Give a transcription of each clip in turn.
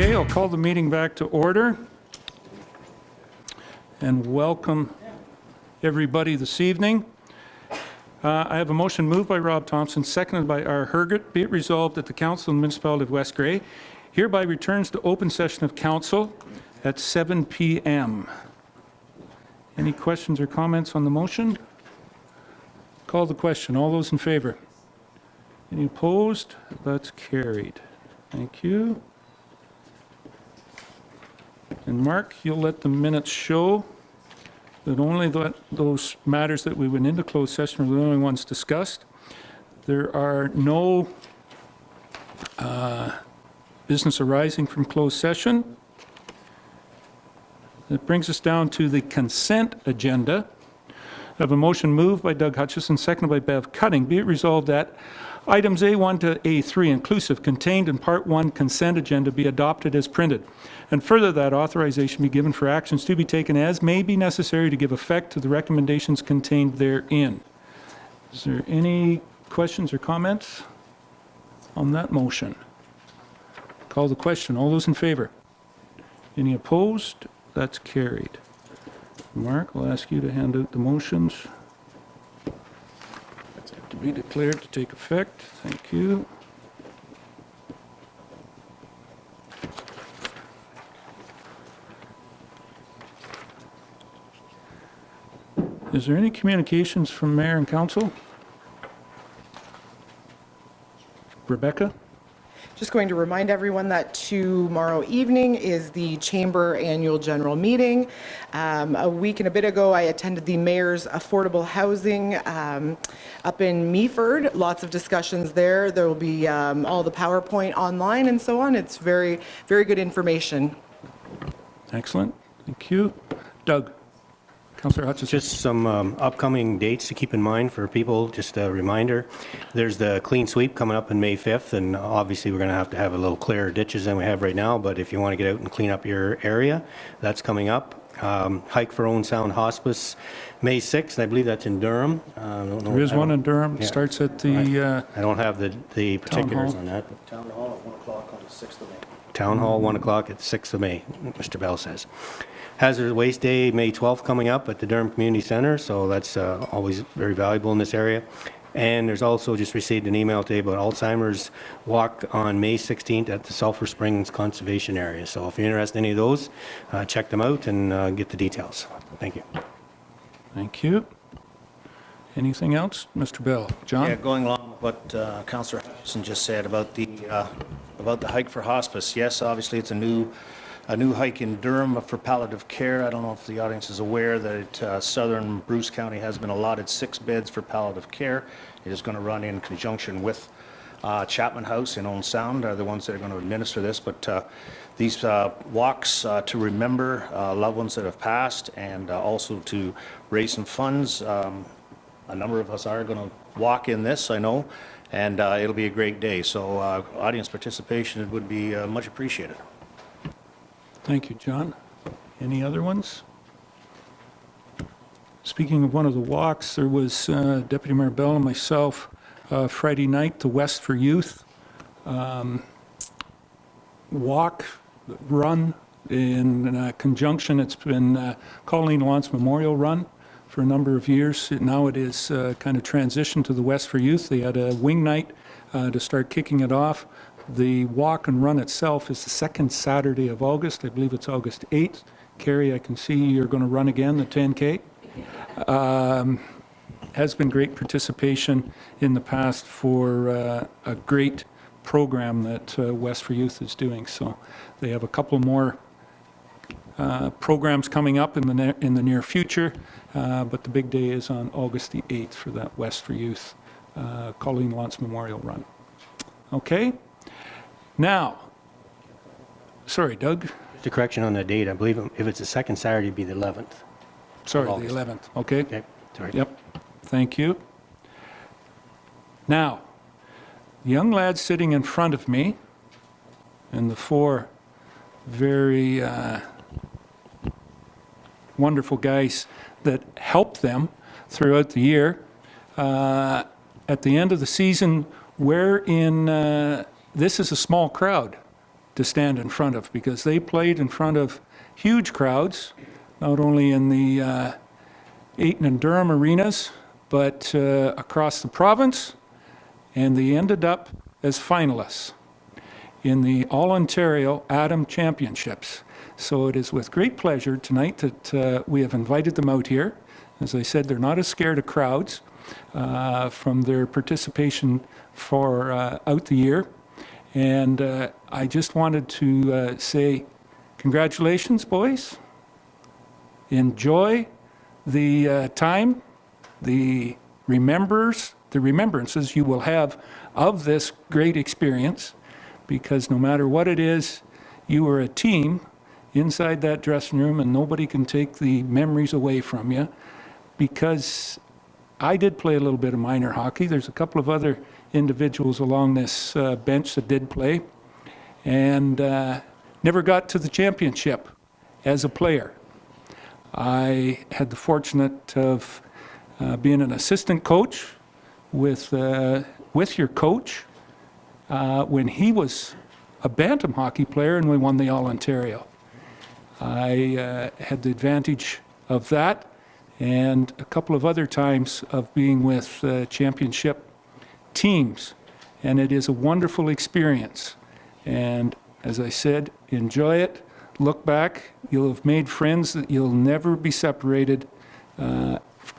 Okay, I'll call the meeting back to order and welcome everybody this evening. I have a motion moved by Rob Thompson, seconded by R. Hergert. Be it resolved that the Council of the Municipality of West Grey hereby returns to open session of Council at 7 p.m. Any questions or comments on the motion? Call the question. All those in favour? Any opposed? That's carried. Thank you. And Mark, you'll let the minutes show that only those matters that we went into closed session are the only ones discussed. There are no business arising from closed session. That brings us down to the consent agenda. I have a motion moved by Doug Hutchison, seconded by Bev Cutting. Be it resolved that items A1 to A3 inclusive contained in Part 1 consent agenda be adopted as printed, and further that authorization be given for actions to be taken as may be necessary to give effect to the recommendations contained therein. Is there any questions or comments on that motion? Call the question. All those in favour? Any opposed? That's carried. Mark, I'll ask you to hand out the motions to be declared to take effect. Thank you. Is there any communications from Mayor and Council? Rebecca? Just going to remind everyone that tomorrow evening is the Chamber Annual General Meeting. A week and a bit ago, I attended the Mayor's Affordable Housing up in Meaford. Lots of discussions there. There will be all the PowerPoint online and so on. It's very, very good information. Excellent. Thank you. Doug? Councillor Hutchison. Just some upcoming dates to keep in mind for people. Just a reminder, there's the clean sweep coming up on May 5th, and obviously we're going to have a little clearer ditches than we have right now, but if you want to get out and clean up your area, that's coming up. Hike for Owen Sound Hospice, May 6th, and I believe that's in Durham. There is one in Durham. It starts at the... I don't have the particulars on that. But Town Hall at 1 o'clock on the 6th of May. Town Hall, 1 o'clock at 6th of May, Mr. Bell says. Hazardous Waste Day, May 12th, coming up at the Durham Community Center, so that's always very valuable in this area. And there's also just received an email today about Alzheimer's Walk on May 16th at the Sulphur Springs Conservation Area. So if you're interested in any of those, check them out and get the details. Thank you. Thank you. Anything else? Mr. Bell? John? Yeah, going along with what Councillor Hutchison just said about the hike for hospice. Yes, obviously it's a new hike in Durham for palliative care. I don't know if the audience is aware that southern Bruce County has been allotted 6 beds for palliative care. It is going to run in conjunction with Chapman House in Owen Sound are the ones that are going to administer this. But these walks to remember loved ones that have passed, and also to raise some funds. A number of us are going to walk in this, I know, and it'll be a great day. So audience participation would be much appreciated. Thank you, John. Any other ones? Speaking of one of the walks, there was Deputy Mayor Bell and myself Friday night, the West for Youth walk, run in conjunction. It's been Colleen Lawrence Memorial Run for a number of years. Now it is kind of transitioned to the West for Youth. They had a wing night to start kicking it off. The walk and run itself is the second Saturday of August. I believe it's August 8th. Carrie, I can see you're going to run again, the 10K. Has been great participation in the past for a great program that West for Youth is doing. So they have a couple more programs coming up in the near future, but the big day is on August the 8th for that West for Youth Colleen Lawrence Memorial Run. Okay. Now, sorry, Doug? Just a correction on the date. I believe if it's the second Saturday, it'd be the 11th. Sorry, the 11th. Okay. Okay. Sorry. Yep. Thank you. Now, the young lads sitting in front of me and the 4 very wonderful guys that help them throughout the year. At the end of the season, we're in, this is a small crowd. to stand in front of, because they played in front of huge crowds, not only in the Ayton and Durham arenas, but across the province, and they ended up as finalists in the All-Ontario Atom Championships. So it is with great pleasure tonight that we have invited them out here. As I said, they're not as scared of crowds from their participation for out the year. And I just wanted to say congratulations, boys. Enjoy the time, the remembrances you will have of this great experience, because no matter what it is, you were a team inside that dressing room, and nobody can take the memories away from you. Because I did play a little bit of minor hockey. There's a couple of other individuals along this bench that did play, and never got to the championship as a player. I had the fortunate of being an assistant coach with your coach when he was a bantam hockey player, and we won the All-Ontario. I had the advantage of that, and a couple of other times of being with championship teams. And it is a wonderful experience. And as I said, enjoy it. Look back. You'll have made friends that you'll never be separated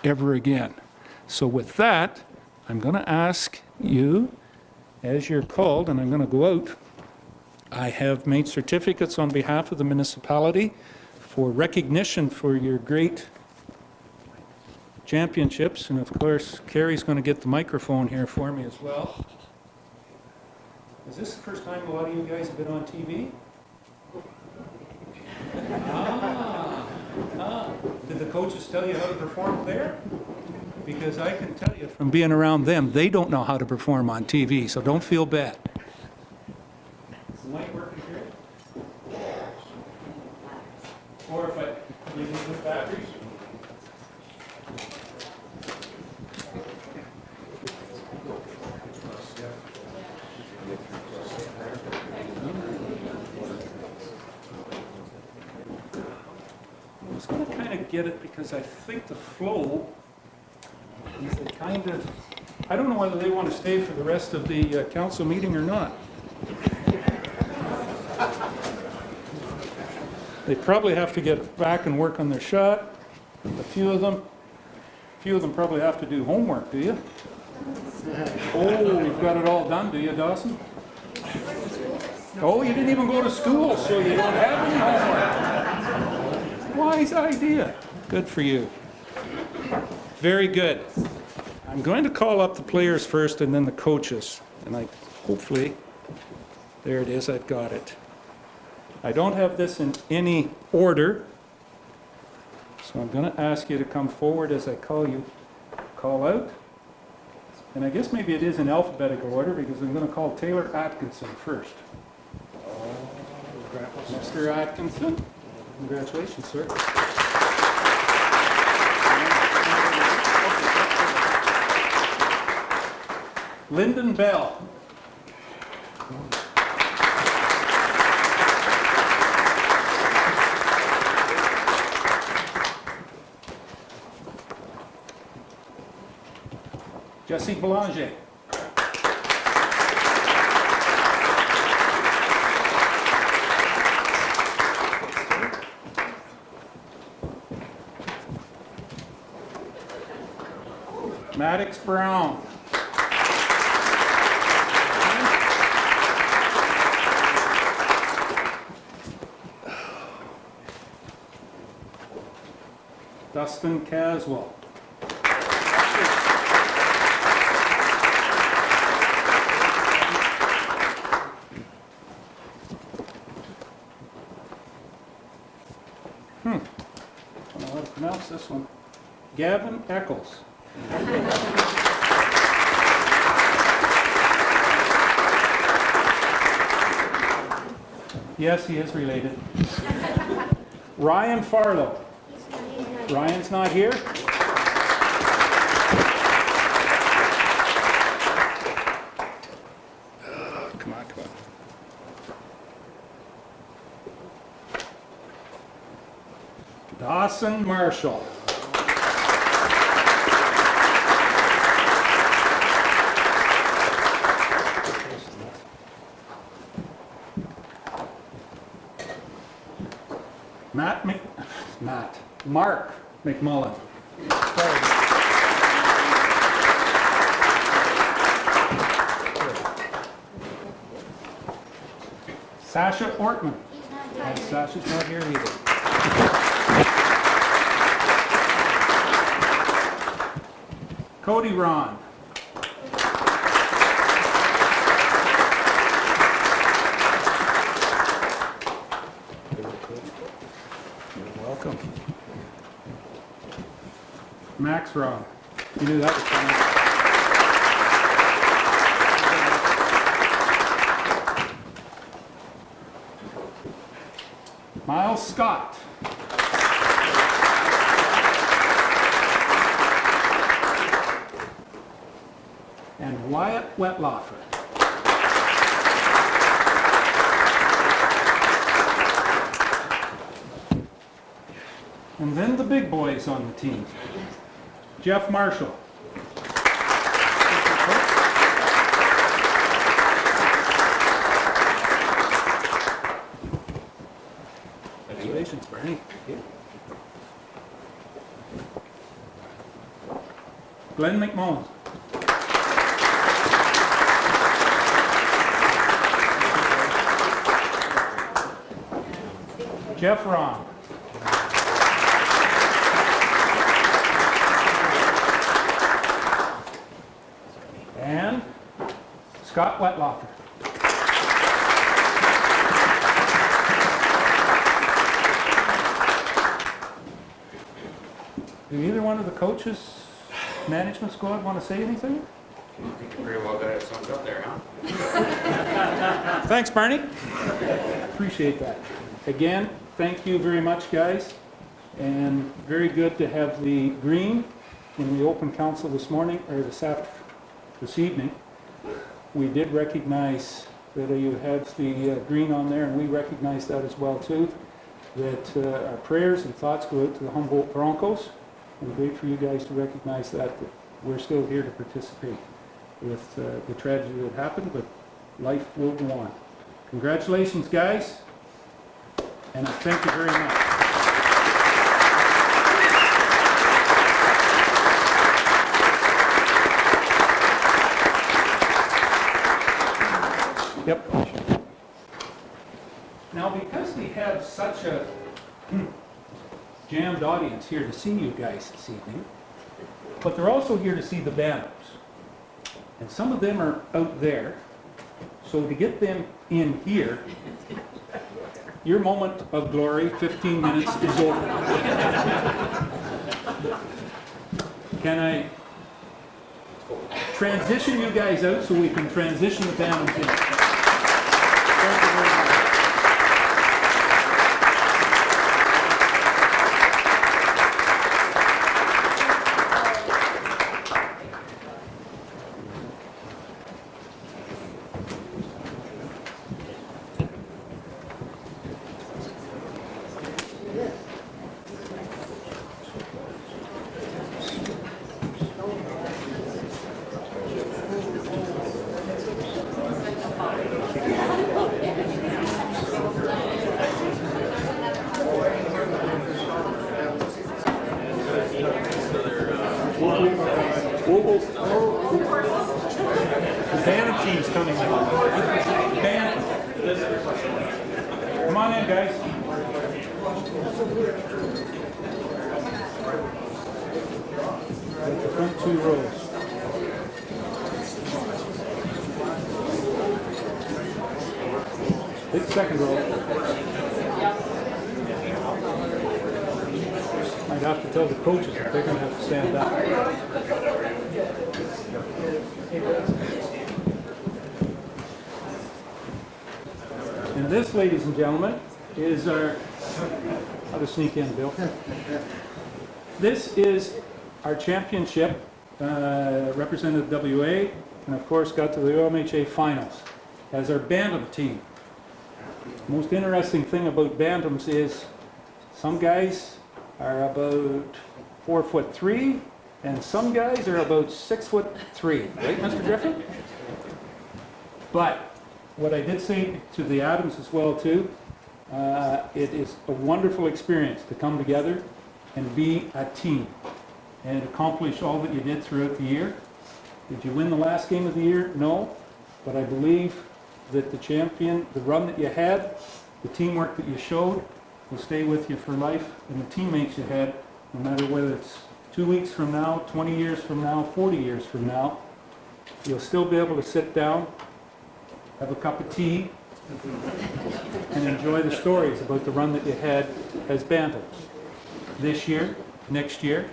ever again. So with that, I'm going to ask you, as you're called, and I'm going to go out, I have made certificates on behalf of the municipality for recognition for your great championships. And of course, Carrie's going to get the microphone here for me as well. Is this the first time a lot of you guys have been on TV? Did the coaches tell you how to perform there? Because I can tell you from being around them, they don't know how to perform on TV, so don't feel bad. Is the mic working here? Or if I use the batteries? I was going to kind of get it because I think the flow is a kind of, I don't know whether they want to stay for the rest of the council meeting or not. They probably have to get back and work on their shot. A few of them probably have to do homework, do you? Oh, you've got it all done, do you, Dawson? Oh, you didn't even go to school, so you don't have any homework. Wise idea. Good for you. Very good. I'm going to call up the players first and then the coaches. And hopefully, there it is, I've got it. I don't have this in any order, so I'm going to ask you to come forward as I call out. And I guess maybe it is in alphabetical order, because I'm going to call Taylor Atkinson first. Mr. Atkinson, congratulations, sir. Lyndon Bell. Jesse Belanger. Maddox Brown. Dustin Caswell. I don't know how to pronounce this one. Gavin Eccles. Yes, he is related. Ryan Farlow. Ryan's not here? Come on. Dawson Marshall. Mark McMullen. Sasha Ortman. And Sasha's not here either. Cody Ron. You're welcome. Max Ron. You knew that was coming. Miles Scott. And Wyatt Wetlaufer. And then the big boys on the team. Jeff Marshall. Congratulations, Bernie. Glenn McMullen. Jeff Ron. And Scott Wetlaufer. Do either one of the coaches, management squad, want to say anything? Pretty well got it summed up there, huh? Thanks, Barney. Appreciate that. Again, thank you very much, guys. And very good to have the green in the open council this morning, or this evening. We did recognize that you had the green on there, and we recognize that as well too. That our prayers and thoughts go out to the Humboldt Broncos. And great for you guys to recognize that we're still here to participate with the tragedy that happened, but life will go on. Congratulations, guys, and I thank you very much. Yep. Now, because we have such a jammed audience here to see you guys this evening, but they're also here to see the banners. And some of them are out there, so to get them in here, your moment of glory, 15 minutes, is over. Can I transition you guys out so we can transition the banners in? Thank you very much. The band team's coming in. Band. Come on in, guys. Take the front 2 rows. Take the second row. Might have to tell the coaches that they're going to have to stand up. And this, ladies and gentlemen, is our, how to sneak in, Bill. This is our championship, represented WA, and of course got to the OMHA finals as our Bantam team. Most interesting thing about Bantams is some guys are about 4'3", and some guys are about 6'3", right, Mr. Griffin? But what I did say to the Adams as well too, it is a wonderful experience to come together and be a team and accomplish all that you did throughout the year. Did you win the last game of the year? No, but I believe that the run that you had, the teamwork that you showed, will stay with you for life, and the teammates you had, no matter whether it's 2 weeks from now, 20 years from now, 40 years from now, you'll still be able to sit down, have a cup of tea, and enjoy the stories about the run that you had as Bantams this year, next year.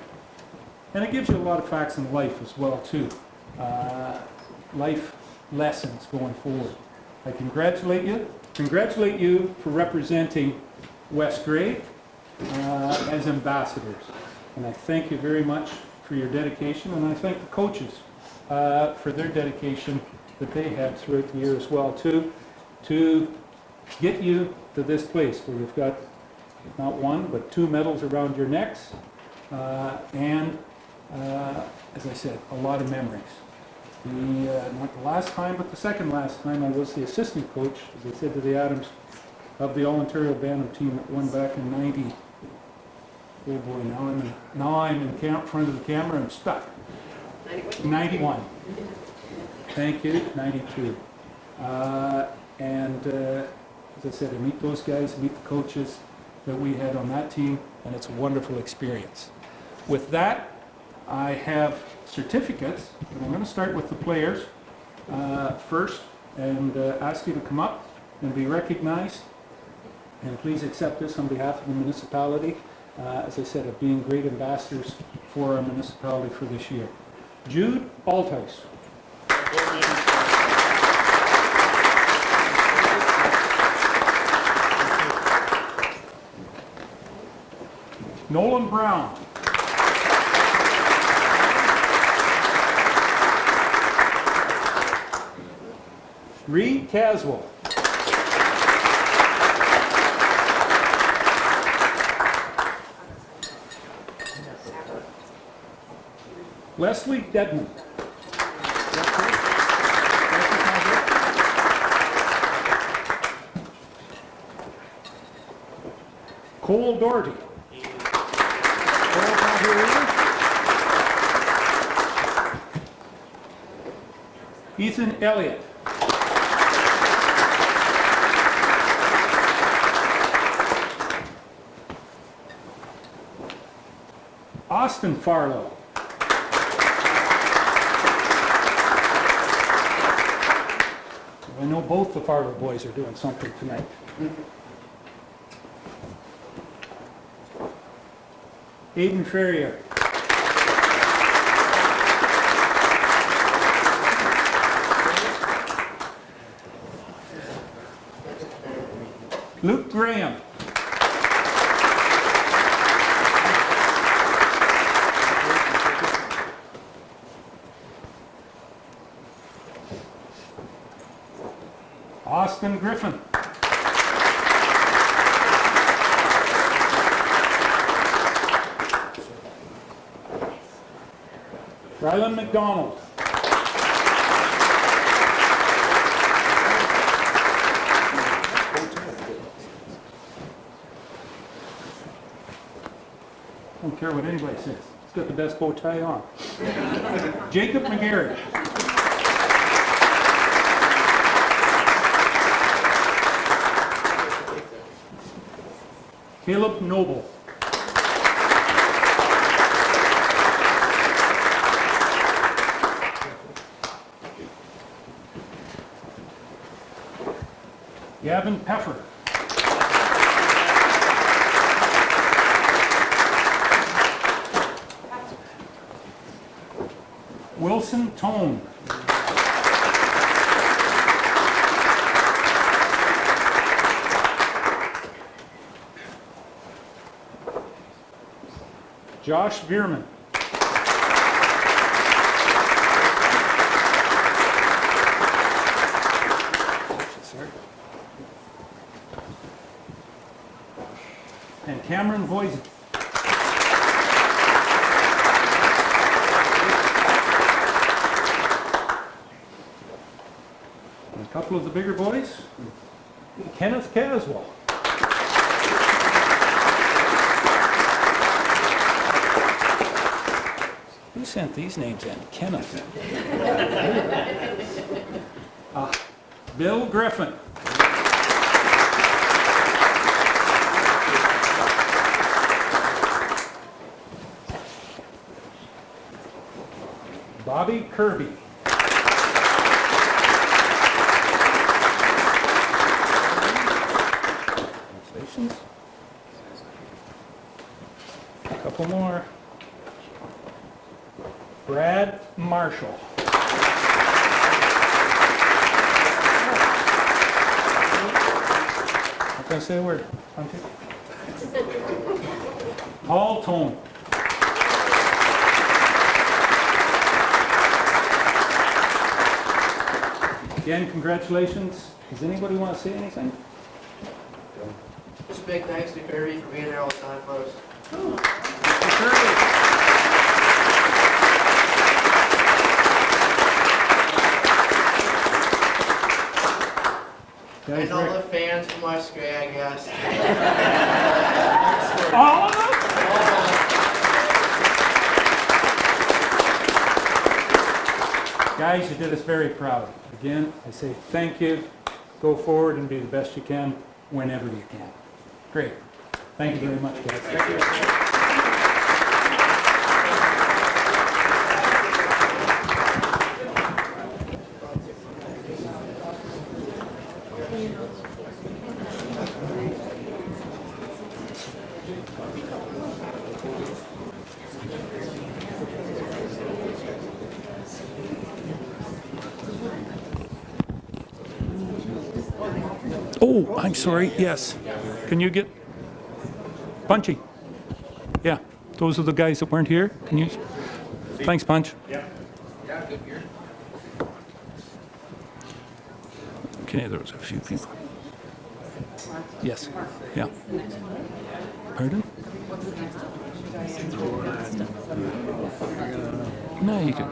And it gives you a lot of facts in life as well too. Life lessons going forward. I congratulate you for representing West Grey as ambassadors. And I thank you very much for your dedication, and I thank the coaches for their dedication that they had throughout the year as well too, to get you to this place where you've got not one but 2 medals around your necks, and as I said, a lot of memories. Not the last time, but the second last time I was the assistant coach, as I said to the Adams, of the All-Ontario Bantam team that won back in 90. Oh boy, now I'm in front of the camera, I'm stuck. 91. Thank you, 92. And as I said, I meet those guys, meet the coaches that we had on that team, and it's a wonderful experience. With that, I have certificates, and I'm going to start with the players first, and ask you to come up and be recognized. And please accept this on behalf of the municipality, as I said, of being great ambassadors for our municipality for this year. Jude Altice. Nolan Brown. Reed Caswell. Leslie Dedman. Cole Doherty. Ethan Elliott. Austin Farlow. I know both the Farlow boys are doing something tonight. Aiden Ferrier. Luke Graham. Austin Griffin. Rylan McDonald. I don't care what anybody says. He's got the best bow tie on. Jacob McGarry. Caleb Noble. Gavin Peffer. Wilson Tone. Josh Bierman. And Cameron Voisin. And a couple of the bigger boys, Kenneth Caswell. Who sent these names in? Kenneth. Bill Griffin. Bobby Kirby. Congratulations. A couple more. Brad Marshall. Not gonna say a word, aren't you? Paul Tone. Again, congratulations. Does anybody want to say anything? Just big thanks to Kirby for being there all the time for us. Mr. Kirby. And all the fans from West Gray, I guess. All of them? Guys, you did us very proud. Again, I say thank you. Go forward and be the best you can whenever you can. Great. Thank you very much, guys. Thank you. Oh, I'm sorry, yes. Can you get, Punchy? Yeah, those are the guys that weren't here. Can you, thanks, Punch. Yeah, good year. Okay, there was a few people. Yes, yeah. Pardon? No, you can.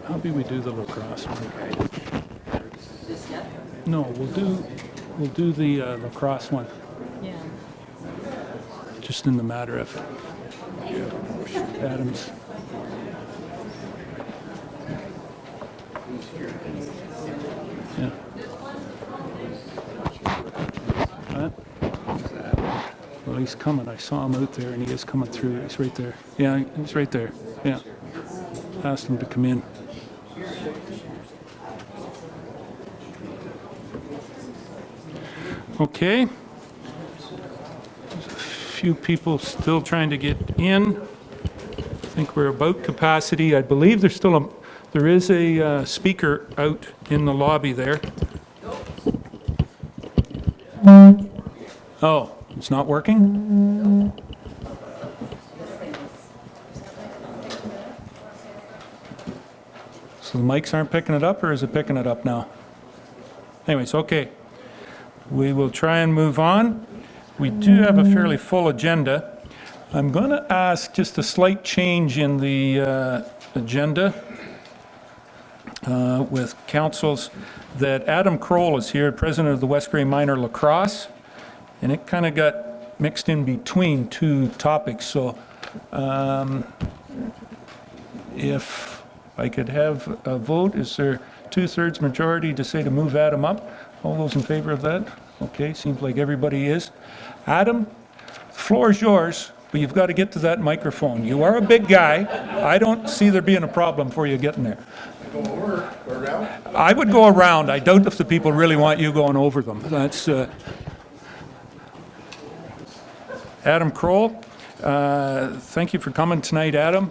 How do we do the lacrosse one? No, we'll do the lacrosse one. Yeah. Just in the matter of Adams. Yeah. Huh? Well, he's coming. I saw him out there, and he is coming through. He's right there. Yeah, he's right there. Yeah. Asked him to come in. Okay. There's a few people still trying to get in. I think we're about capacity. I believe there is a speaker out in the lobby there. Oh, it's not working? So the mics aren't picking it up, or is it picking it up now? Anyways, okay. We will try and move on. We do have a fairly full agenda. I'm going to ask just a slight change in the agenda with councils that Adam Kroll is here, president of the West Gray Minor Lacrosse, and it kind of got mixed in between two topics. So if I could have a vote, is there 2/3 majority to say to move Adam up? All those in favor of that? Okay, seems like everybody is. Adam, the floor is yours, but you've got to get to that microphone. You are a big guy. I don't see there being a problem for you getting there. Go over, go around? I would go around. I doubt if the people really want you going over them. That's Adam Kroll. Thank you for coming tonight, Adam.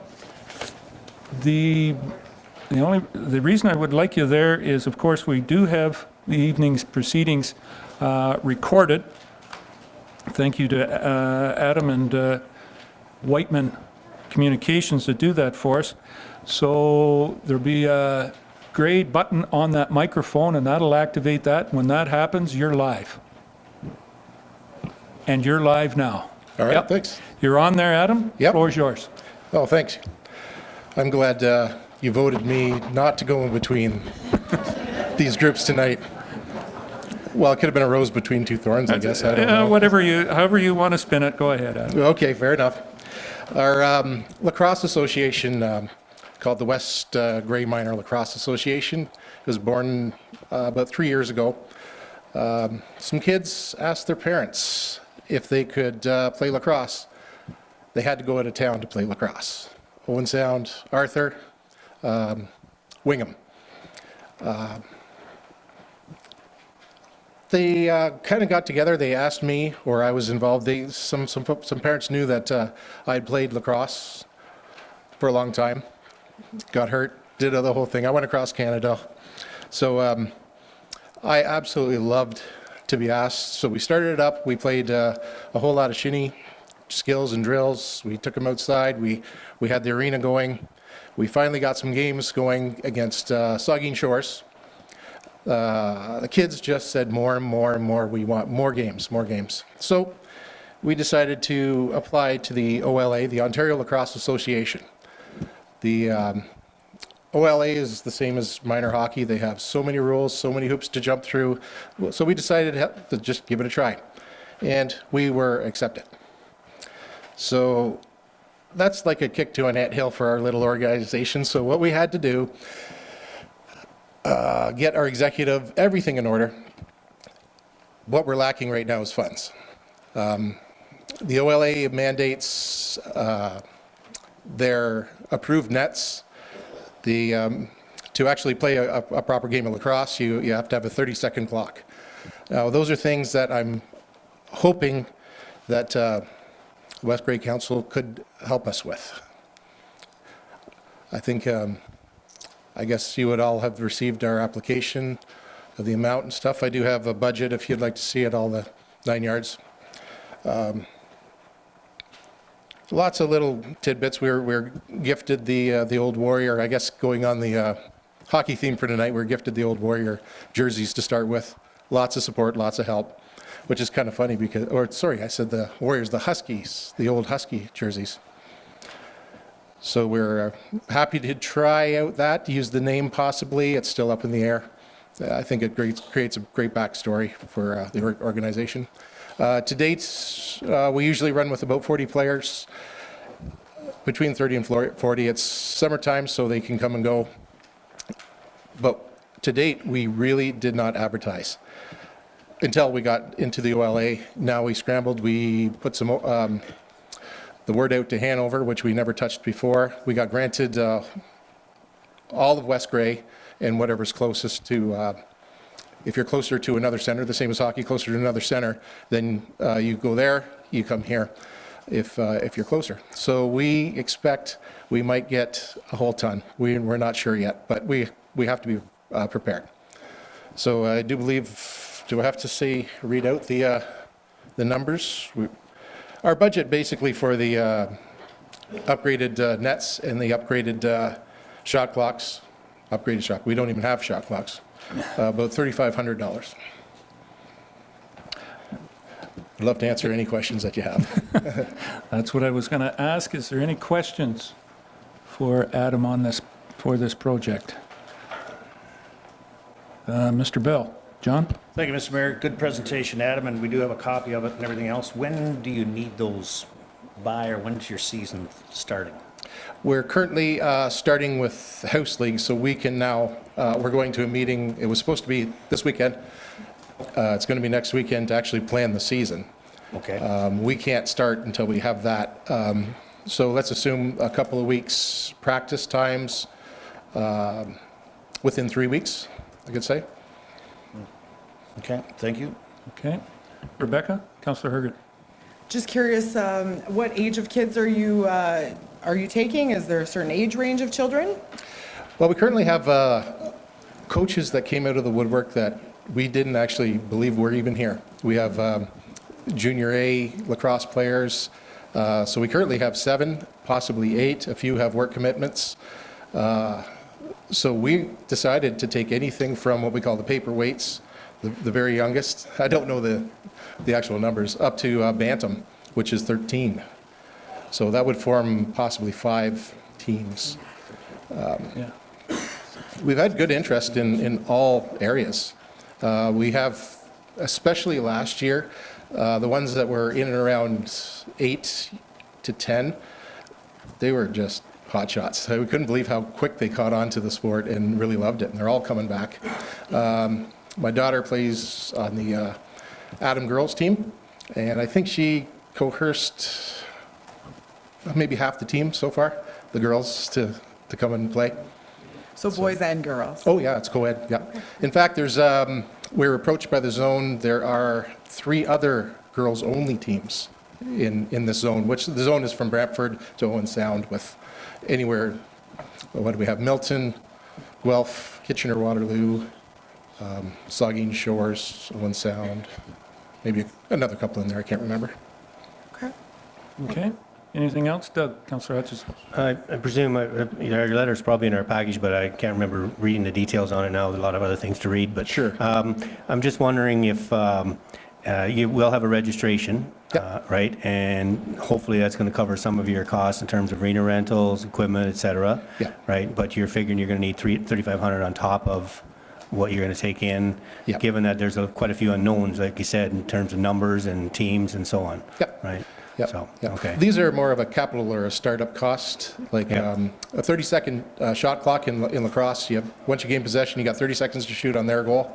The reason I would like you there is, of course, we do have the evening's proceedings recorded. Thank you to Adam and Wightman Communications that do that for us. So there'll be a gray button on that microphone, and that'll activate that. When that happens, you're live. And you're live now. All right, Yep. thanks. You're on there, Adam? Yep. Floor's yours. Oh, thanks. I'm glad you voted me not to go in between these groups tonight. Well, it could have been a rose between two thorns, I guess. I don't know. However you want to spin it, go ahead, Adam. Okay, fair enough. Our lacrosse association, called the West Grey Minor Lacrosse Association, was born about 3 years ago. Some kids asked their parents if they could play lacrosse. They had to go out of town to play lacrosse. Owen Sound, Arthur, Wingham. They kind of got together. They asked me, or I was involved. Some parents knew that I had played lacrosse for a long time. Got hurt, did the whole thing. I went across Canada. So I absolutely loved to be asked. So we started it up. We played a whole lot of shinny skills and drills. We took them outside. We had the arena going. We finally got some games going against Saugeen Shores. The kids just said more and more and more, we want more games, more games. So we decided to apply to the OLA, the Ontario Lacrosse Association. The OLA is the same as minor hockey. They have so many rules, so many hoops to jump through. So we decided to just give it a try. And we were accepted. So that's like a kick to an anthill for our little organization. So what we had to do, get our executive, everything in order. What we're lacking right now is funds. The OLA mandates their approved nets. To actually play a proper game of lacrosse, you have to have a 30-second clock. Now, those are things that I'm hoping that West Grey Council could help us with. I think I guess you would all have received our application of the amount and stuff. I do have a budget if you'd like to see it, all the 9 yards. Lots of little tidbits. We're gifted the Old Warrior, I guess going on the hockey theme for tonight, we're gifted the Old Warrior jerseys to start with. Lots of support, lots of help, which is kind of funny because, or sorry, I said the Warriors, the Huskies, the old Husky jerseys. So we're happy to try out that, use the name possibly. It's still up in the air. I think it creates a great backstory for the organization. To date, we usually run with about 40 players, between 30 and 40. It's summertime, so they can come and go. But to date, we really did not advertise until we got into the OLA. Now we scrambled. We put some the word out to Hanover, which we never touched before. We got granted all of West Grey and whatever's closest to, if you're closer to another center, the same as hockey, closer to another center, then you go there, you come here if you're closer. So we expect we might get a whole ton. We're not sure yet, but we have to be prepared. So I do believe, do I have to read out the numbers? Our budget basically for the upgraded nets and the upgraded shot clocks, we don't even have shot clocks, about $3,500. I'd love to answer any questions that you have. That's what I was going to ask. Is there any questions for Adam on this, for this project? Mr. Bell. John? Thank you, Mr. Mayor. Good presentation, Adam, and we do have a copy of it and everything else. When do you need those by, or when's your season starting? We're currently starting with House League, so we can now, we're going to a meeting. It was supposed to be this weekend. It's going to be next weekend to actually plan the season. Okay. We can't start until we have that. So let's assume a couple of weeks practice times within 3 weeks, I could say. Okay, thank you. Okay. Rebecca? Councillor Herget. Just curious, what age of kids are you taking? Is there a certain age range of children? Well, we currently have coaches that came out of the woodwork that we didn't actually believe were even here. We have junior A lacrosse players. So we currently have 7, possibly 8. A few have work commitments. So we decided to take anything from what we call the paperweights, the very youngest, I don't know the actual numbers, up to Bantam, which is 13. So that would form possibly 5 teams. Yeah. We've had good interest in all areas. We have, especially last year, the ones that were in and around 8 to 10, they were just hot shots. We couldn't believe how quick they caught on to the sport and really loved it, and they're all coming back. My daughter plays on the Adam girls team, and I think she coerced maybe half the team so far, the girls, to come and play. So boys and girls. Oh, yeah, it's co-ed, yeah. In fact, there's, we were approached by the zone. There are 3 other girls-only teams in this zone, which the zone is from Brantford to Owen Sound, with anywhere, what do we have, Milton, Guelph, Kitchener-Waterloo, Saugeen Shores, Owen Sound, maybe another couple in there, I can't remember. Okay. Okay. Anything else? Doug, Councillor Hutchison. I presume your letter's probably in our package, but I can't remember reading the details on it now. There's a lot of other things to read, but Sure. I'm just wondering if you will have a registration, right? And hopefully that's going to cover some of your costs in terms of arena rentals, equipment, et cetera. Yeah. Right? But you're figuring you're going to need $3,500 on top of what you're going to take in, Yeah. given that there's quite a few unknowns, like you said, in terms of numbers and teams and so on. Yeah. Right? Yep, So, yep. okay. These are more of a capital or a startup cost, like Yeah. a 30-second shot clock in lacrosse. You have, once you gain possession, you got 30 seconds to shoot on their goal.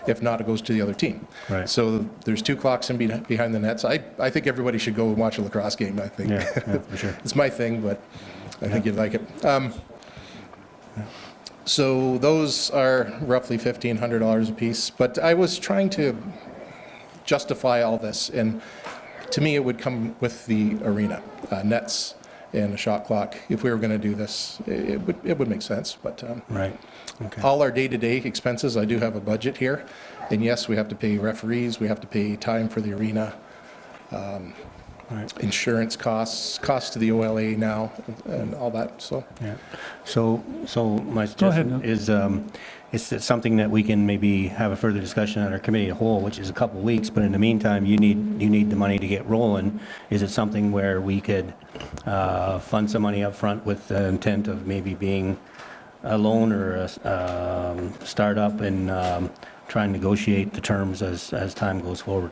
If not, it goes to the other team. Right. So there's 2 clocks in behind the nets. I think everybody should go and watch a lacrosse game, I think. Yeah, for sure. It's my thing, but I think you'd like it. So those are roughly $1,500 a piece. But I was trying to justify all this, and to me, it would come with the arena, nets and a shot clock. If we were going to do this, it would make sense. But Right. Okay. all our day-to-day expenses, I do have a budget here. And yes, we have to pay referees, we have to pay time for the arena, insurance costs to the OLA now, and all that, so. Yeah. So my Go ahead, suggestion is, it's something that we can maybe have a further discussion on our committee of whole, which is a couple of weeks, but in the meantime, you need the money to get rolling. Is it something where we could fund some money up front with the intent of maybe being a loan or a startup and try and negotiate the terms as time goes forward?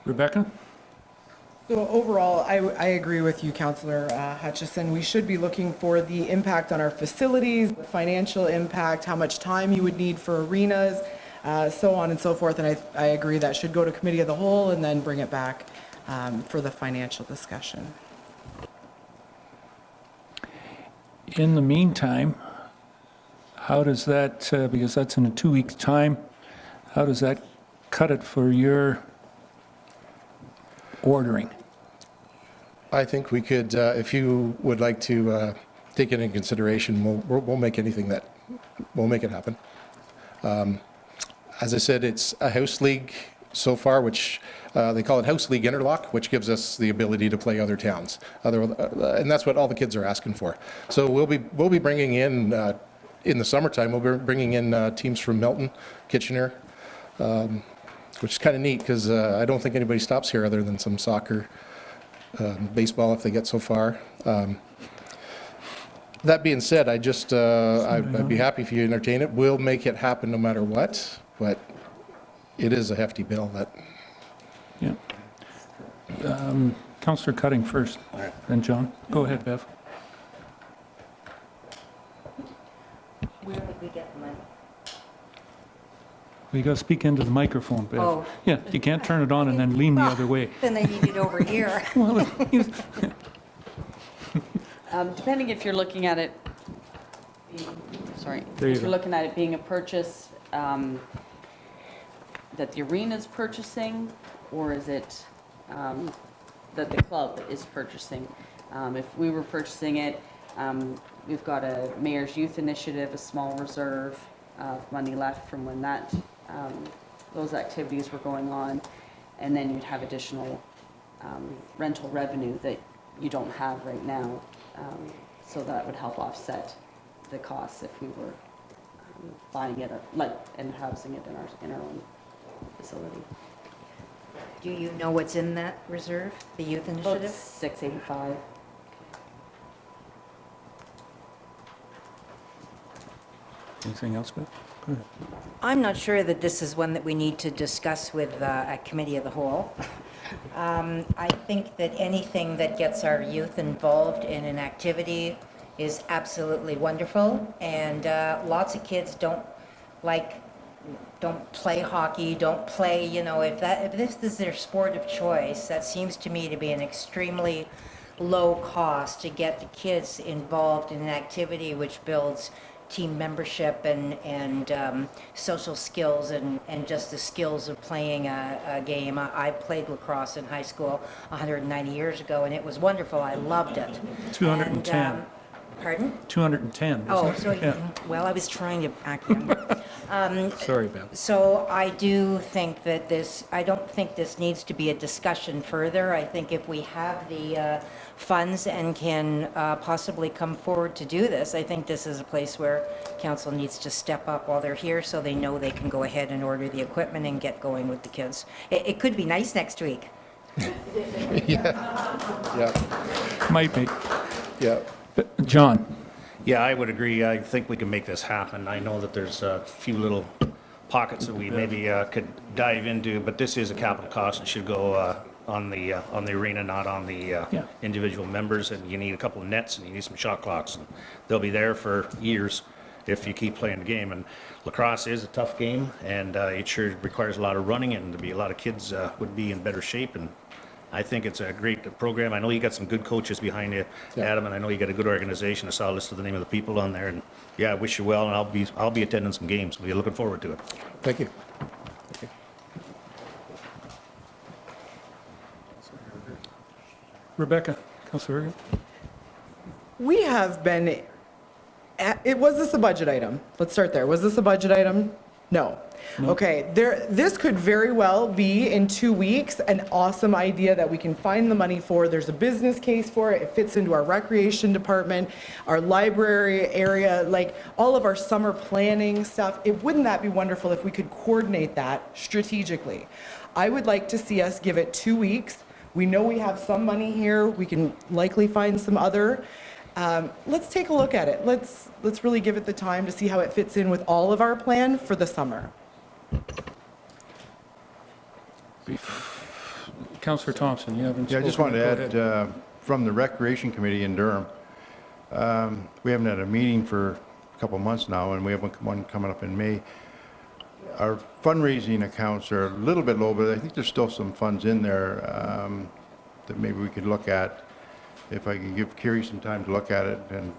Rebecca? So overall, I agree with you, Councillor Hutchison. We should be looking for the impact on our facilities, the financial impact, how much time you would need for arenas, so on and so forth. And I agree that should go to committee of the whole and then bring it back for the financial discussion. In the meantime, how does that, because that's in a 2 weeks' time, how does that cut it for your ordering? I think we could, if you would like to take it into consideration, we'll make anything that, we'll make it happen. As I said, it's a house league so far, which they call it House League Interlock, which gives us the ability to play other towns. And that's what all the kids are asking for. So we'll be bringing in the summertime, we'll be bringing in teams from Milton, Kitchener, which is kind of neat because I don't think anybody stops here other than some soccer, baseball if they get so far. That being said, I'd be happy if you entertain it. We'll make it happen no matter what, but it is a hefty bill that. Yeah. Councillor Cutting first, then John. Go ahead, Bev. Where would we get the money? We got to speak into the microphone, Bev. Oh. Yeah, you can't turn it on and then lean the other way. Then they need it over here. Well, Depending if you're looking at it, sorry, There you if you're go. looking at it being a purchase that the arena's purchasing, or is it that the club is purchasing? If we were purchasing it, we've got a Mayor's Youth Initiative, a small reserve of money left from when that those activities were going on, and then you'd have additional rental revenue that you don't have right now. So that would help offset the costs if we were buying it and housing it in our own facility. Do you know what's in that reserve, the youth About initiative? $685. Anything else, Beth? Go ahead. I'm not sure that this is one that we need to discuss with a committee of the whole. I think that anything that gets our youth involved in an activity is absolutely wonderful, and lots of kids don't play hockey, don't play, if this is their sport of choice, that seems to me to be an extremely low cost to get the kids involved in an activity which builds team membership and social skills and just the skills of playing a game. I played lacrosse in high school 190 years ago, and it was wonderful. I loved it. 210. And, pardon? 210. Oh, wasn't it? so, Yeah. well, I was trying to act younger. Sorry, Beth. So I do think that I don't think this needs to be a discussion further. I think if we have the funds and can possibly come forward to do this, I think this is a place where council needs to step up while they're here so they know they can go ahead and order the equipment and get going with the kids. It could be nice next week. Yeah, Might be. yeah. John? Yeah, I would agree. I think we can make this happen. I know that there's a few little pockets that we maybe could dive into, but this is a capital cost and should go on the arena, not on the individual members. And you need a couple of nets and you need some shot clocks, and they'll be there for years if you keep playing the game. And lacrosse is a tough game, and it sure requires a lot of running, and there'd be a lot of kids would be in better shape. And I think it's a great program. I know you got some good coaches behind you, Adam, and I know you got a good organization. I saw a list of the name of the people on there, and yeah, I wish you well, and I'll be attending some games. We're looking forward to it. Thank you. Rebecca? Councillor Ergen? We have been, was this a budget item? Let's start there. Was this a budget item? No. Okay, this could very well be in 2 weeks an awesome idea that we can find the money for. There's a business case for it. It fits into our recreation department, our library area, like all of our summer planning stuff. Wouldn't that be wonderful if we could coordinate that strategically? I would like to see us give it 2 weeks. We know we have some money here. We can likely find some other. Let's take a look at it. Let's really give it the time to see how it fits in with all of our plan for the summer. Councillor Thompson, you haven't Yeah, I just spoken. wanted Go to ahead. add, from the Recreation Committee in Durham, we haven't had a meeting for a couple months now, and we have one coming up in May. Our fundraising accounts are a little bit low, but I think there's still some funds in there that maybe we could look at. If I can give Kerry some time to look at it, and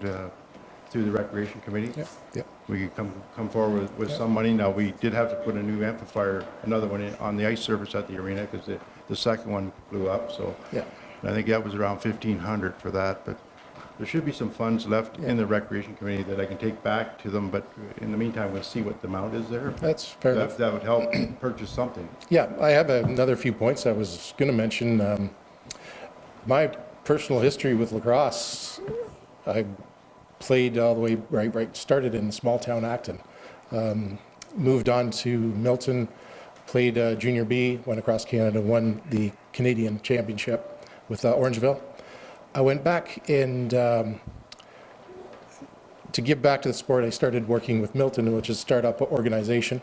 through the Recreation Committee, Yeah. we could come forward with some money. Now, we did have to put a new amplifier, another one on the ice surface at the arena, because the second one blew up, so. Yeah. And I think that was around 1,500 for that, but there should be some funds left in the Recreation Committee that I can take back to them, but in the meantime, we'll see what the amount is there. That's fair enough. That would help purchase something. Yeah, I have another few points I was going to mention. My personal history with lacrosse, I played all the way right, started in small town Acton, moved on to Milton, played Junior B, went across Canada, won the Canadian Championship with Orangeville. I went back and to give back to the sport, I started working with Milton, which is a startup organization.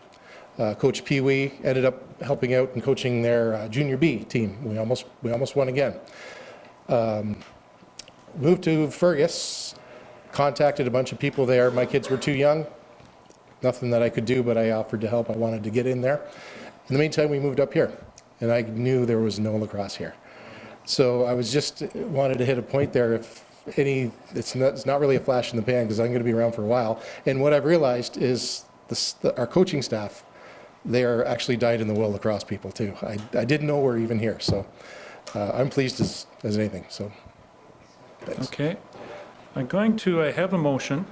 Coach Pee Wee ended up helping out and coaching their Junior B team. We almost won again. Moved to Fergus, contacted a bunch of people there. My kids were too young. Nothing that I could do, but I offered to help. I wanted to get in there. In the meantime, we moved up here, and I knew there was no lacrosse here. So I was just wanted to hit a point there. If any, it's not really a flash in the pan because I'm going to be around for a while. And what I've realized is our coaching staff, they are actually dyed in the wool lacrosse people too. I didn't know we're even here, so I'm pleased as anything. So thanks. Okay. I have a motion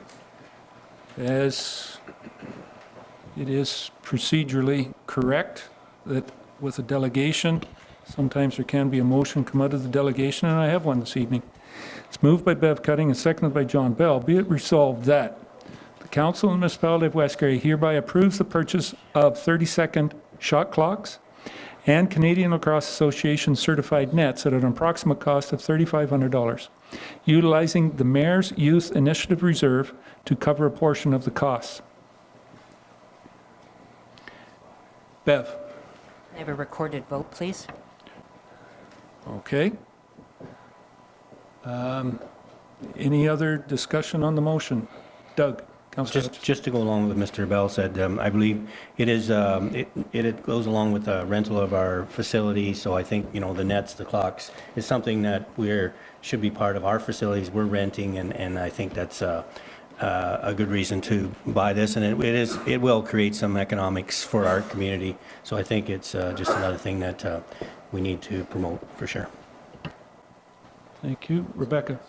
as it is procedurally correct that with a delegation, sometimes there can be a motion come out of the delegation, and I have one this evening. It's moved by Bev Cutting and seconded by John Bell. Be it resolved that the Council of the Municipality of Westgarry hereby approves the purchase of 30-second shot clocks and Canadian Lacrosse Association certified nets at an approximate cost of $3,500, utilizing the Mayor's Youth Initiative Reserve to cover a portion of the costs. Bev? Can I have a recorded vote, please? Okay. Any other discussion on the motion? Doug? Councillor Hutchison? Just to go along with what Mr. Bell said, I believe it is, it goes along with the rental of our facility, so I think, you know, the nets, the clocks, is something that should be part of our facilities. We're renting, and I think that's a good reason to buy this, and it will create some economics for our community. So I think it's just another thing that we need to promote, for sure. Thank you. Rebecca?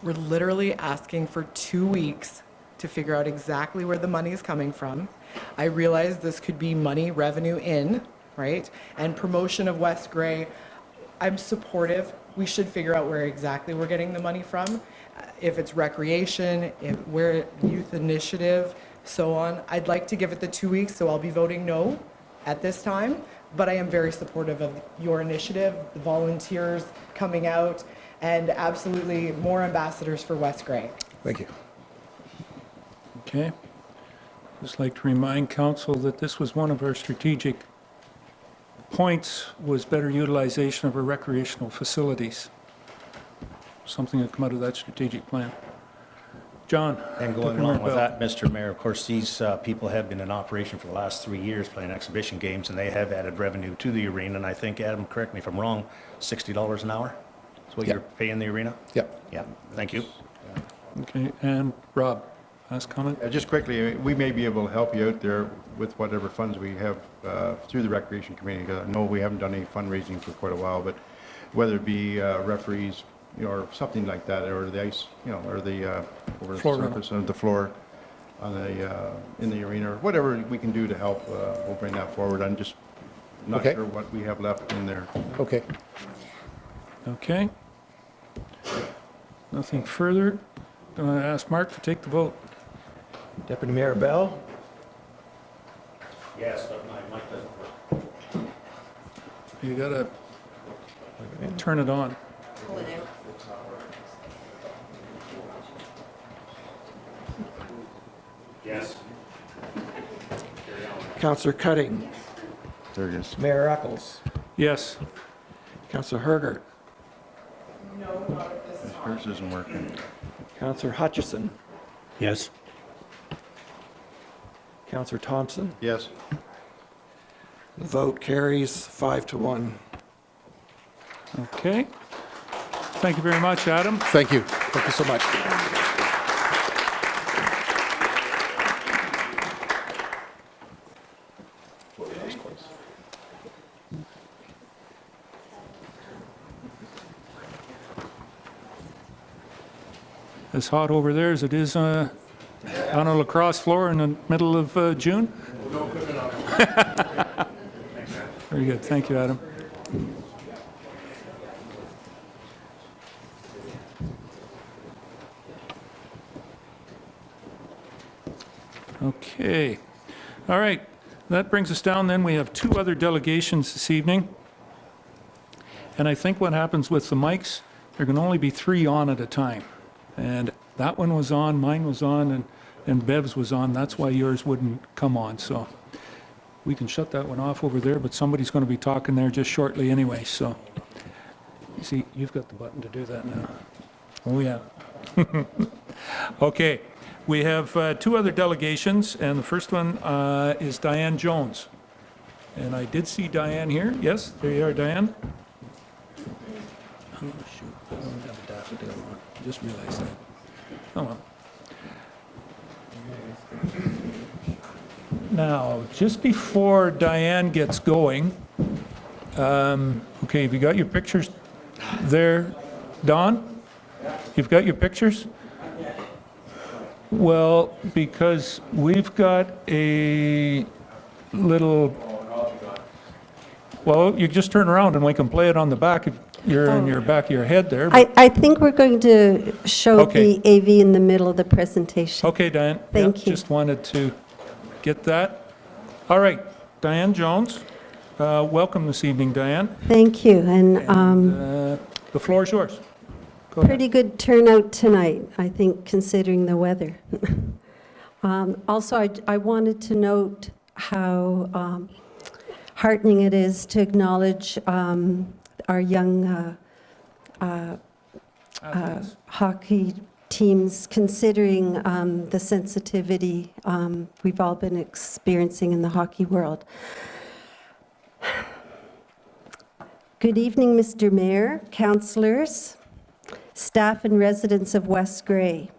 We're literally asking for 2 weeks to figure out exactly where the money is coming from. I realize this could be money revenue in, right? And promotion of West Grey, I'm supportive. We should figure out where exactly we're getting the money from. If it's recreation, where youth initiative, so on. I'd like to give it the 2 weeks, so I'll be voting no at this time. But I am very supportive of your initiative, the volunteers coming out, and absolutely more ambassadors for West Grey. Thank you. Okay. Just like to remind council that this was one of our strategic points, was better utilization of our recreational facilities. Something that come out of that strategic plan. John? And going Deputy along Mayor with Bell. that, Mr. Mayor, of course, these people have been in operation for the last 3 years playing exhibition games, and they have added revenue to the arena. And I think, Adam, correct me if I'm wrong, $60 an hour is what Yeah. you're paying the arena? Yep. Yeah, thank you. Okay, and Rob, last comment? Just quickly, we may be able to help you out there with whatever funds we have through the Recreation Committee. 'Cause I know we haven't done any fundraising for quite a while, but whether it be referees, you know, or something like that, or the ice, you know, or the over the Floor surface of the floor on the in the arena, or whatever we can do to help, we'll bring that forward. I'm just not Okay. sure what we have left in there. Okay. Okay. Nothing further. Going to ask Mark to take the vote. Deputy Mayor Bell? Yes, but my mic doesn't work. You got to turn it on. Pull it out. Yes. Councillor Cutting? There it is. Mayor Eccles? Yes. Councillor Hergert? Hers isn't working. Councillor Hutchison? Yes? Councillor Thompson? Yes. The vote carries 5-1. Okay. Thank you very much, Adam. Thank you. Thank you so much. As hot over there as it is on a lacrosse floor in the middle of June? Very good. Thank you, Adam. Okay. All right. That brings us down then. We have 2 other delegations this evening. And I think what happens with the mics, there can only be 3 on at a time. And that one was on, mine was on, and Bev's was on. That's why yours wouldn't come on. So we can shut that one off over there, but somebody's going to be talking there just shortly anyway. So you see, you've got the button to do that now. Oh, yeah. Okay. We have 2 other delegations, and the first one is Diane Jones. And I did see Diane here. Yes, there you are, Diane. Oh, shoot. I don't have a daffodil on. Just realized that. Oh, well. Now, just before Diane gets going, okay, have you got your pictures there, Don? You've got your pictures? Well, because we've got a little, well, you just turn around and we can play it on the back if you're in your back of your head there. but- I think we're going to show Okay. the AV in the middle of the presentation. Okay, Diane. Thank Yep, you. Just wanted to get that. All right, Diane Jones, welcome this evening, Diane. Thank you, and The floor is yours. Go ahead. pretty good turnout tonight, I think, considering the weather. Also, I wanted to note how heartening it is to acknowledge our young hockey teams, considering the sensitivity we've all been experiencing in the hockey world. Good evening, Mr. Mayor, councillors, staff and residents of West Grey.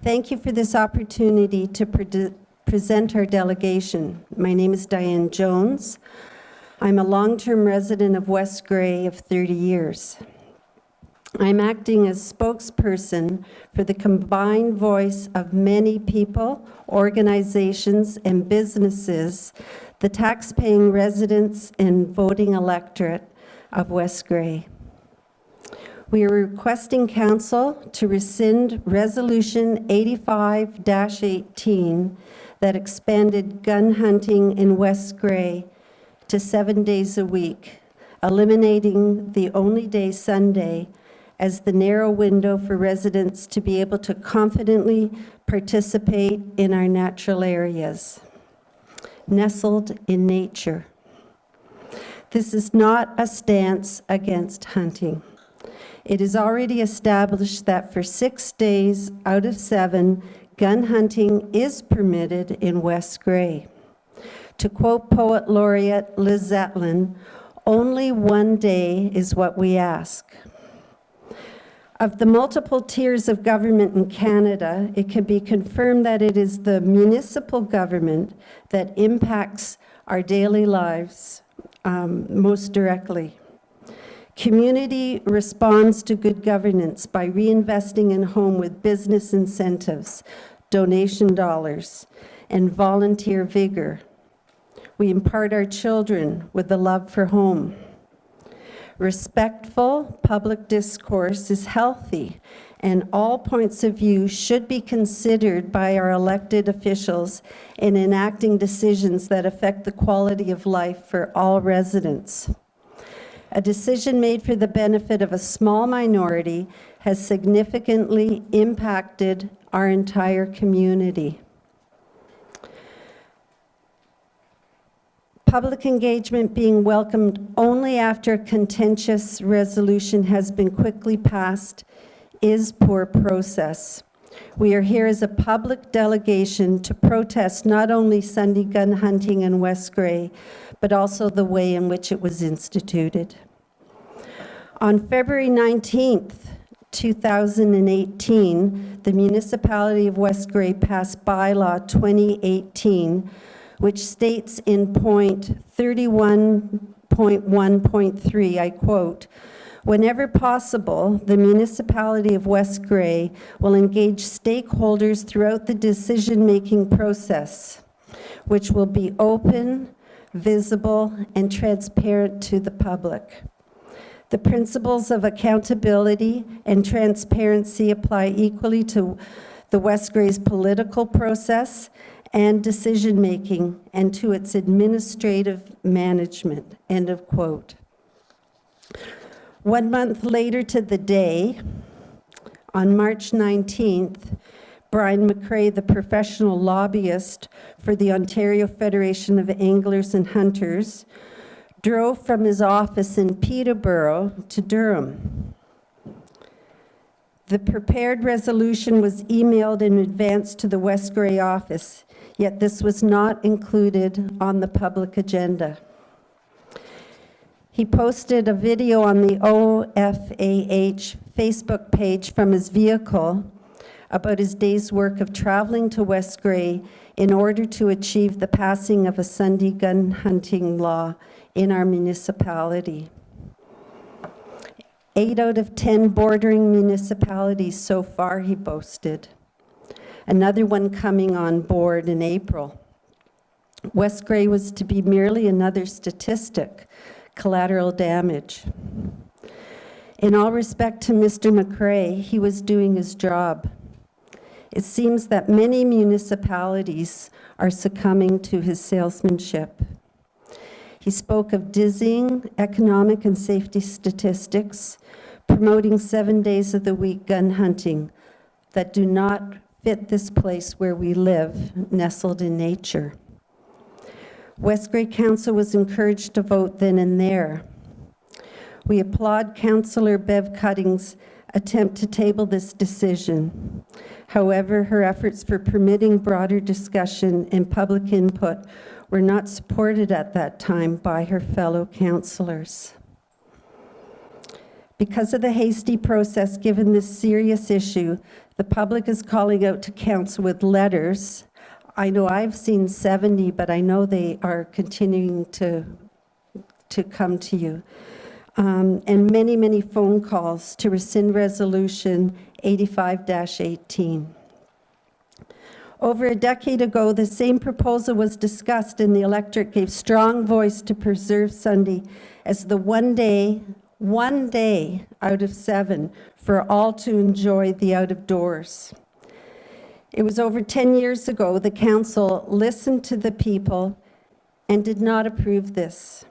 Thank you for this opportunity to present our delegation. My name is Diane Jones. I'm a long-term resident of West Grey of 30 years. I'm acting as spokesperson for the combined voice of many people, organizations, and businesses, the tax-paying residents and voting electorate of West Grey. We are requesting council to rescind Resolution 85-18 that expanded gun hunting in West Grey to 7 days a week, eliminating the only day Sunday as the narrow window for residents to be able to confidently participate in our natural areas, nestled in nature. This is not a stance against hunting. It is already established that for 6 days out of 7, gun hunting is permitted in West Grey. To quote Poet Laureate Liz Zetlin, "Only one day is what we ask." Of the multiple tiers of government in Canada, it can be confirmed that it is the municipal government that impacts our daily lives most directly. Community responds to good governance by reinvesting in home with business incentives, donation dollars, and volunteer vigor. We impart our children with the love for home. Respectful public discourse is healthy, and all points of view should be considered by our elected officials in enacting decisions that affect the quality of life for all residents. A decision made for the benefit of a small minority has significantly impacted our entire community. Public engagement being welcomed only after a contentious resolution has been quickly passed is poor process. We are here as a public delegation to protest not only Sunday gun hunting in West Grey, but also the way in which it was instituted. On February 19th, 2018, the Municipality of West Grey passed Bylaw 2018, which states in point 31.1.3, I quote, "Whenever possible, the Municipality of West Grey will engage stakeholders throughout the decision-making process, which will be open, visible, and transparent to the public. The principles of accountability and transparency apply equally to the West Grey's political process and decision-making and to its administrative management," end of quote. 1 month later to the day, on March 19th, Brian McCrae, the professional lobbyist for the Ontario Federation of Anglers and Hunters, drove from his office in Peterborough to Durham. The prepared resolution was emailed in advance to the West Grey office, yet this was not included on the public agenda. He posted a video on the OFAH Facebook page from his vehicle about his day's work of traveling to West Grey in order to achieve the passing of a Sunday gun hunting law in our municipality. 8 out of 10 bordering municipalities so far, he boasted. Another one coming on board in April. West Grey was to be merely another statistic, collateral damage. In all respect to Mr. McCrae, he was doing his job. It seems that many municipalities are succumbing to his salesmanship. He spoke of dizzying economic and safety statistics, promoting 7 days of the week gun hunting that do not fit this place where we live, nestled in nature. West Grey Council was encouraged to vote then and there. We applaud Councillor Bev Cutting's attempt to table this decision. However, her efforts for permitting broader discussion and public input were not supported at that time by her fellow councillors. Because of the hasty process given this serious issue, the public is calling out to council with letters. I know I've seen 70, but I know they are continuing to come to you. And many, many phone calls to rescind Resolution 85-18. Over a decade ago, the same proposal was discussed, and the electorate gave strong voice to preserve Sunday as the one day out of 7 for all to enjoy the out of doors. It was over 10 years ago the council listened to the people and did not approve this.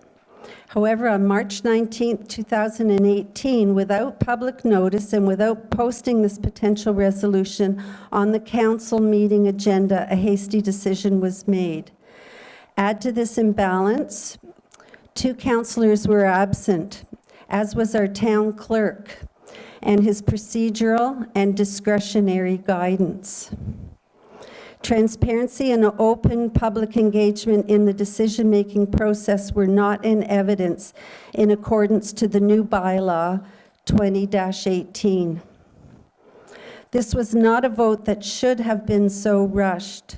However, on March 19, 2018, without public notice and without posting this potential resolution on the council meeting agenda, a hasty decision was made. Add to this imbalance, 2 councillors were absent, as was our town clerk, and his procedural and discretionary guidance. Transparency and open public engagement in the decision-making process were not in evidence in accordance to the new bylaw 20-18. This was not a vote that should have been so rushed.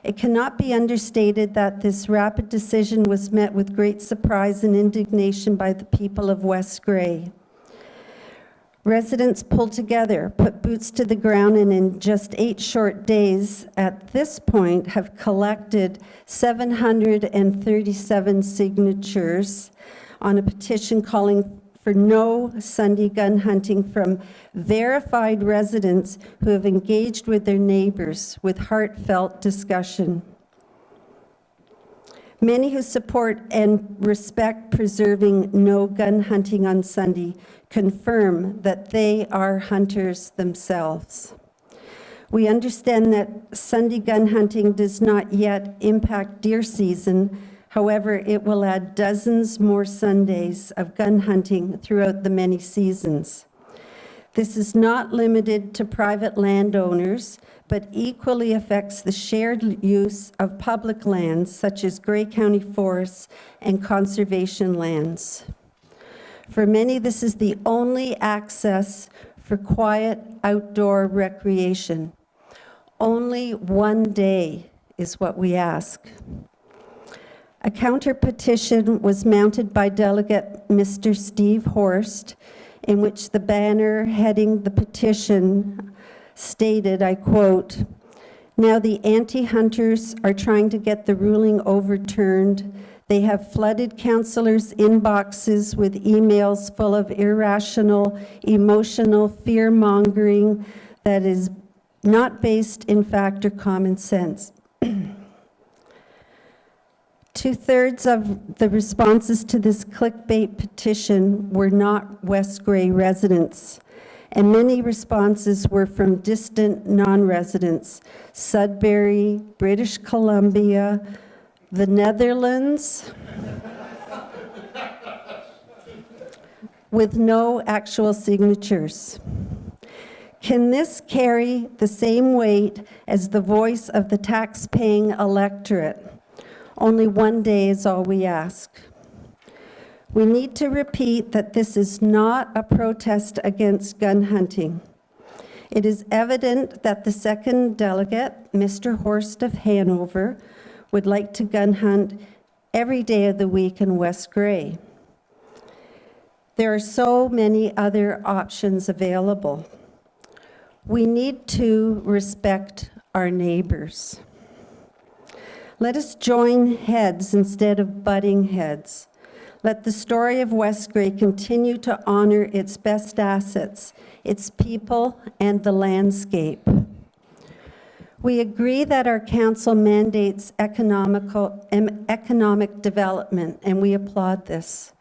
It cannot be understated that this rapid decision was met with great surprise and indignation by the people of West Grey. Residents pulled together, put boots to the ground, and in just 8 short days, at this point, have collected 737 signatures on a petition calling for no Sunday gun hunting from verified residents who have engaged with their neighbors with heartfelt discussion. Many who support and respect preserving no gun hunting on Sunday confirm that they are hunters themselves. We understand that Sunday gun hunting does not yet impact deer season. However, it will add dozens more Sundays of gun hunting throughout the many seasons. This is not limited to private landowners, but equally affects the shared use of public lands such as Grey County forests and conservation lands. For many, this is the only access for quiet outdoor recreation. Only one day is what we ask. A counter petition was mounted by Delegate Mr. Steve Horst, in which the banner heading the petition stated, I quote, "Now the anti-hunters are trying to get the ruling overturned. They have flooded councillors' inboxes with emails full of irrational, emotional fear-mongering that is not based in fact or common sense." 2/3 of the responses to this clickbait petition were not West Grey residents, and many responses were from distant non-residents, Sudbury, British Columbia, the Netherlands, with no actual signatures. Can this carry the same weight as the voice of the tax-paying electorate? Only one day is all we ask. We need to repeat that this is not a protest against gun hunting. It is evident that the second delegate, Mr. Horst of Hanover, would like to gun hunt every day of the week in West Grey. There are so many other options available. We need to respect our neighbors. Let us join heads instead of butting heads. Let the story of West Grey continue to honor its best assets, its people, and the landscape. We agree that our council mandates economic development, and we applaud this.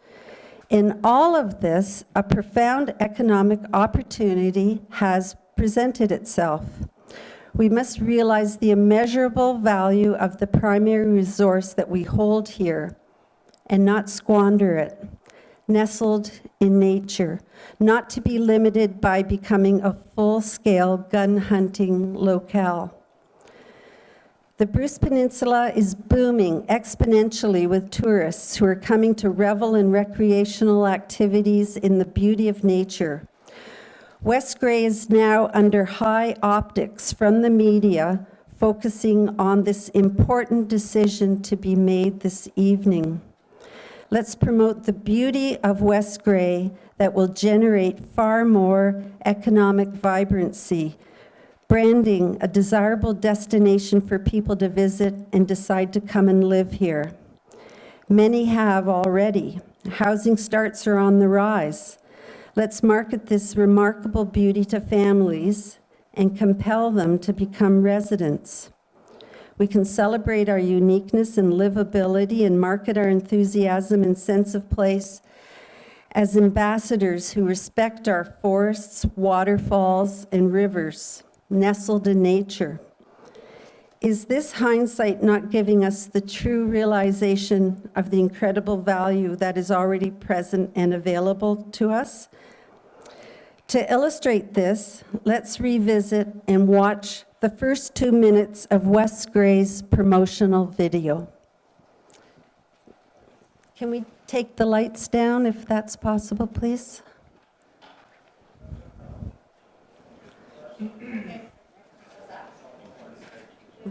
In all of this, a profound economic opportunity has presented itself. We must realize the immeasurable value of the primary resource that we hold here and not squander it, nestled in nature, not to be limited by becoming a full-scale gun hunting locale. The Bruce Peninsula is booming exponentially with tourists who are coming to revel in recreational activities in the beauty of nature. West Grey is now under high optics from the media, focusing on this important decision to be made this evening. Let's promote the beauty of West Grey that will generate far more economic vibrancy, branding a desirable destination for people to visit and decide to come and live here. Many have already. Housing starts are on the rise. Let's market this remarkable beauty to families and compel them to become residents. We can celebrate our uniqueness and livability and market our enthusiasm and sense of place as ambassadors who respect our forests, waterfalls, and rivers, nestled in nature. Is this hindsight not giving us the true realization of the incredible value that is already present and available to us? To illustrate this, let's revisit and watch the first 2 minutes of West Grey's promotional video. Can we take the lights down if that's possible, please?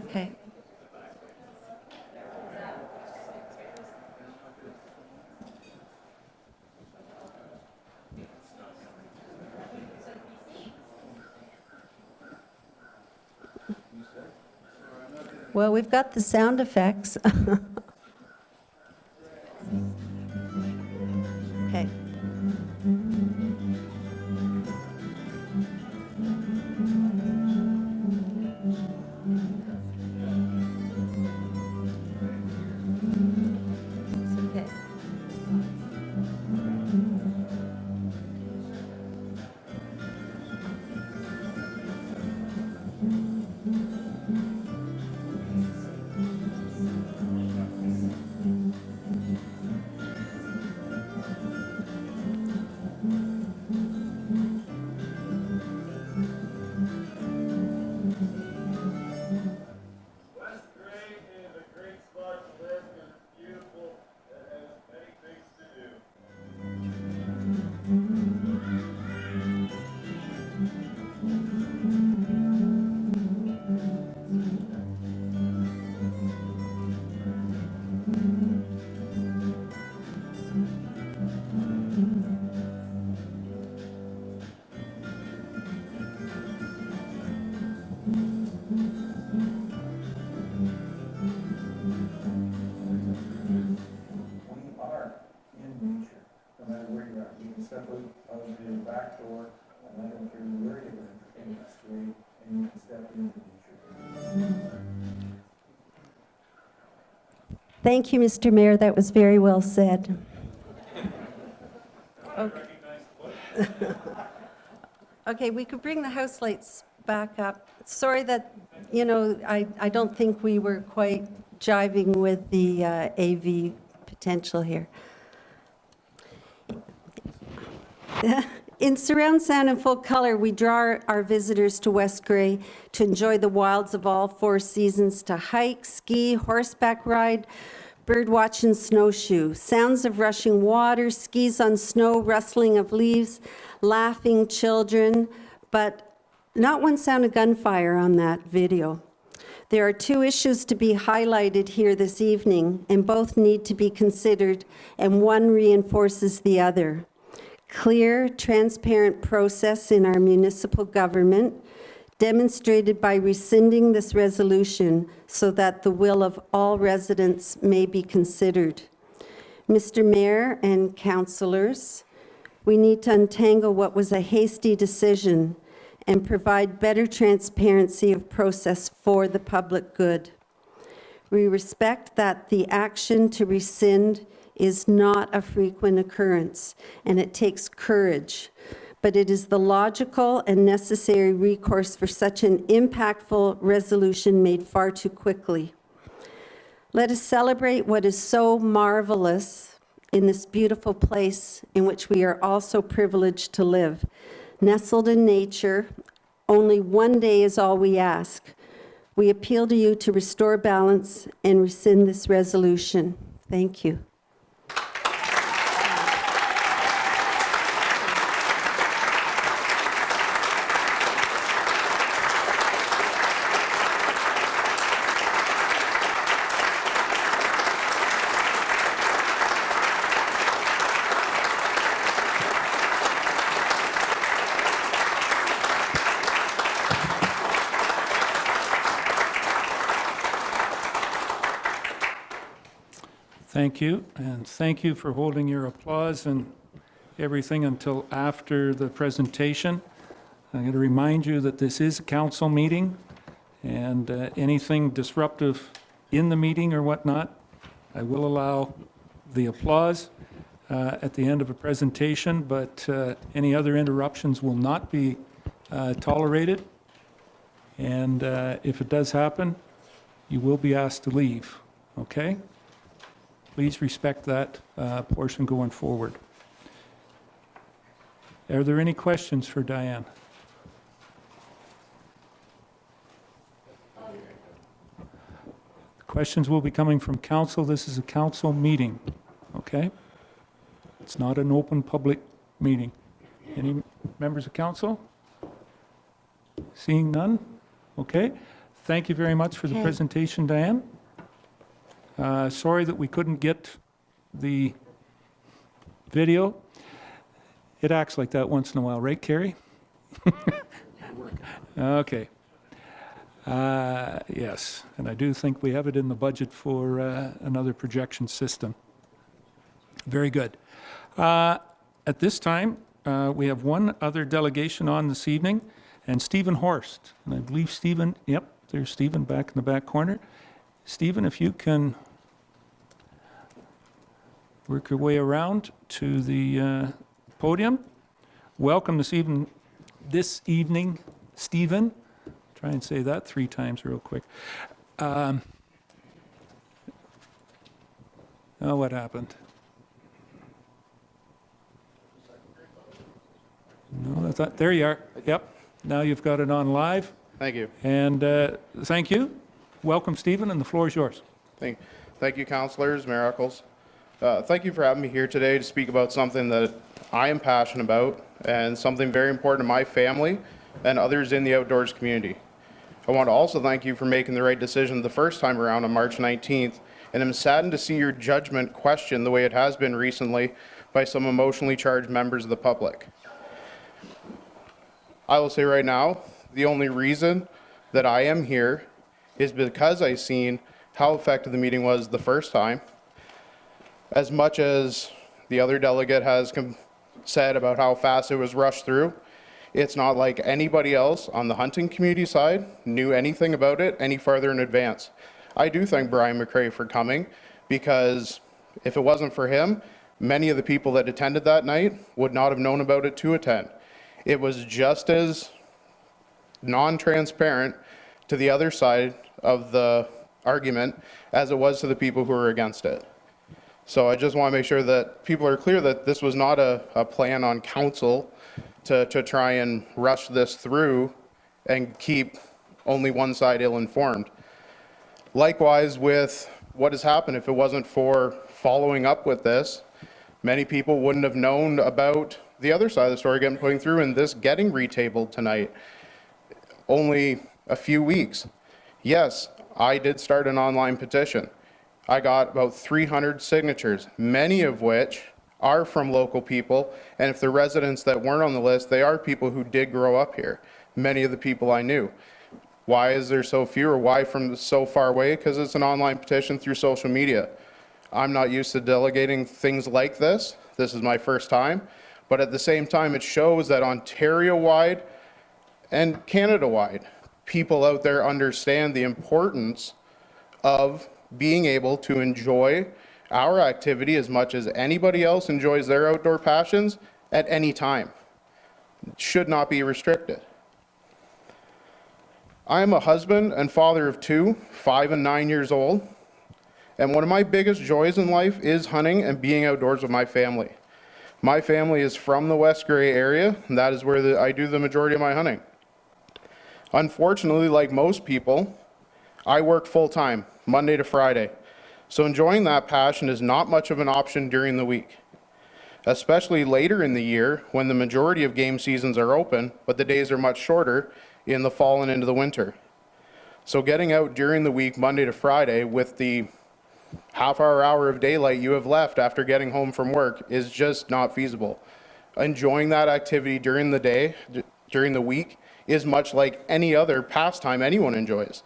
Okay. Well, we've got the sound effects. Okay. It's okay. West Grey is a great spot to live and it's beautiful. It has many things to do. We are in nature, no matter where you are. You can step out of your back door, and I don't care where you live in West Grey, and you can step into nature. Thank you, Mr. Mayor. That was very well said. Okay. Okay, we could bring the house lights back up. Sorry that, I don't think we were quite jiving with the AV potential here. In surround sound and full color, we draw our visitors to West Grey to enjoy the wilds of all 4 seasons, to hike, ski, horseback ride, bird watch, and snowshoe. Sounds of rushing water, skis on snow, rustling of leaves, laughing children, but not one sound of gunfire on that video. There are 2 issues to be highlighted here this evening, and both need to be considered, and one reinforces the other. Clear, transparent process in our municipal government, demonstrated by rescinding this resolution so that the will of all residents may be considered. Mr. Mayor and councillors, we need to untangle what was a hasty decision and provide better transparency of process for the public good. We respect that the action to rescind is not a frequent occurrence, and it takes courage. but it is the logical and necessary recourse for such an impactful resolution made far too quickly. Let us celebrate what is so marvelous in this beautiful place in which we are all so privileged to live. Nestled in nature, only one day is all we ask. We appeal to you to restore balance and rescind this resolution. Thank you. Thank you, and thank you for holding your applause and everything until after the presentation. I'm going to remind you that this is a council meeting, and anything disruptive in the meeting or whatnot, I will allow the applause at the end of a presentation, but any other interruptions will not be tolerated. And if it does happen, you will be asked to leave, okay? Please respect that portion going forward. Are there any questions for Diane? Questions will be coming from council. This is a council meeting, okay? It's not an open public meeting. Any members of council? Seeing none? Okay. Thank you very much for the presentation, Diane. Sorry that we couldn't get the video. It acts like that once in a while, right, Carrie? Okay. Yes, and I do think we have it in the budget for another projection system. Very good. At this time, we have one other delegation on this evening, and Stephen Horst. And I believe Stephen, yep, there's Stephen back in the back corner. Stephen, if you can work your way around to the podium. Welcome this evening, Stephen. Try and say that 3 times real quick. Oh, what happened? No, that's not, there you are. Yep. Now you've got it on live. Thank you. And thank you. Welcome, Stephen, and the floor is yours. Thank you, councillors, Mayor Eccles. Thank you for having me here today to speak about something that I am passionate about and something very important to my family and others in the outdoors community. I want to also thank you for making the right decision the first time around on March 19th, and I'm saddened to see your judgment questioned the way it has been recently by some emotionally charged members of the public. I will say right now, the only reason that I am here is because I've seen how effective the meeting was the first time. As much as the other delegate has said about how fast it was rushed through, it's not like anybody else on the hunting community side knew anything about it any farther in advance. I do thank Brian McCrae for coming, because if it wasn't for him, many of the people that attended that night would not have known about it to attend. It was just as non-transparent to the other side of the argument as it was to the people who were against it. So I just want to make sure that people are clear that this was not a plan on council to try and rush this through and keep only one side ill-informed. Likewise with what has happened, if it wasn't for following up with this, many people wouldn't have known about the other side of the story getting putting through and this getting retabled tonight. Only a few weeks. Yes, I did start an online petition. I got about 300 signatures, many of which are from local people, and if the residents that weren't on the list, they are people who did grow up here. Many of the people I knew. Why is there so few, or why from so far away? Because it's an online petition through social media. I'm not used to delegating things like this. This is my first time, but at the same time, it shows that Ontario-wide and Canada-wide, people out there understand the importance of being able to enjoy our activity as much as anybody else enjoys their outdoor passions at any time. should not be restricted. I am a husband and father of 2, 5 and 9 years old, and one of my biggest joys in life is hunting and being outdoors with my family. My family is from the West Grey area, and that is where I do the majority of my hunting. Unfortunately, like most people, I work full-time, Monday to Friday, so enjoying that passion is not much of an option during the week, especially later in the year when the majority of game seasons are open, but the days are much shorter in the fall and into the winter. So getting out during the week, Monday to Friday, with the hour of daylight you have left after getting home from work is just not feasible. Enjoying that activity during the day, during the week, is much like any other pastime anyone enjoys.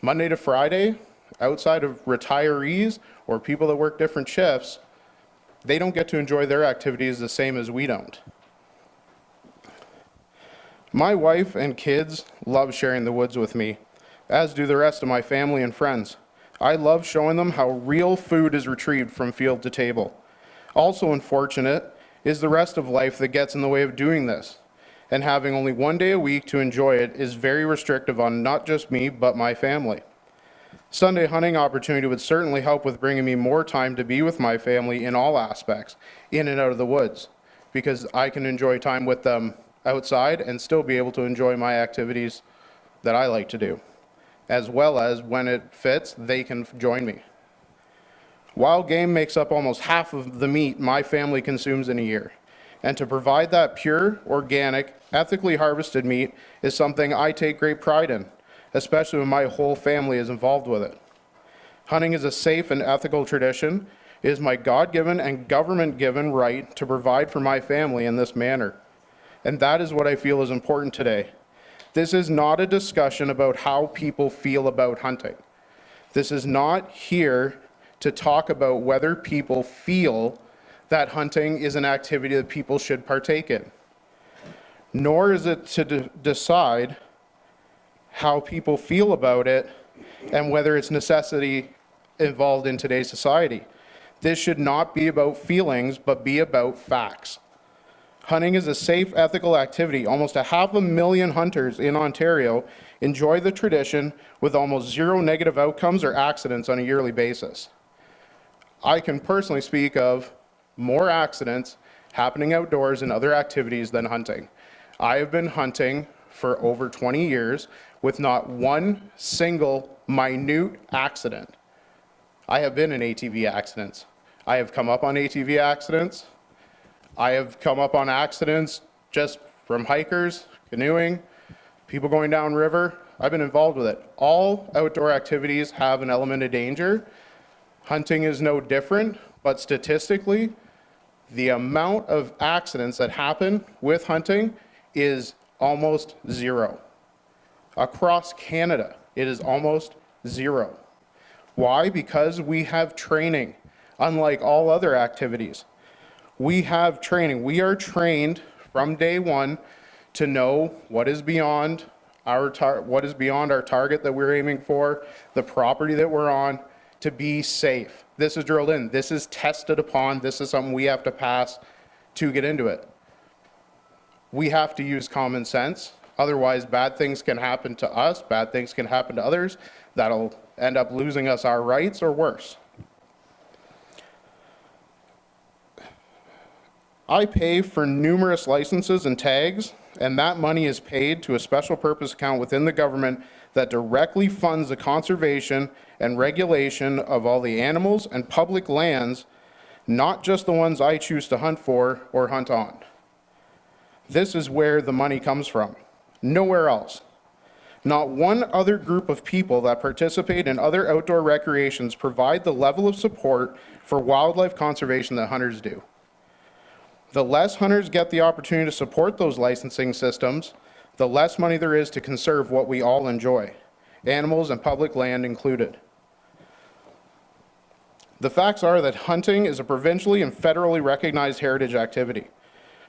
Monday to Friday, outside of retirees or people that work different shifts, they don't get to enjoy their activities the same as we don't. My wife and kids love sharing the woods with me, as do the rest of my family and friends. I love showing them how real food is retrieved from field to table. Also unfortunate is the rest of life that gets in the way of doing this, and having only one day a week to enjoy it is very restrictive on not just me, but my family. Sunday hunting opportunity would certainly help with bringing me more time to be with my family in all aspects, in and out of the woods, because I can enjoy time with them outside and still be able to enjoy my activities that I like to do, as well as when it fits, they can join me. Wild game makes up almost half of the meat my family consumes in a year, and to provide that pure, organic, ethically harvested meat is something I take great pride in, especially when my whole family is involved with it. Hunting is a safe and ethical tradition. It is my God-given and government-given right to provide for my family in this manner, and that is what I feel is important today. This is not a discussion about how people feel about hunting. This is not here to talk about whether people feel that hunting is an activity that people should partake in. Nor is it to decide how people feel about it and whether it's necessity involved in today's society. This should not be about feelings, but be about facts. Hunting is a safe, ethical activity. Almost 500,000 hunters in Ontario enjoy the tradition with almost zero negative outcomes or accidents on a yearly basis. I can personally speak of more accidents happening outdoors in other activities than hunting. I have been hunting for over 20 years with not one single minute accident. I have been in ATV accidents. I have come up on ATV accidents. I have come up on accidents just from hikers, canoeing, people going down river. I've been involved with it. All outdoor activities have an element of danger. Hunting is no different, but statistically, the amount of accidents that happen with hunting is almost zero. Across Canada, it is almost zero. Why? Because we have training, unlike all other activities. We have training. We are trained from day one to know what is beyond our target that we're aiming for, the property that we're on, to be safe. This is drilled in. This is tested upon. This is something we have to pass to get into it. We have to use common sense. Otherwise, bad things can happen to us. Bad things can happen to others. That'll end up losing us our rights or worse. I pay for numerous licenses and tags, and that money is paid to a special purpose account within the government that directly funds the conservation and regulation of all the animals and public lands, not just the ones I choose to hunt for or hunt on. This is where the money comes from, nowhere else. Not one other group of people that participate in other outdoor recreations provide the level of support for wildlife conservation that hunters do. The less hunters get the opportunity to support those licensing systems, the less money there is to conserve what we all enjoy, animals and public land included. The facts are that hunting is a provincially and federally recognized heritage activity.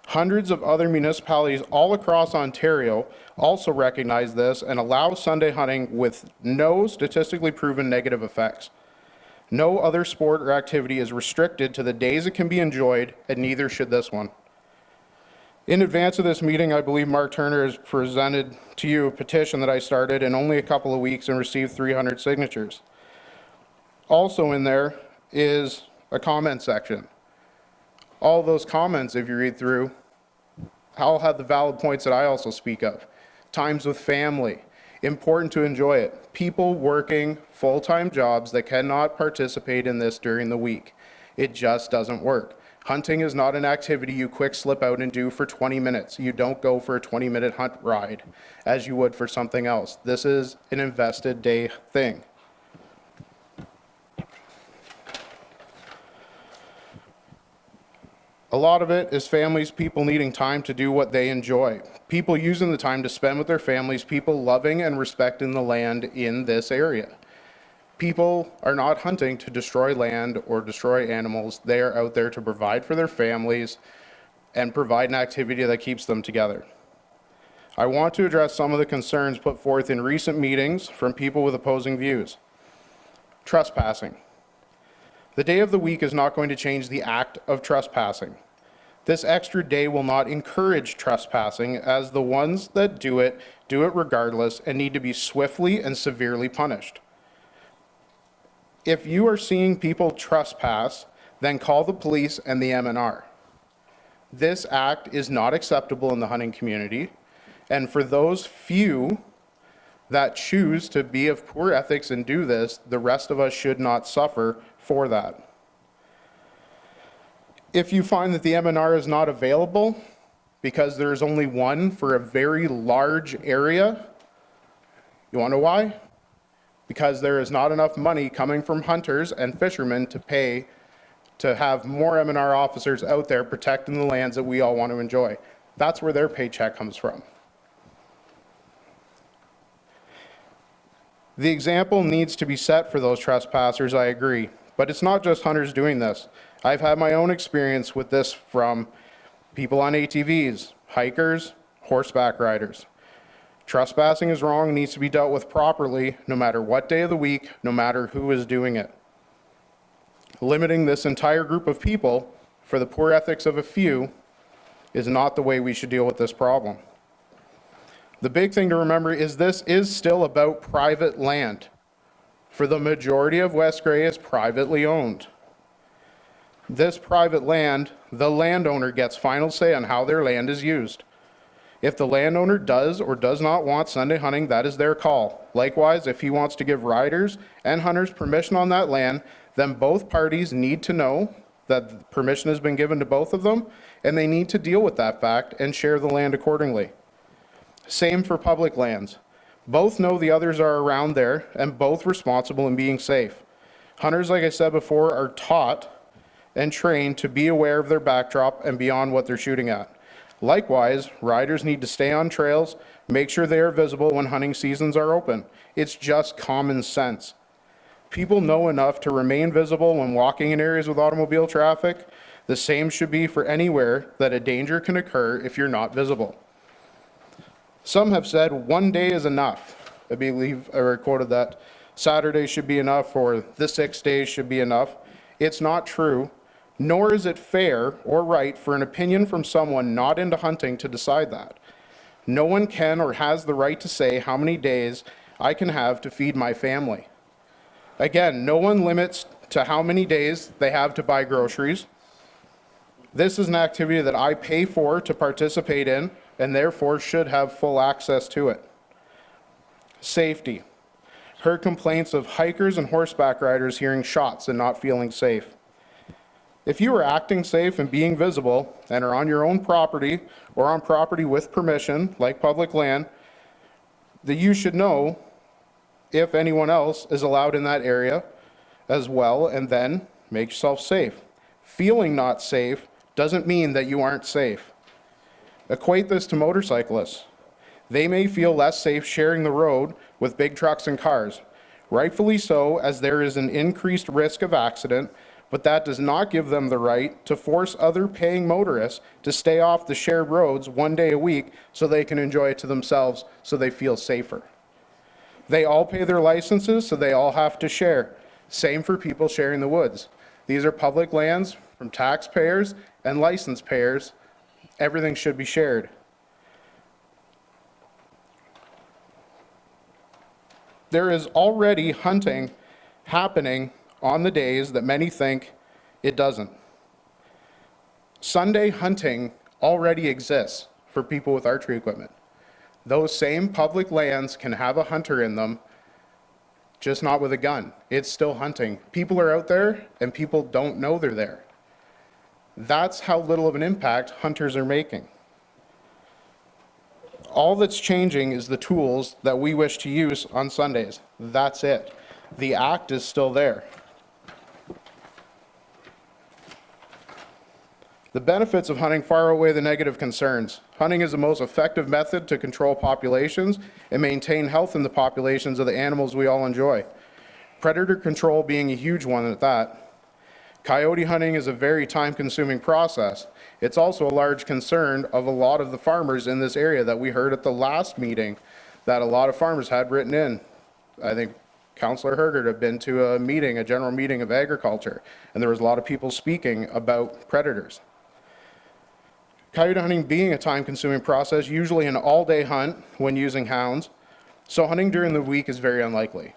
Hundreds of other municipalities all across Ontario also recognize this and allow Sunday hunting with no statistically proven negative effects. No other sport or activity is restricted to the days it can be enjoyed, and neither should this one. In advance of this meeting, I believe Mark Turner has presented to you a petition that I started in only a couple of weeks and received 300 signatures. Also in there is a comment section. All those comments, if you read through, all have the valid points that I also speak of. Times with family, important to enjoy it. People working full-time jobs that cannot participate in this during the week. It just doesn't work. Hunting is not an activity you quick slip out and do for 20 minutes. You don't go for a 20-minute hunt ride as you would for something else. This is an invested day thing. A lot of it is families, people needing time to do what they enjoy. People using the time to spend with their families, people loving and respecting the land in this area. People are not hunting to destroy land or destroy animals. They are out there to provide for their families and provide an activity that keeps them together. I want to address some of the concerns put forth in recent meetings from people with opposing views. Trespassing. The day of the week is not going to change the act of trespassing. This extra day will not encourage trespassing, as the ones that do it regardless and need to be swiftly and severely punished. If you are seeing people trespass, then call the police and the MNR. This act is not acceptable in the hunting community, and for those few that choose to be of poor ethics and do this, the rest of us should not suffer for that. If you find that the MNR is not available because there is only one for a very large area, you want to know why? Because there is not enough money coming from hunters and fishermen to pay to have more MNR officers out there protecting the lands that we all want to enjoy. That's where their paycheck comes from. The example needs to be set for those trespassers, I agree. But it's not just hunters doing this. I've had my own experience with this from people on ATVs, hikers, horseback riders. Trespassing is wrong and needs to be dealt with properly, no matter what day of the week, no matter who is doing it. Limiting this entire group of people for the poor ethics of a few is not the way we should deal with this problem. The big thing to remember is this is still about private land. For the majority of West Grey is privately owned. This private land, the landowner gets final say on how their land is used. If the landowner does or does not want Sunday hunting, that is their call. Likewise, if he wants to give riders and hunters permission on that land, then both parties need to know that permission has been given to both of them, and they need to deal with that fact and share the land accordingly. Same for public lands. Both know the others are around there and both responsible in being safe. Hunters, like I said before, are taught and trained to be aware of their backdrop and beyond what they're shooting at. Likewise, riders need to stay on trails, make sure they are visible when hunting seasons are open. It's just common sense. People know enough to remain visible when walking in areas with automobile traffic. The same should be for anywhere that a danger can occur if you're not visible. Some have said 1 day is enough. I believe I quoted that Saturday should be enough or the 6 days should be enough. It's not true. Nor is it fair or right for an opinion from someone not into hunting to decide that. No one can or has the right to say how many days I can have to feed my family. Again, no one limits to how many days they have to buy groceries. This is an activity that I pay for to participate in and therefore should have full access to it. Safety. Heard complaints of hikers and horseback riders hearing shots and not feeling safe. If you are acting safe and being visible and are on your own property or on property with permission, like public land, that you should know if anyone else is allowed in that area as well, and then make yourself safe. Feeling not safe doesn't mean that you aren't safe. Equate this to motorcyclists. They may feel less safe sharing the road with big trucks and cars. Rightfully so, as there is an increased risk of accident, but that does not give them the right to force other paying motorists to stay off the shared roads 1 day a week so they can enjoy it to themselves so they feel safer. They all pay their licenses, so they all have to share. Same for people sharing the woods. These are public lands from taxpayers and license payers everything should be shared. There is already hunting happening on the days that many think it doesn't. Sunday hunting already exists for people with archery equipment. Those same public lands can have a hunter in them, just not with a gun. It's still hunting. People are out there and people don't know they're there. That's how little of an impact hunters are making. All that's changing is the tools that we wish to use on Sundays. That's it. The act is still there. The benefits of hunting far outweigh the negative concerns. Hunting is the most effective method to control populations and maintain health in the populations of the animals we all enjoy. Predator control being a huge one at that. Coyote hunting is a very time-consuming process. It's also a large concern of a lot of the farmers in this area that we heard at the last meeting that a lot of farmers had written in. I think Councillor Hergert had been to a meeting, a general meeting of agriculture, and there was a lot of people speaking about predators. Coyote hunting being a time-consuming process, usually an all-day hunt when using hounds, so hunting during the week is very unlikely.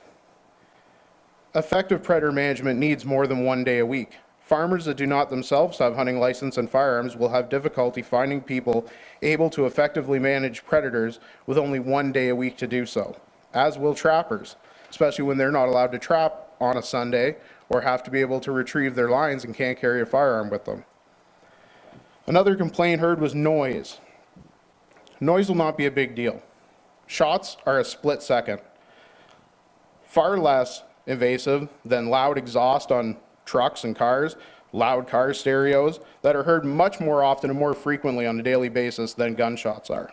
Effective predator management needs more than 1 day a week. Farmers that do not themselves have hunting license and firearms will have difficulty finding people able to effectively manage predators with only 1 day a week to do so, as will trappers, especially when they're not allowed to trap on a Sunday or have to be able to retrieve their lines and can't carry a firearm with them. Another complaint heard was noise. Noise will not be a big deal. Shots are a split second. Far less invasive than loud exhaust on trucks and cars, loud car stereos that are heard much more often and more frequently on a daily basis than gunshots are.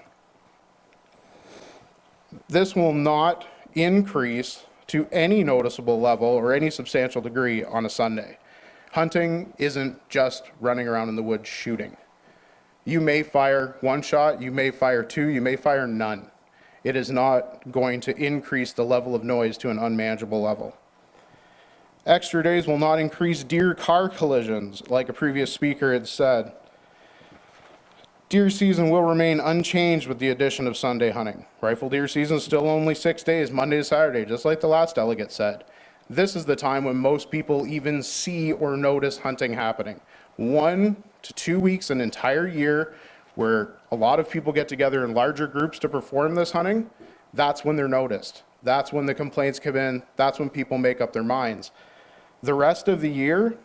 This will not increase to any noticeable level or any substantial degree on a Sunday. Hunting isn't just running around in the woods shooting. You may fire one shot, you may fire two, you may fire none. It is not going to increase the level of noise to an unmanageable level. Extra days will not increase deer-car collisions, like a previous speaker had said. Deer season will remain unchanged with the addition of Sunday hunting. Rifle deer season is still only 6 days, Monday to Saturday, just like the last delegate said. This is the time when most people even see or notice hunting happening. 1 to 2 weeks, an entire year, where a lot of people get together in larger groups to perform this hunting, that's when they're noticed. That's when the complaints come in. That's when people make up their minds. The rest of the year,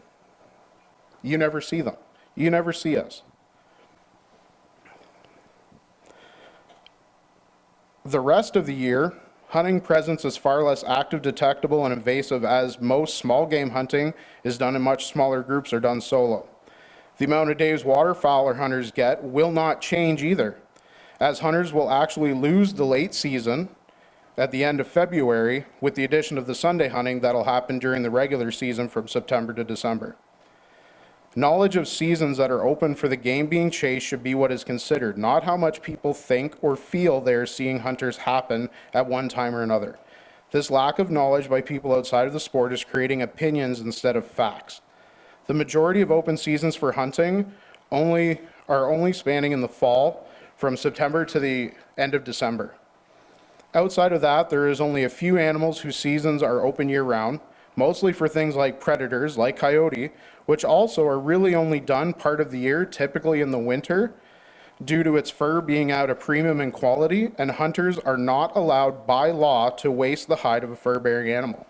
you never see them. You never see us. The rest of the year, hunting presence is far less active, detectable, and invasive as most small game hunting is done in much smaller groups or done solo. The amount of days waterfowler hunters get will not change either, as hunters will actually lose the late season at the end of February with the addition of the Sunday hunting that'll happen during the regular season from September to December. Knowledge of seasons that are open for the game being chased should be what is considered, not how much people think or feel they are seeing hunters happen at one time or another. This lack of knowledge by people outside of the sport is creating opinions instead of facts. The majority of open seasons for hunting are only spanning in the fall from September to the end of December. Outside of that, there is only a few animals whose seasons are open year-round, mostly for things like predators, like coyote, which also are really only done part of the year, typically in the winter, due to its fur being at a premium in quality, and hunters are not allowed by law to waste the hide of a fur-bearing animal.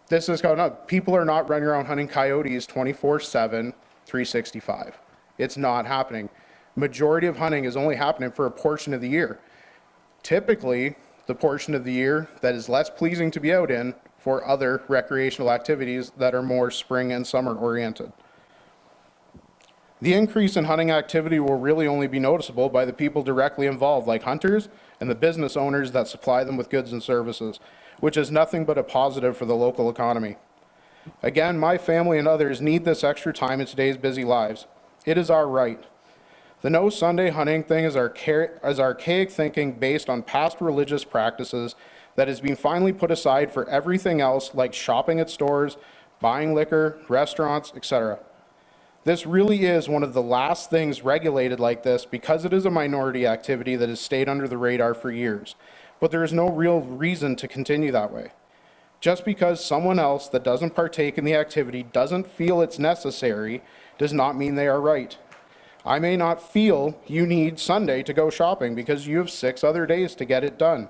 This is going up. People are not running around hunting coyotes 24/7, 365. It's not happening. Majority of hunting is only happening for a portion of the year. Typically, the portion of the year that is less pleasing to be out in for other recreational activities that are more spring and summer oriented. The increase in hunting activity will really only be noticeable by the people directly involved, like hunters and the business owners that supply them with goods and services, which is nothing but a positive for the local economy. Again, my family and others need this extra time in today's busy lives. It is our right. The no Sunday hunting thing is archaic thinking based on past religious practices that has been finally put aside for everything else like shopping at stores, buying liquor, restaurants, etc. This really is one of the last things regulated like this because it is a minority activity that has stayed under the radar for years. But there is no real reason to continue that way. Just because someone else that doesn't partake in the activity doesn't feel it's necessary does not mean they are right. I may not feel you need Sunday to go shopping because you have 6 other days to get it done.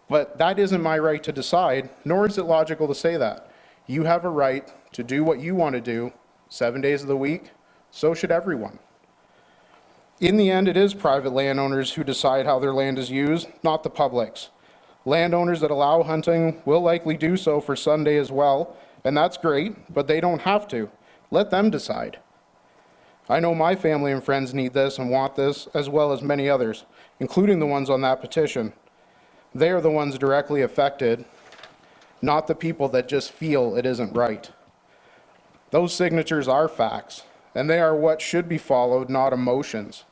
But that isn't my right to decide, nor is it logical to say that. You have a right to do what you want to do 7 days of the week, so should everyone. In the end, it is private landowners who decide how their land is used, not the public's. Landowners that allow hunting will likely do so for Sunday as well, and that's great, but they don't have to. Let them decide. I know my family and friends need this and want this, as well as many others, including the ones on that petition. They are the ones directly affected, not the people that just feel it isn't right. Those signatures are facts, and they are what should be followed, not emotions.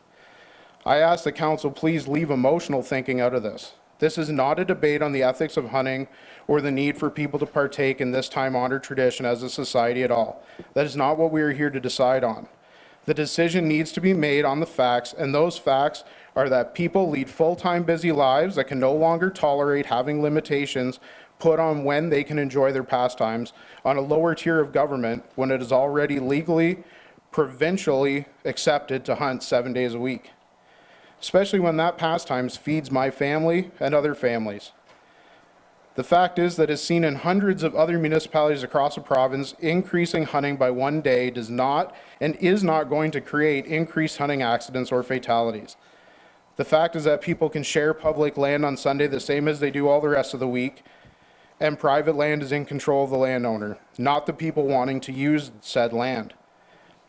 I ask the council please leave emotional thinking out of this. This is not a debate on the ethics of hunting or the need for people to partake in this time-honored tradition as a society at all. That is not what we are here to decide on. The decision needs to be made on the facts, and those facts are that people lead full-time busy lives that can no longer tolerate having limitations put on when they can enjoy their pastimes on a lower tier of government when it is already legally, provincially accepted to hunt 7 days a week. Especially when that pastimes feeds my family and other families. The fact is that as seen in hundreds of other municipalities across the province, increasing hunting by 1 day does not and is not going to create increased hunting accidents or fatalities. The fact is that people can share public land on Sunday the same as they do all the rest of the week, and private land is in control of the landowner, not the people wanting to use said land.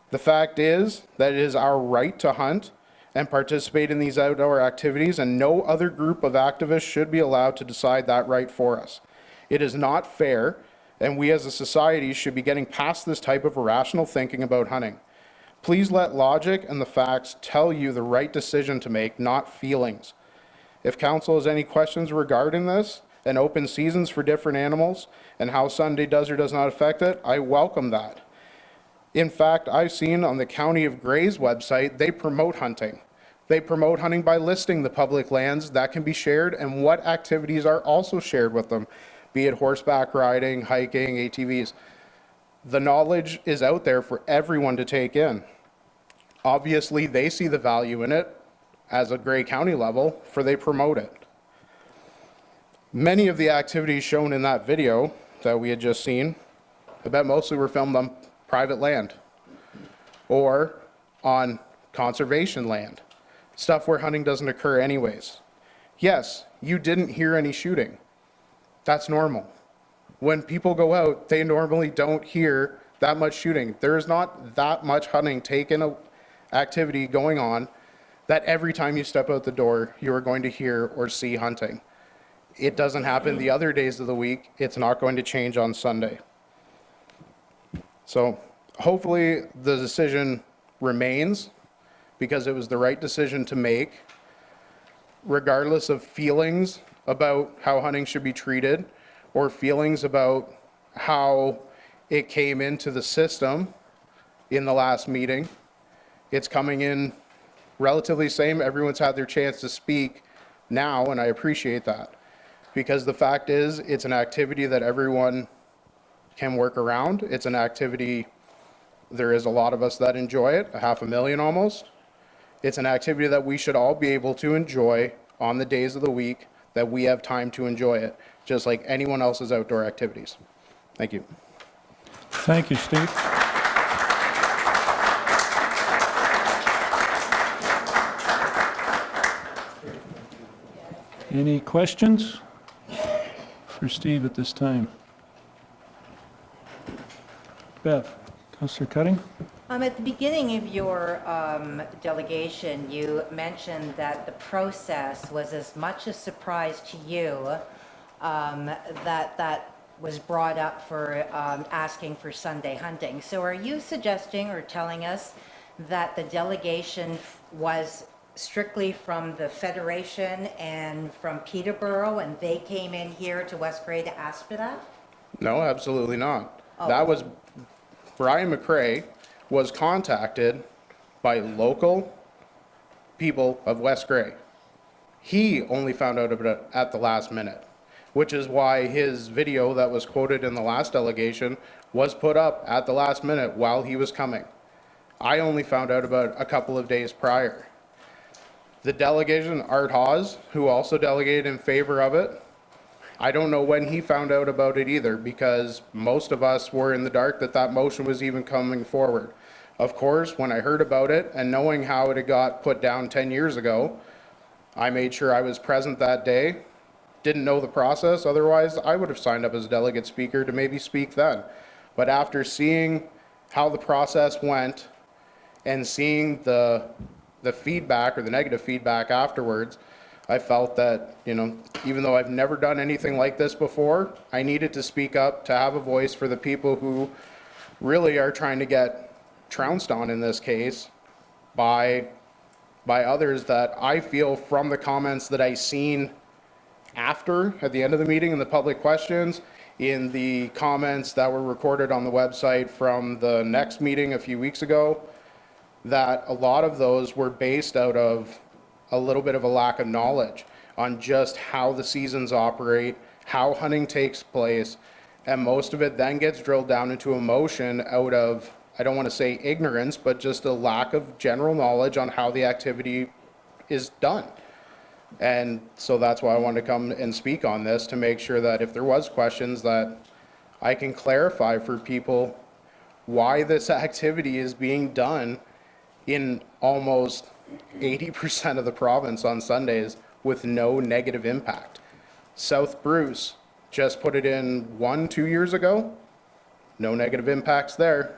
The fact is that it is our right to hunt and participate in these outdoor activities, and no other group of activists should be allowed to decide that right for us. It is not fair, and we as a society should be getting past this type of irrational thinking about hunting. Please let logic and the facts tell you the right decision to make, not feelings. If council has any questions regarding this and open seasons for different animals and how Sunday does or does not affect it, I welcome that. In fact, I've seen on the County of Grey's website, they promote hunting. They promote hunting by listing the public lands that can be shared and what activities are also shared with them, be it horseback riding, hiking, ATVs. The knowledge is out there for everyone to take in. Obviously, they see the value in it as a Grey County level, for they promote it. Many of the activities shown in that video that we had just seen, I bet mostly were filmed on private land or on conservation land, stuff where hunting doesn't occur anyways. Yes, you didn't hear any shooting. That's normal. When people go out, they normally don't hear that much shooting. There is not that much hunting taken activity going on that every time you step out the door, you are going to hear or see hunting. It doesn't happen the other days of the week. It's not going to change on Sunday. So hopefully the decision remains because it was the right decision to make, regardless of feelings about how hunting should be treated or feelings about how it came into the system in the last meeting. It's coming in relatively same. Everyone's had their chance to speak now, and I appreciate that. Because the fact is, it's an activity that everyone can work around. It's an activity, there is a lot of us that enjoy it, 500,000 almost. It's an activity that we should all be able to enjoy on the days of the week that we have time to enjoy it, just like anyone else's outdoor activities. Thank you. Thank you, Steve. Any questions for Steve at this time? Bev, Councillor Cutting? At the beginning of your delegation, you mentioned that the process was as much a surprise to you that was brought up for asking for Sunday hunting. So are you suggesting or telling us that the delegation was strictly from the Federation and from Peterborough, and they came in here to West Grey to ask for that? No, absolutely not. Oh. That was Brian McRae was contacted by local people of West Grey. He only found out about it at the last minute, which is why his video that was quoted in the last delegation was put up at the last minute while he was coming. I only found out about a couple of days prior. The delegation, Art Hawes, who also delegated in favor of it, I don't know when he found out about it either, because most of us were in the dark that that motion was even coming forward. Of course, when I heard about it and knowing how it had got put down 10 years ago, I made sure I was present that day. Didn't know the process, otherwise I would have signed up as a delegate speaker to maybe speak then. But after seeing how the process went and seeing the feedback or the negative feedback afterwards, I felt that, you know, even though I've never done anything like this before, I needed to speak up to have a voice for the people who really are trying to get trounced on in this case by others that I feel from the comments that I seen after, at the end of the meeting, in the public questions, in the comments that were recorded on the website from the next meeting a few weeks ago, that a lot of those were based out of a little bit of a lack of knowledge on just how the seasons operate, how hunting takes place, and most of it then gets drilled down into emotion out of, I don't want to say ignorance, but just a lack of general knowledge on how the activity is done. And so that's why I wanted to come and speak on this, to make sure that if there was questions that I can clarify for people why this activity is being done in almost 80% of the province on Sundays with no negative impact. South Bruce just put it in 2 years ago. No negative impacts there.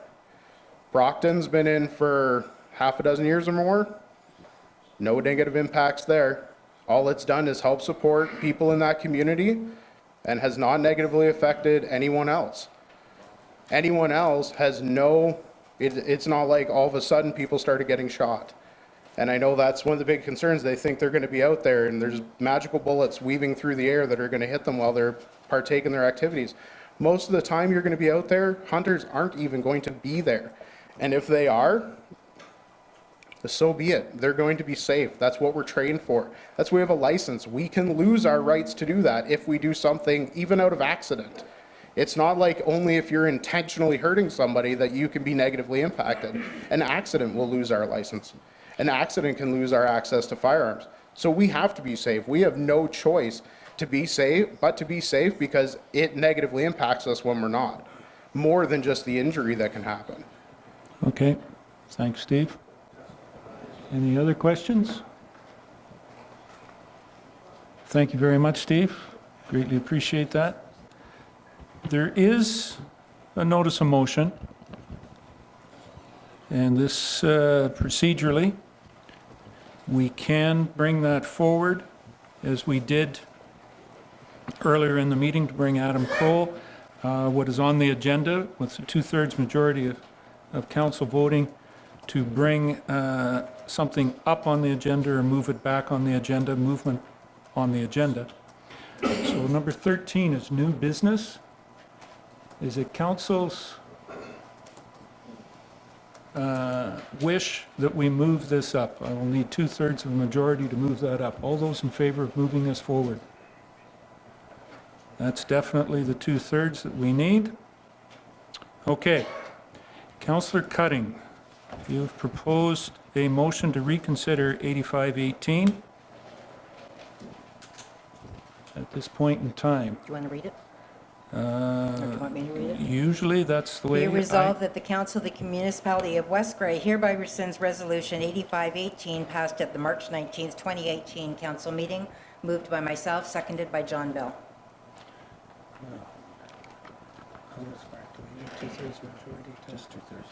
Brockton's been in for half a dozen years or more. No negative impacts there. All it's done is help support people in that community and has not negatively affected anyone else. Anyone else has no, it's not like all of a sudden people started getting shot. And I know that's one of the big concerns. They think they're going to be out there and there's magical bullets weaving through the air that are going to hit them while they're partaking in their activities. Most of the time you're going to be out there, hunters aren't even going to be there. And if they are, so be it. They're going to be safe. That's what we're trained for. That's why we have a license. We can lose our rights to do that if we do something even out of accident. It's not like only if you're intentionally hurting somebody that you can be negatively impacted. An accident will lose our license. An accident can lose our access to firearms. So we have to be safe. We have no choice to be safe, but to be safe because it negatively impacts us when we're not. More than just the injury that can happen. Okay, thanks, Steve. Any other questions? Thank you very much, Steve. Greatly appreciate that. There is a notice of motion, and this procedurally, we can bring that forward as we did earlier in the meeting to bring Adam Kroll. What is on the agenda with the 2/3 majority of council voting to bring something up on the agenda or move it back on the agenda, movement on the agenda. So number 13 is new business. Is it council's wish that we move this up? I will need 2/3 of the majority to move that up. All those in favor of moving this forward? That's definitely the 2/3 that we need. Okay. Councillor Cutting, you've proposed a motion to reconsider 8518 at this point in time. Do you want to read it? Or do you want me to read it? Usually that's the way Be resolved that the Council of the Municipality of West Grey hereby rescinds Resolution 8518 passed at the March 19th, 2018 council meeting, moved by myself, seconded by John Bell. Two-thirds majority, just 2/3.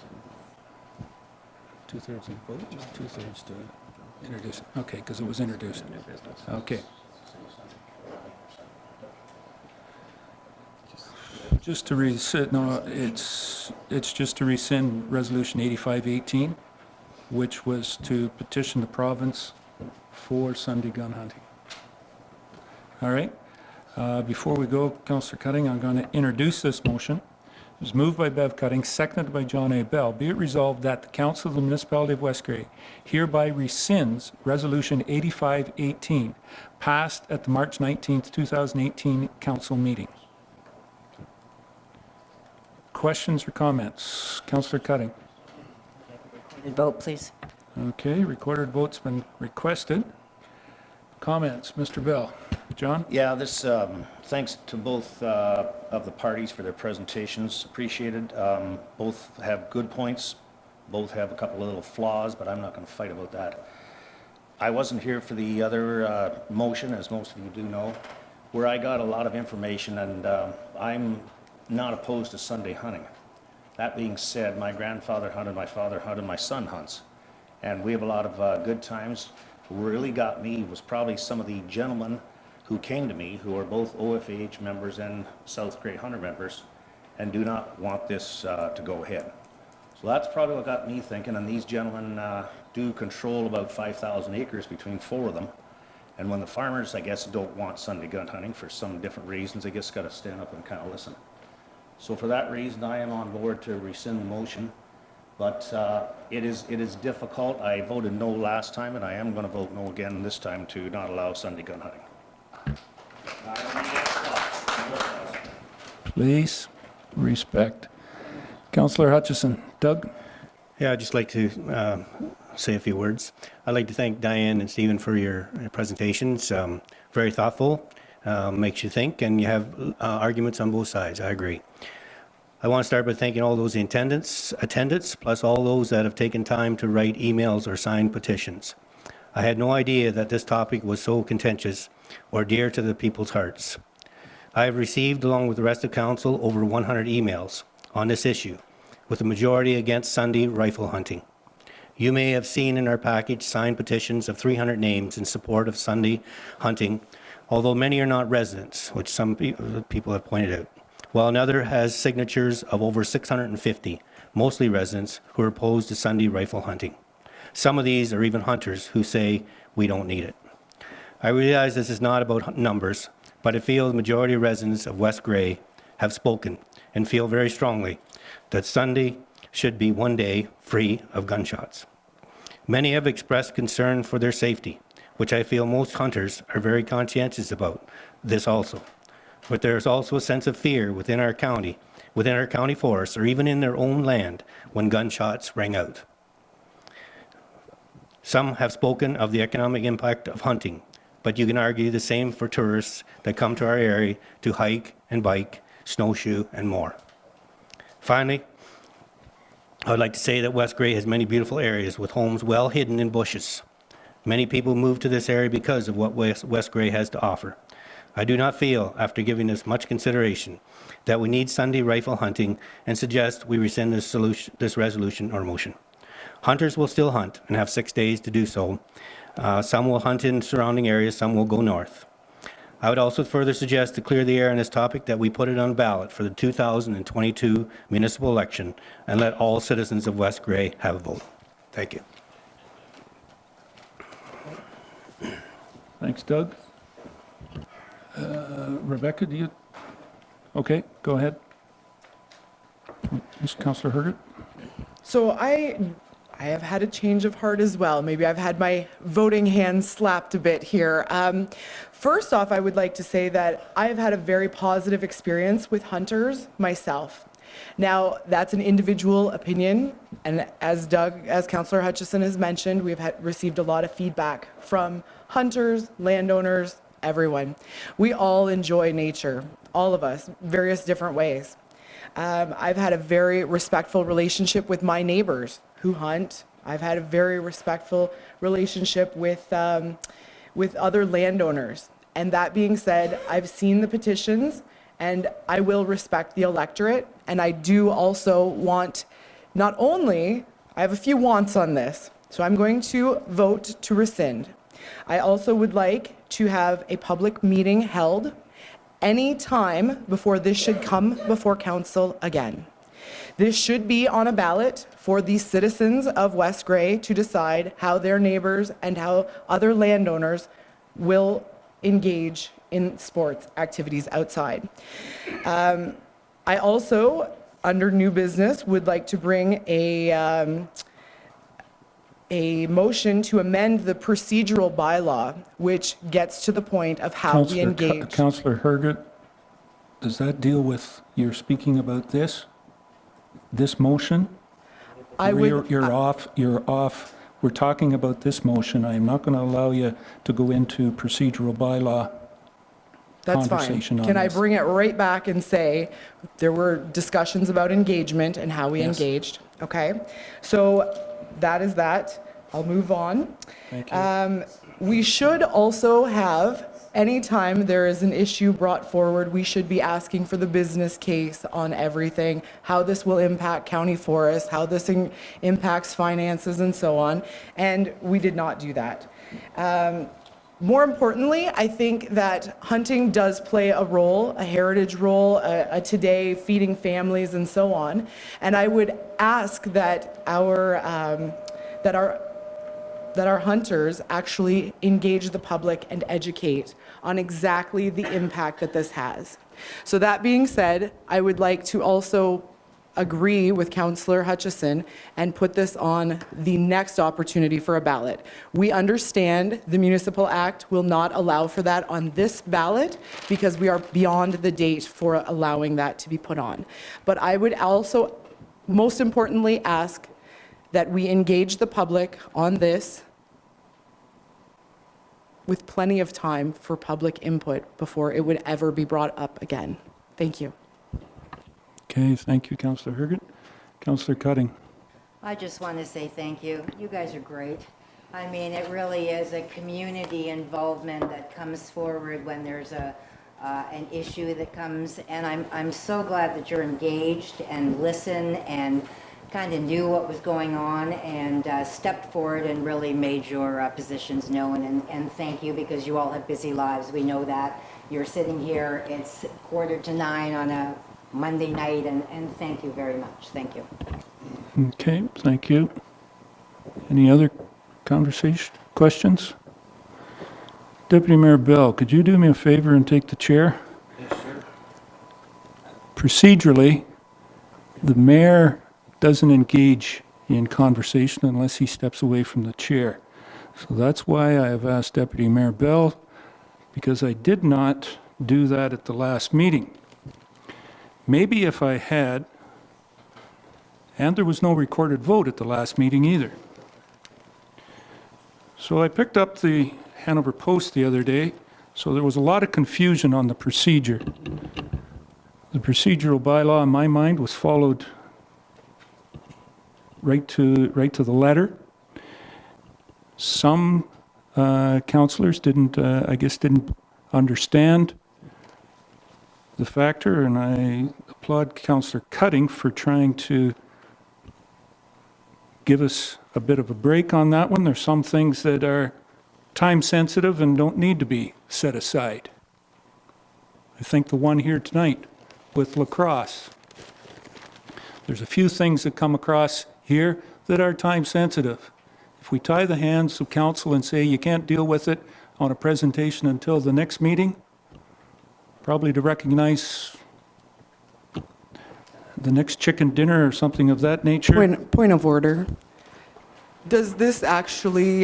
2/3 in vote, just 2/3 to introduce. Okay, because it was introduced. Okay. Just to rescind, no, it's just to rescind Resolution 8518, which was to petition the province for Sunday gun hunting. All right. Before we go, Councillor Cutting, I'm going to introduce this motion. It was moved by Bev Cutting, seconded by John A. Bell. Be it resolved that the Council of the Municipality of West Grey hereby rescinds Resolution 8518, passed at the March 19th, 2018 council meeting. Questions or comments? Councillor Cutting. Vote, please. Okay, recorded vote's been requested. Comments, Mr. Bell. John? Yeah, this, thanks to both of the parties for their presentations, appreciated. Both have good points, both have a couple of little flaws, but I'm not going to fight about that. I wasn't here for the other motion, as most of you do know, where I got a lot of information, and I'm not opposed to Sunday hunting. That being said, my grandfather hunted, my father hunted, my son hunts, and we have a lot of good times. What really got me was probably some of the gentlemen who came to me, who are both OFAH members and South Grey Hunter members, and do not want this to go ahead. So that's probably what got me thinking, and these gentlemen do control about 5,000 acres between 4 of them. And when the farmers, I guess, don't want Sunday gun hunting for some different reasons, they just got to stand up and kind of listen. So for that reason, I am on board to rescind the motion, but it is difficult. I voted no last time, and I am going to vote no again this time to not allow Sunday gun hunting. Please, respect. Councillor Hutchison. Doug? Yeah, I'd just like to say a few words. I'd like to thank Diane and Stephen for your presentations. Very thoughtful, makes you think, and you have arguments on both sides. I agree. I want to start by thanking all those in attendance, plus all those that have taken time to write emails or sign petitions. I had no idea that this topic was so contentious or dear to the people's hearts. I have received, along with the rest of council, over 100 emails on this issue, with the majority against Sunday rifle hunting. You may have seen in our package signed petitions of 300 names in support of Sunday hunting, although many are not residents, which some people have pointed out, while another has signatures of over 650, mostly residents, who are opposed to Sunday rifle hunting. Some of these are even hunters who say, we don't need it. I realize this is not about numbers, but I feel the majority of residents of West Grey have spoken and feel very strongly that Sunday should be one day free of gunshots. Many have expressed concern for their safety, which I feel most hunters are very conscientious about this also. But there's also a sense of fear within our county forests, or even in their own land when gunshots ring out. Some have spoken of the economic impact of hunting, but you can argue the same for tourists that come to our area to hike and bike, snowshoe, and more. Finally, I would like to say that West Grey has many beautiful areas with homes well hidden in bushes. Many people move to this area because of what West Grey has to offer. I do not feel, after giving this much consideration, that we need Sunday rifle hunting and suggest we rescind this resolution or motion. Hunters will still hunt and have 6 days to do so. Some will hunt in surrounding areas, some will go north. I would also further suggest, to clear the air on this topic, that we put it on ballot for the 2022 municipal election and let all citizens of West Grey have a vote. Thank you. Thanks, Doug. Rebecca, do you? Okay, go ahead. Councillor Herget. So I have had a change of heart as well. Maybe I've had my voting hand slapped a bit here. First off, I would like to say that I've had a very positive experience with hunters myself. Now, that's an individual opinion, and as Councillor Hutchison has mentioned, we've received a lot of feedback from hunters, landowners, everyone. We all enjoy nature, all of us, various different ways. I've had a very respectful relationship with my neighbors who hunt. I've had a very respectful relationship with other landowners. And that being said, I've seen the petitions, and I will respect the electorate. And I do also want, not only, I have a few wants on this, so I'm going to vote to rescind. I also would like to have a public meeting held any time before this should come before council again. This should be on a ballot for the citizens of West Grey to decide how their neighbors and how other landowners will engage in sports activities outside. I also under new business, would like to bring a motion to amend the procedural bylaw, which gets to the point of how we engage. Councillor Herget, does that deal with, you're speaking about this motion? I would, You're off. We're talking about this motion. I am not going to allow you to go into procedural bylaw that's fine. conversation on Can I this. bring it right back and say, there were discussions about engagement and how we Yes. engaged, okay? So that is that. I'll move on. Thank you. We should also have, anytime there is an issue brought forward, we should be asking for the business case on everything, how this will impact county forests, how this impacts finances and so on, and we did not do that. More importantly, I think that hunting does play a role, a heritage role, a today feeding families and so on, and I would ask that our hunters actually engage the public and educate on exactly the impact that this has. So that being said, I would like to also agree with Councillor Hutchison and put this on the next opportunity for a ballot. We understand the Municipal Act will not allow for that on this ballot because we are beyond the date for allowing that to be put on. But I would also, most importantly, ask that we engage the public on this with plenty of time for public input before it would ever be brought up again. Thank you. Okay, thank you, Councillor Herget. Councillor Cutting. I just want to say thank you. You guys are great. I mean, it really is a community involvement that comes forward when there's an issue that comes, and I'm so glad that you're engaged and listen and kind of knew what was going on and stepped forward and really made your positions known. And thank you, because you all have busy lives. We know that. You're sitting here, it's 8:45 on a Monday night, and thank you very much. Thank you. Okay, thank you. Any other questions? Deputy Mayor Bell, could you do me a favor and take the chair? Yes, sir. Procedurally, the mayor doesn't engage in conversation unless he steps away from the chair. So that's why I have asked Deputy Mayor Bell, because I did not do that at the last meeting. Maybe if I had, and there was no recorded vote at the last meeting either. So I picked up the Hanover Post the other day, so there was a lot of confusion on the procedure. The procedural bylaw, in my mind, was followed right to the letter. Some councillors didn't understand the factor, and I applaud Councillor Cutting for trying to give us a bit of a break on that one. There's some things that are time sensitive and don't need to be set aside. I think the one here tonight with lacrosse. There's a few things that come across here that are time sensitive. If we tie the hands of council and say you can't deal with it on a presentation until the next meeting, probably to recognize the next chicken dinner or something of that nature. Point of order. Does this actually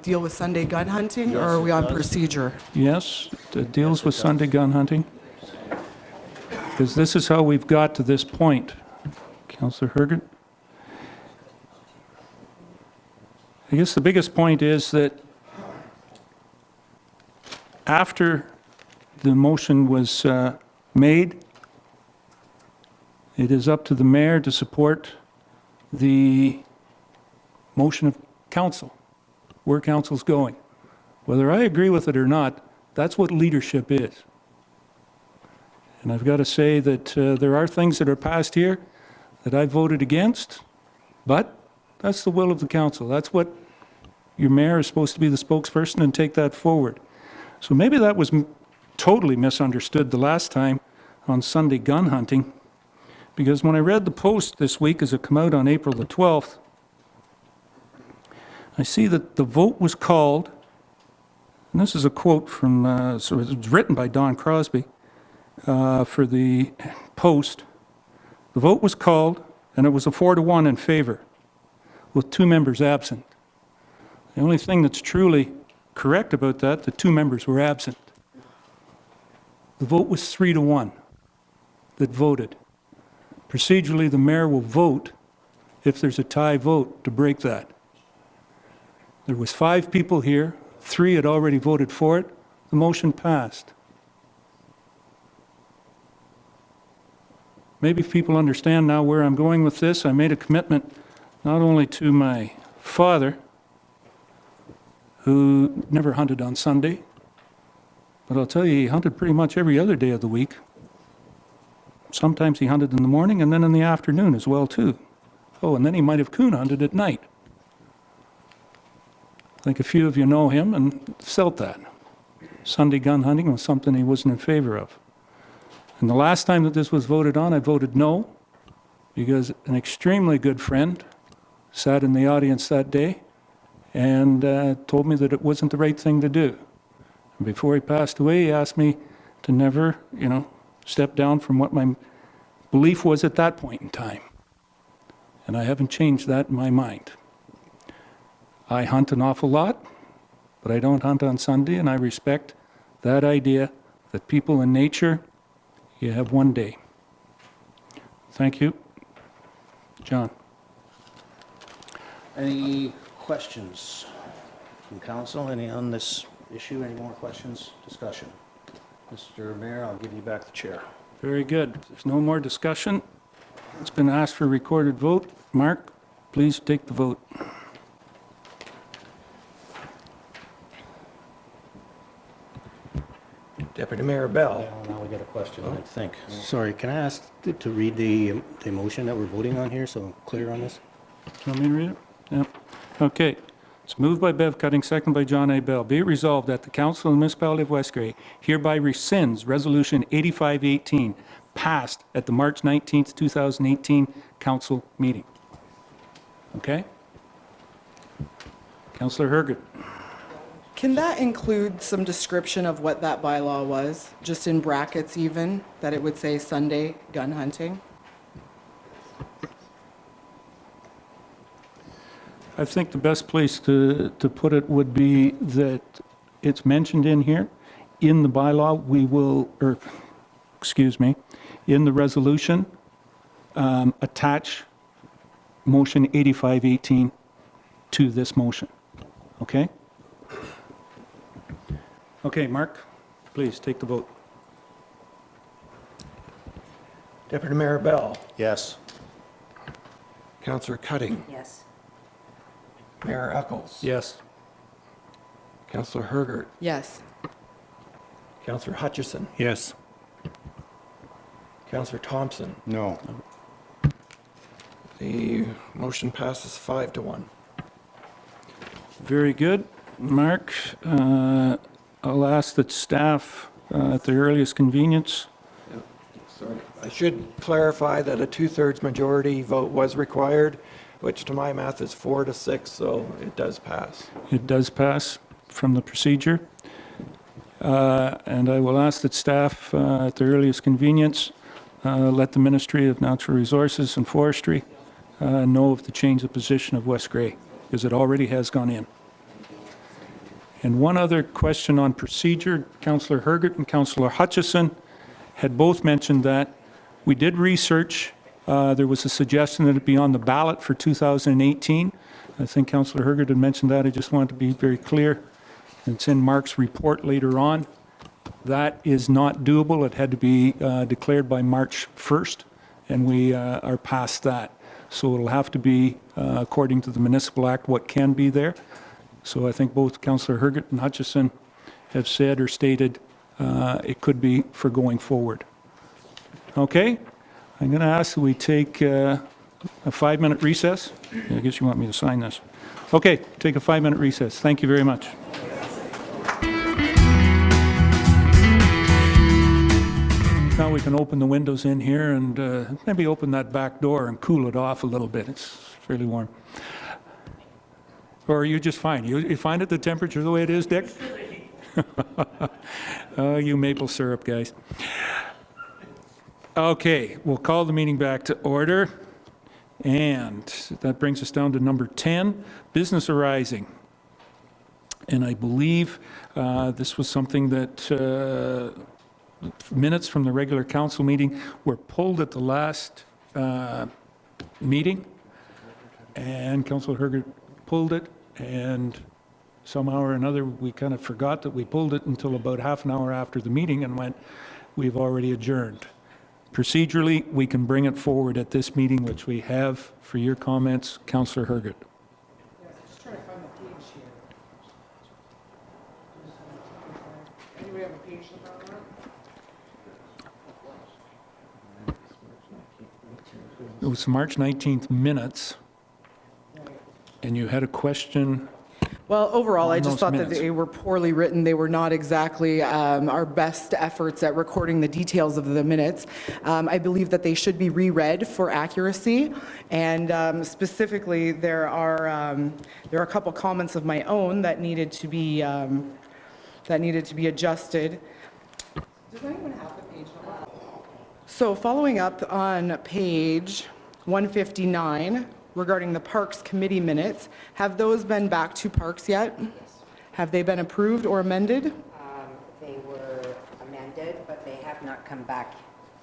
deal with Sunday gun hunting, or are we on procedure? Yes, it deals with Sunday gun hunting. Because this is how we've got to this point. Councillor Herget? I guess the biggest point is that after the motion was made, it is up to the mayor to support the motion of council, where council's going. Whether I agree with it or not, that's what leadership is. And I've got to say that there are things that are passed here that I voted against, but that's the will of the council. That's what your mayor is supposed to be, the spokesperson, and take that forward. So maybe that was totally misunderstood the last time on Sunday gun hunting, because when I read the Post this week as it came out on April the 12th, I see that the vote was called, and this is a quote from, so it was written by Don Crosby for the Post. The vote was called, and it was a 4-1 in favor, with 2 members absent. The only thing that's truly correct about that, the 2 members were absent. The vote was 3-1 that voted. Procedurally, the mayor will vote if there's a tie vote to break that. There was 5 people here, 3 had already voted for it, the motion passed. Maybe if people understand now where I'm going with this, I made a commitment not only to my father, who never hunted on Sunday, but I'll tell you, he hunted pretty much every other day of the week. Sometimes he hunted in the morning and then in the afternoon as well, too. Oh, and then he might have coon hunted at night. I think a few of you know him and felt that. Sunday gun hunting was something he wasn't in favor of. And the last time that this was voted on, I voted no, because an extremely good friend sat in the audience that day and told me that it wasn't the right thing to do. And before he passed away, he asked me to never, step down from what my belief was at that point in time. And I haven't changed that in my mind. I hunt an awful lot, but I don't hunt on Sunday, and I respect that idea that people in nature, you have one day. Thank you. John. Any questions from council? Any on this issue? Any more questions? Discussion? Mr. Mayor, I'll give you back the chair. Very good. There's no more discussion. It's been asked for a recorded vote. Mark, please take the vote. Deputy Mayor Bell. Well, now we got a question, I think. Sorry, can I ask to read the motion that we're voting on here, so I'm clear on this? Do you want me to read it? Yep. Okay. It's moved by Bev Cutting, second by John A. Bell. Be it resolved that the Council of the Municipality of West Grey hereby rescinds Resolution 8518, passed at the March 19th, 2018 Council meeting. Okay? Councillor Herget. Can that include some description of what that bylaw was, just in brackets even, that it would say Sunday gun hunting? I think the best place to put it would be that it's mentioned in here, in the bylaw, in the resolution, attach motion 8518 to this motion. Okay? Okay, Mark, please take the vote. Deputy Mayor Bell. Yes. Councillor Cutting. Yes. Mayor Eccles. Yes. Councillor Hergert. Yes. Councillor Hutchison. Yes. Councillor Thompson. No. The motion passes 5-1. Very good. Mark, I'll ask that staff, at their earliest convenience. Sorry. I should clarify that a 2/3 majority vote was required, which to my math is 4-6, so it does pass. It does pass from the procedure. And I will ask that staff, at their earliest convenience, let the Ministry of Natural Resources and Forestry know of the change of position of West Grey, because it already has gone in. And one other question on procedure, Councillor Hergert and Councillor Hutchison had both mentioned that we did research. There was a suggestion that it be on the ballot for 2018. I think Councillor Hergert had mentioned that. I just wanted to be very clear. It's in Mark's report later on. That is not doable. It had to be declared by March 1st, and we are past that. So it'll have to be, according to the Municipal Act, what can be there. So I think both Councillor Hergert and Hutchison have said or stated it could be for going forward. Okay? I'm going to ask that we take a 5-minute recess. I guess you want me to sign this. Okay, take a 5-minute recess. Thank you very much. Now we can open the windows in here and maybe open that back door and cool it off a little bit. It's fairly warm. Or are you just fine? You find it the temperature the way it is, Dick? Oh, you maple syrup guys. Okay, we'll call the meeting back to order. And that brings us down to number 10, business arising. And I believe this was something that minutes from the regular council meeting were pulled at the last meeting. And Councillor Hergert pulled it, and somehow or another, we kind of forgot that we pulled it until about half an hour after the meeting and went, we've already adjourned. Procedurally, we can bring it forward at this meeting, which we have for your comments. Councillor Hergert. Yes, I'm just trying to find the page here. Anybody have a page number on that? It was March 19th minutes, and you had a question. Well, overall, I On just those thought that minutes. they were poorly written. They were not exactly our best efforts at recording the details of the minutes. I believe that they should be reread for accuracy. And specifically, there are a couple comments of my own that needed to be adjusted. Does anyone have the page number? So following up on page 159, regarding the Parks Committee minutes, have those been back to Parks yet? Have they been approved or amended? They were amended, but they have not come back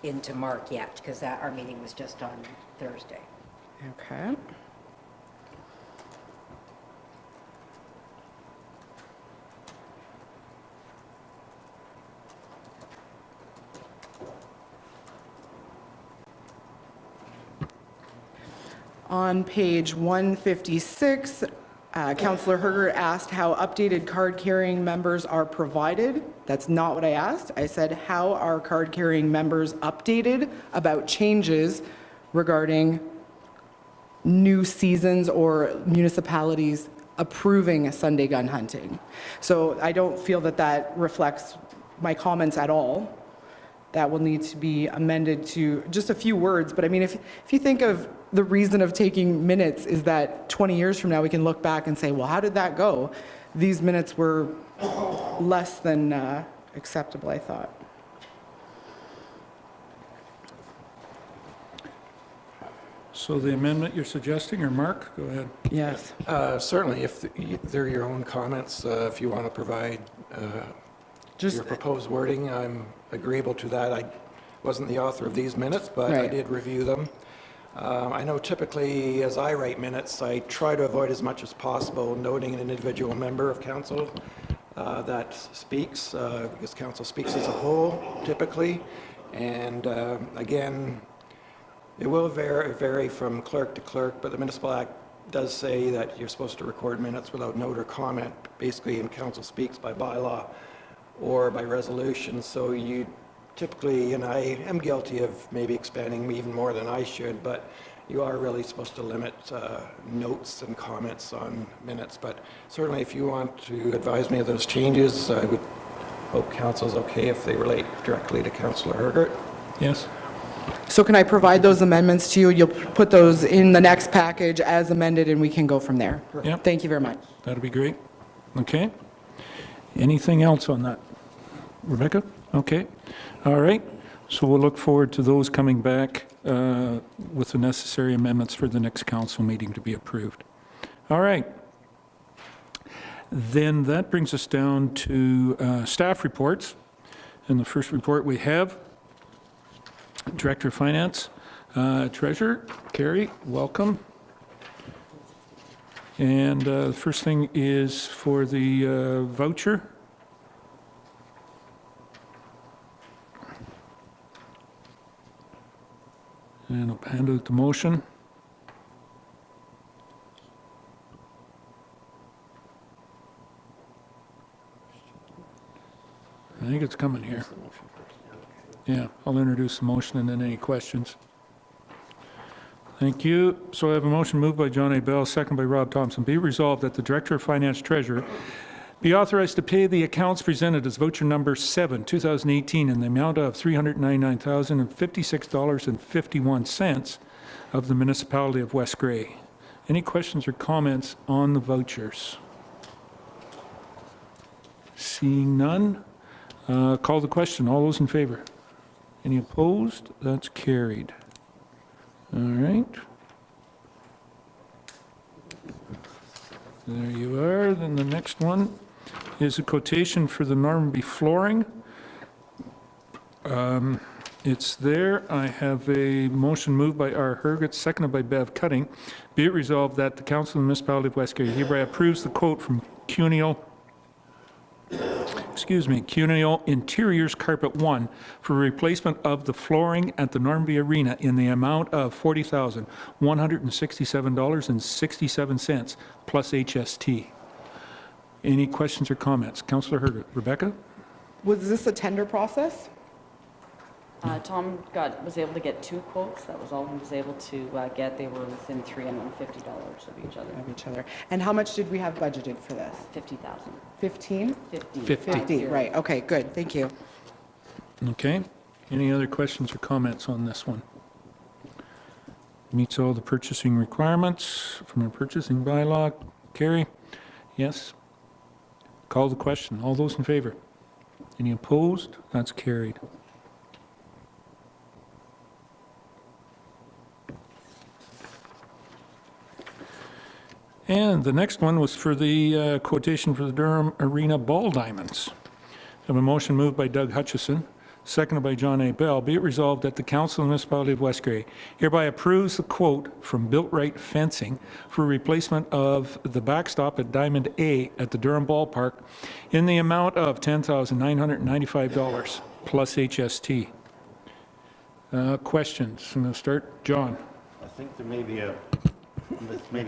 into Mark yet, because our meeting was just on Thursday. Okay. On page 156, Councillor Hergert asked how updated card-carrying members are provided. That's not what I asked. I said, how are card-carrying members updated about changes regarding new seasons or municipalities approving Sunday gun hunting? So I don't feel that that reflects my comments at all. That will need to be amended to just a few words. But I mean, if you think of the reason of taking minutes is that 20 years from now, we can look back and say, well, how did that go? These minutes were less than acceptable, I thought. So the amendment you're suggesting, or Mark? Go ahead. Yes. Certainly, if they're your own comments, if you want to provide your proposed wording, I'm agreeable to that. I wasn't the author of these minutes, but I Right. did review them. I know typically, as I write minutes, I try to avoid as much as possible noting an individual member of council that speaks, because council speaks as a whole, typically. And again, it will vary from clerk to clerk, but the Municipal Act does say that you're supposed to record minutes without note or comment, basically in council speaks by bylaw or by resolution. So you typically, and I am guilty of maybe expanding even more than I should, but you are really supposed to limit notes and comments on minutes. But certainly if you want to advise me of those changes, I would hope council's okay if they relate directly to Councillor Hergert. Yes. So can I provide those amendments to you? You'll put those in the next package as amended, and we can go from there. Yep. Thank you very much. That'd be great. Okay. Anything else on that? Rebecca? Okay. All right. So we'll look forward to those coming back with the necessary amendments for the next council meeting to be approved. All right. Then that brings us down to staff reports. And the first report we have, Director of Finance, Treasurer, Carrie, welcome. And the first thing is for the voucher. And I'll hand out the motion. I think it's coming here. Yeah, I'll introduce the motion and then any questions. Thank you. So I have a motion moved by John A. Bell, second by Rob Thompson. Be resolved that the Director of Finance Treasurer be authorized to pay the accounts presented as voucher number 7, 2018, in the amount of $399,056.51 of the Municipality of West Grey. Any questions or comments on the vouchers? Seeing none, call the question. All those in favor? Any opposed? That's carried. All right. There you are. Then the next one is a quotation for the Normanby flooring. It's there. I have a motion moved by R. Herget, seconded by Bev Cutting. Be it resolved that the Council of the Municipality of West Garry hereby approves the quote from Cuneo Interiors Carpet 1 for replacement of the flooring at the Normanby Arena in the amount of $40,167.67 plus HST. Any questions or comments? Councillor Herget. Rebecca? Was this a tender process? Tom was able to get 2 quotes. That was all he was able to get. They were within $350 of each other. And how much did we have budgeted for this? 50,000. 15? 50. 50, right. Okay, good. Thank you. Okay. Any other questions or comments on this one? Meets all the purchasing requirements from our purchasing bylaw. Carrie? Yes? Call the question. All those in favor? Any opposed? That's carried. And the next one was for the quotation for the Durham Arena ball diamonds. I have a motion moved by Doug Hutchison, seconded by John A. Bell. Be it resolved that the Council of the Municipality of West Garry hereby approves the quote from Built Right Fencing for replacement of the backstop at Diamond A at the Durham Ballpark in the amount of $10,995 plus HST. Questions? I'm going to start. John. I think there may be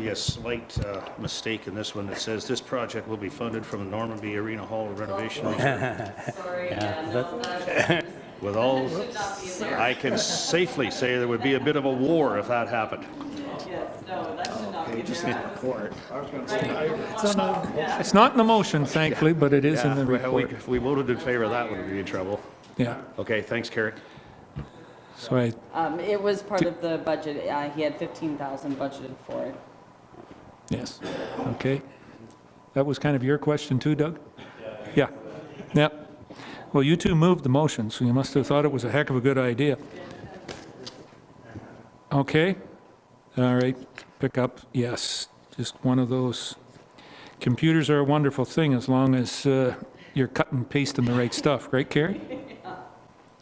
a slight mistake in this one that says this project will be funded from the Normanby Arena Hall renovation reserve. Sorry, With all, I can safely say there would be a bit of a war if that happened. Yes, no, that should not be Just there. in the court. It's not in the motion, thankfully, but it is in the Yeah, report. if we voted in favor of that, we'd be in trouble. Yeah. Okay, thanks, Carrie. So I It was part of the budget. He had 15,000 budgeted for it. Yes, okay. That was kind of your question too, Doug? Yeah. Yep. Well, you two moved the motion, so you must have thought it was a heck of a good idea. Okay. All right, pick up, yes. Just one of those. Computers are a wonderful thing as long as you're cutting and pasting the right stuff, right, Carrie?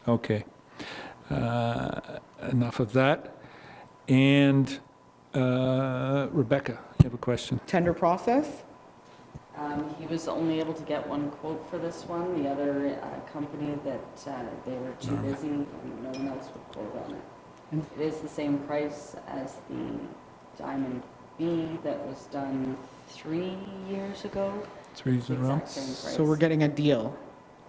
Okay. Enough of that. And Rebecca, you have a question? Tender process? He was only able to get 1 quote for this one. The other company that they were too busy and no one else would quote on it. It is the same price as the Diamond B that was done 3 years ago. 3 years in a row? Exact same price. So we're getting a deal.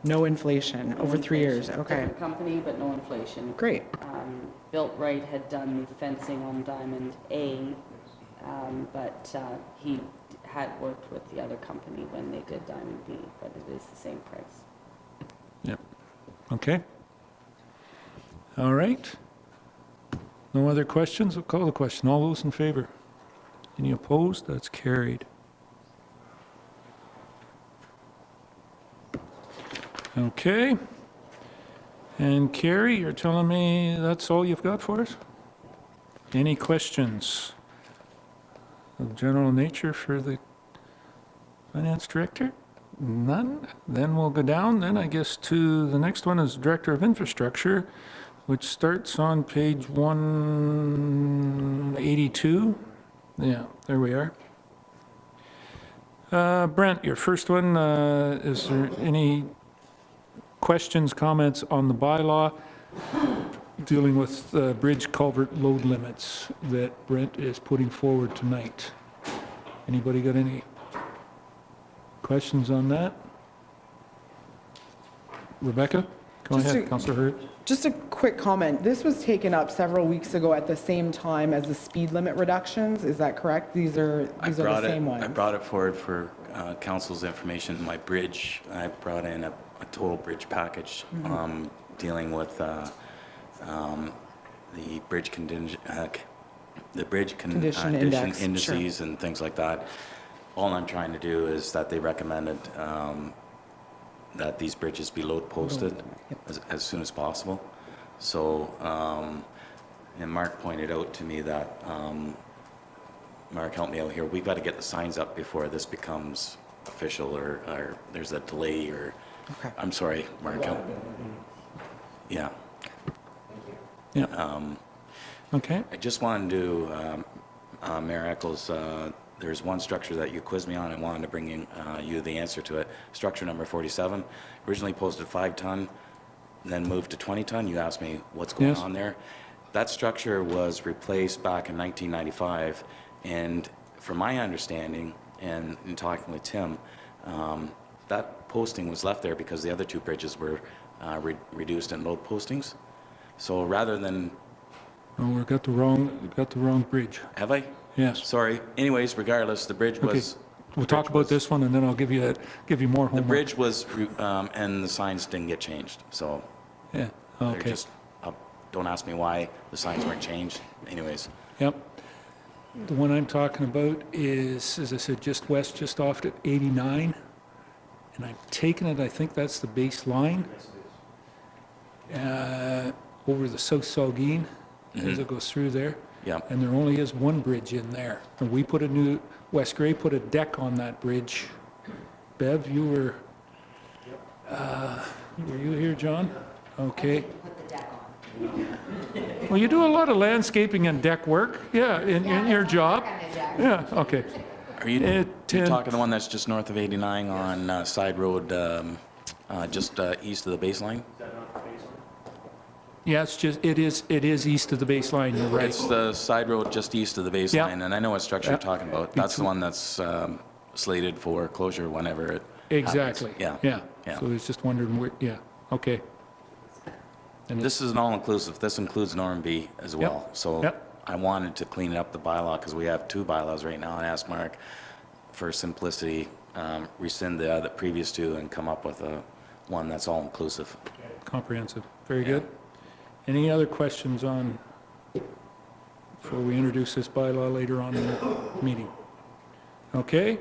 No inflation over 3 years. Okay. Different company, but no inflation. Great. Built Right had done the fencing on Diamond A, but he had worked with the other company when they did Diamond B, but it is the same price. Yep. Okay. All right. No other questions? I'll call the question. All those in favor? Any opposed? That's carried. Okay. And Carrie, you're telling me that's all you've got for us? Any questions of general nature for the finance director? None? Then we'll go down, then I guess to the next one is Director of Infrastructure, which starts on page 182. Yeah, there we are. Brent, your first one, is there any questions, comments on the bylaw dealing with bridge culvert load limits that Brent is putting forward tonight? Anybody got any questions on that? Rebecca? Go ahead, Councillor Hurd. Just a quick comment. This was taken up several weeks ago at the same time as the speed limit reductions. Is that correct? These are the same ones. I brought it forward for council's information. My bridge, I brought in a total bridge package dealing with the bridge condition indices sure. and things like that. All I'm trying to do is that they recommended that these bridges be load posted as soon as possible. So, and Mark pointed out to me that, Mark, help me out here, we've got to get the signs up before this becomes official, or there's a delay, or, Okay. I'm sorry, Mark. Yeah. Yeah. Okay. I just wanted to, Mayor Eccles, there's one structure that you quizzed me on. I wanted to bring in, you the answer to it. Structure number 47, originally posted 5-ton, then moved to 20-ton. You asked me what's going Yes. on there. That structure was replaced back in 1995, and from my understanding, and in talking with Tim, that posting was left there because the other two bridges were reduced in load postings. So rather than... Oh, we've got the wrong bridge. Have I? Yes. Sorry. Anyways, regardless, the bridge Okay. was... We'll talk about this one, and then I'll give you more The homework. bridge was, and the signs didn't get changed, so... Yeah, they're okay. just, don't ask me why the signs weren't changed. Anyways, Yep. The one I'm talking about is, as I said, just west, just off at 89. And I'm taking it, I think that's the base line. Over the South Saugeen, as it goes through there. yeah. And there only is one bridge in there. And we put a new, West Gray put a deck on that bridge. Bev, you were you here, John? Okay. Well, you do a lot of landscaping and deck work, yeah, in your job. Yeah, okay. Are you talking the one that's just north of 89 on side road, just east of the baseline? Yeah, it is east of the baseline, you're right. It's the side road just east of the baseline, Yeah. and I know what structure you're talking about. That's the one that's slated for closure whenever it Exactly. happens. Yeah. Yeah. So I was just wondering where, yeah, okay. And This is an all-inclusive. This includes Normanby as well. So Yep. I wanted to clean up the bylaw because we have two bylaws right now. I asked Mark for simplicity, rescind the previous two and come up with one that's all-inclusive. Comprehensive, very good. Any other questions on, before we introduce this bylaw later on in the meeting? Okay,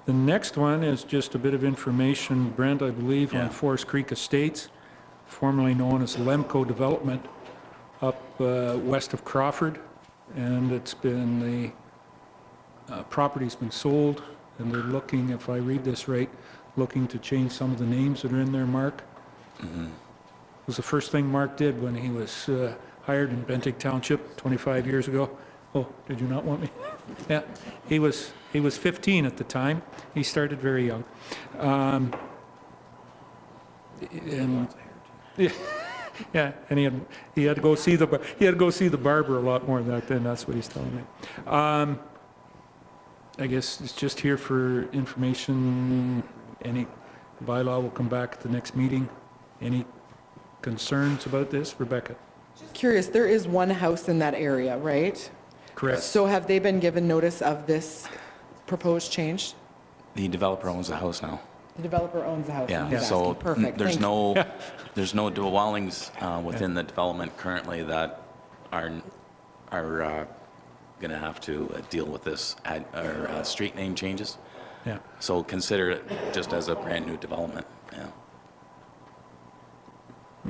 the next one is just a bit of information, Brent, I believe, Yeah. on Forest Creek Estates, formerly known as Lemco Development, up west of Crawford, and it's been, the property's been sold, and they're looking, if I read this right, looking to change some of the names that are in there, Mark? It was the first thing Mark did when he was hired in Bentinck Township 25 years ago. Oh, did you not want me? Yeah, he was 15 at the time. He started very young. And yeah, and he had to go see the barber a lot more than that. Then that's what he's telling me. I guess it's just here for information. Any bylaw will come back at the next meeting. Any concerns about this, Rebecca? Curious, there is one house in that area, right? Correct. So have they been given notice of this proposed change? The developer owns the house now. The developer owns the house. and Yeah, he's so asking. Perfect, there's thank you. there's no dwellings within the development currently that are going to have to deal with this street name changes. Yeah. So consider it just as a brand new development. Yeah.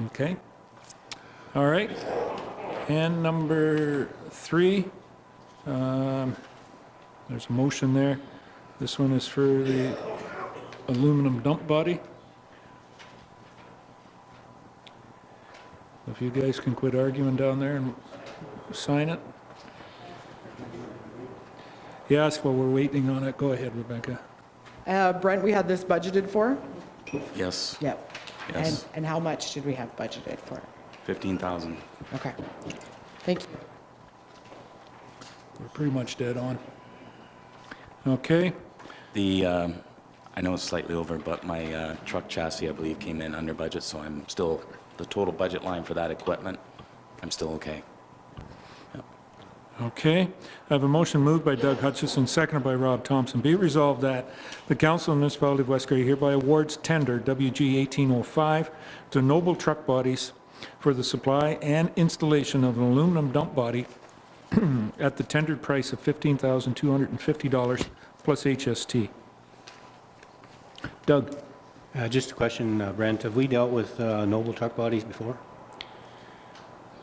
Okay. All right. And number 3, there's a motion there. This one is for the aluminum dump body. If you guys can quit arguing down there and sign it. Yes, while we're waiting on it, go ahead, Rebecca. Brent, we had this budgeted for? Yes. Yep. Yes. And how much did we have budgeted for? 15,000. Okay. Thank you. We're pretty much dead on. Okay. I know it's slightly over, but my truck chassis, I believe, came in under budget, so I'm still, the total budget line for that equipment, I'm still okay. Okay. I have a motion moved by Doug Hutchison, seconded by Rob Thompson. Be it resolved that the Council of the Municipality of West Gray hereby awards tender WG 1805 to Noble Truck Bodies for the supply and installation of an aluminum dump body at the tendered price of $15,250 plus HST. Doug? Just a question, Brent, have we dealt with Noble Truck Bodies before?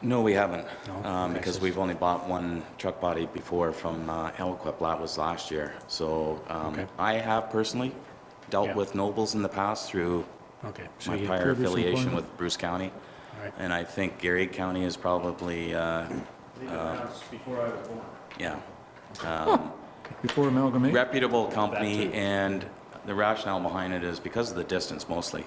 No, we haven't, No? because we've only bought one truck body before from L-Equip. That was last year. So Okay. I have personally dealt Yeah. with Nobles in the past through Okay. So my you, prior previous affiliation employment. with Bruce County. all right. And I think Garrett County is probably, Before I was born. yeah, Before amalgamation? reputable company, and the rationale behind it is because of the distance mostly.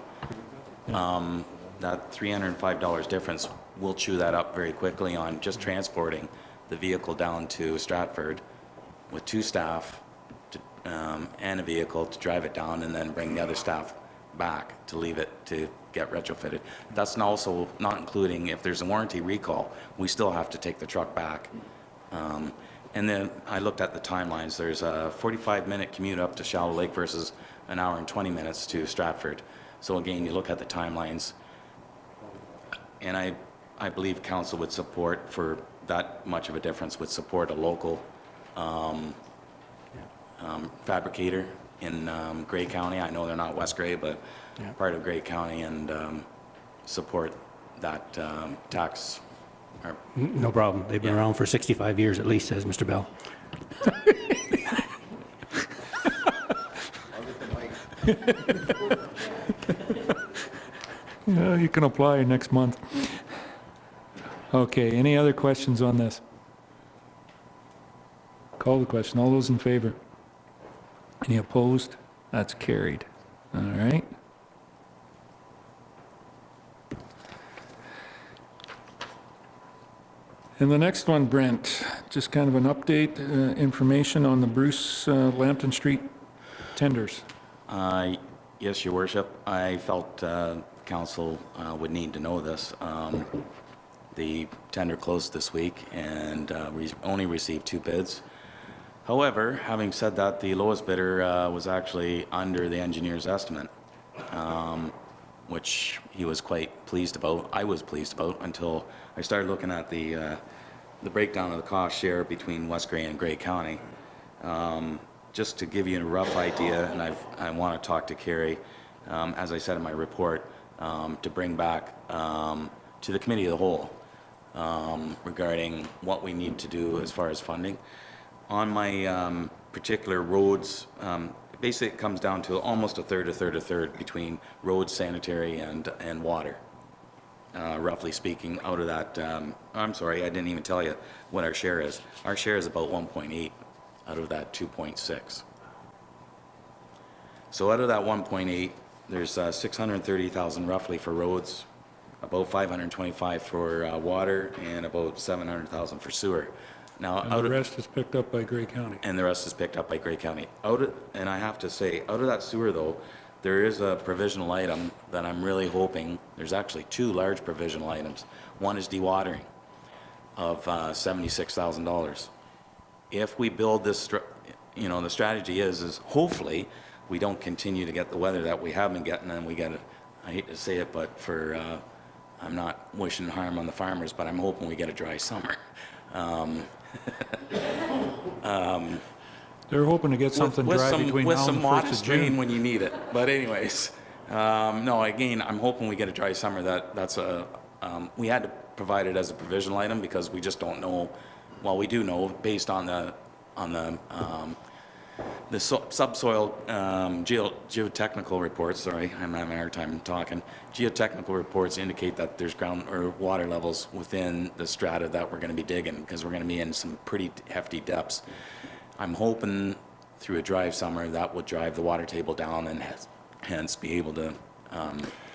That $305 difference, we'll chew that up very quickly on just transporting the vehicle down to Stratford with 2 staff to, and a vehicle to drive it down, and then bring the other staff back to leave it to get retrofitted. That's also not including if there's a warranty recall, we still have to take the truck back. And then I looked at the timelines. There's a 45-minute commute up to Shallow Lake versus an hour and 20 minutes to Stratford. So again, you look at the timelines, and I believe council would support, for that much of a difference, would support a local fabricator in Grey County. I know they're not West Grey, but part of Grey County, and support that tax. No problem. They've been around for 65 years at least, says Mr. Bell. Yeah, you can apply next month. Okay, any other questions on this? Call the question. All those in favor? Any opposed? That's carried. All right. And the next one, Brent, just kind of an update, information on the Bruce Lambton Street tenders. Yes, Your Worship. I felt council would need to know this. The tender closed this week, and we only received 2 bids. However, having said that, the lowest bidder was actually under the engineer's estimate, which he was quite pleased about. I was pleased about until I started looking at the breakdown of the cost share between West Grey and Grey County. Just to give you a rough idea, and I want to talk to Carrie, as I said in my report, to bring back to the Committee of the Whole regarding what we need to do as far as funding. On my particular roads, basically it comes down to almost a third between roads, sanitary, and water. Roughly speaking, out of that, I'm sorry, I didn't even tell you what our share is. Our share is about 1.8 out of that 2.6. So out of that 1.8, there's 630,000 roughly for roads, about 525 for water, and about 700,000 for sewer. Now, And the rest is picked up by Grey County. And the rest is picked up by Grey County. And I have to say, out of that sewer though, there is a provisional item that I'm really hoping, there's actually 2 large provisional items. One is dewatering of $76,000. If we build this, the strategy is hopefully we don't continue to get the weather that we have been getting, and we get it, I hate to say it, but I'm not wishing harm on the farmers, but I'm hoping we get a dry summer. They're hoping to get something dry between with now some and the 1st of modest rain June. when you need it. But anyways, no, again, I'm hoping we get a dry summer. That's we had to provide it as a provisional item because we just don't know. Well, we do know based on the subsoil geotechnical reports. Sorry, I'm having a hard time talking. Geotechnical reports indicate that there's ground or water levels within the strata that we're going to be digging because we're going to be in some pretty hefty depths. I'm hoping through a dry summer that would drive the water table down and hence be able to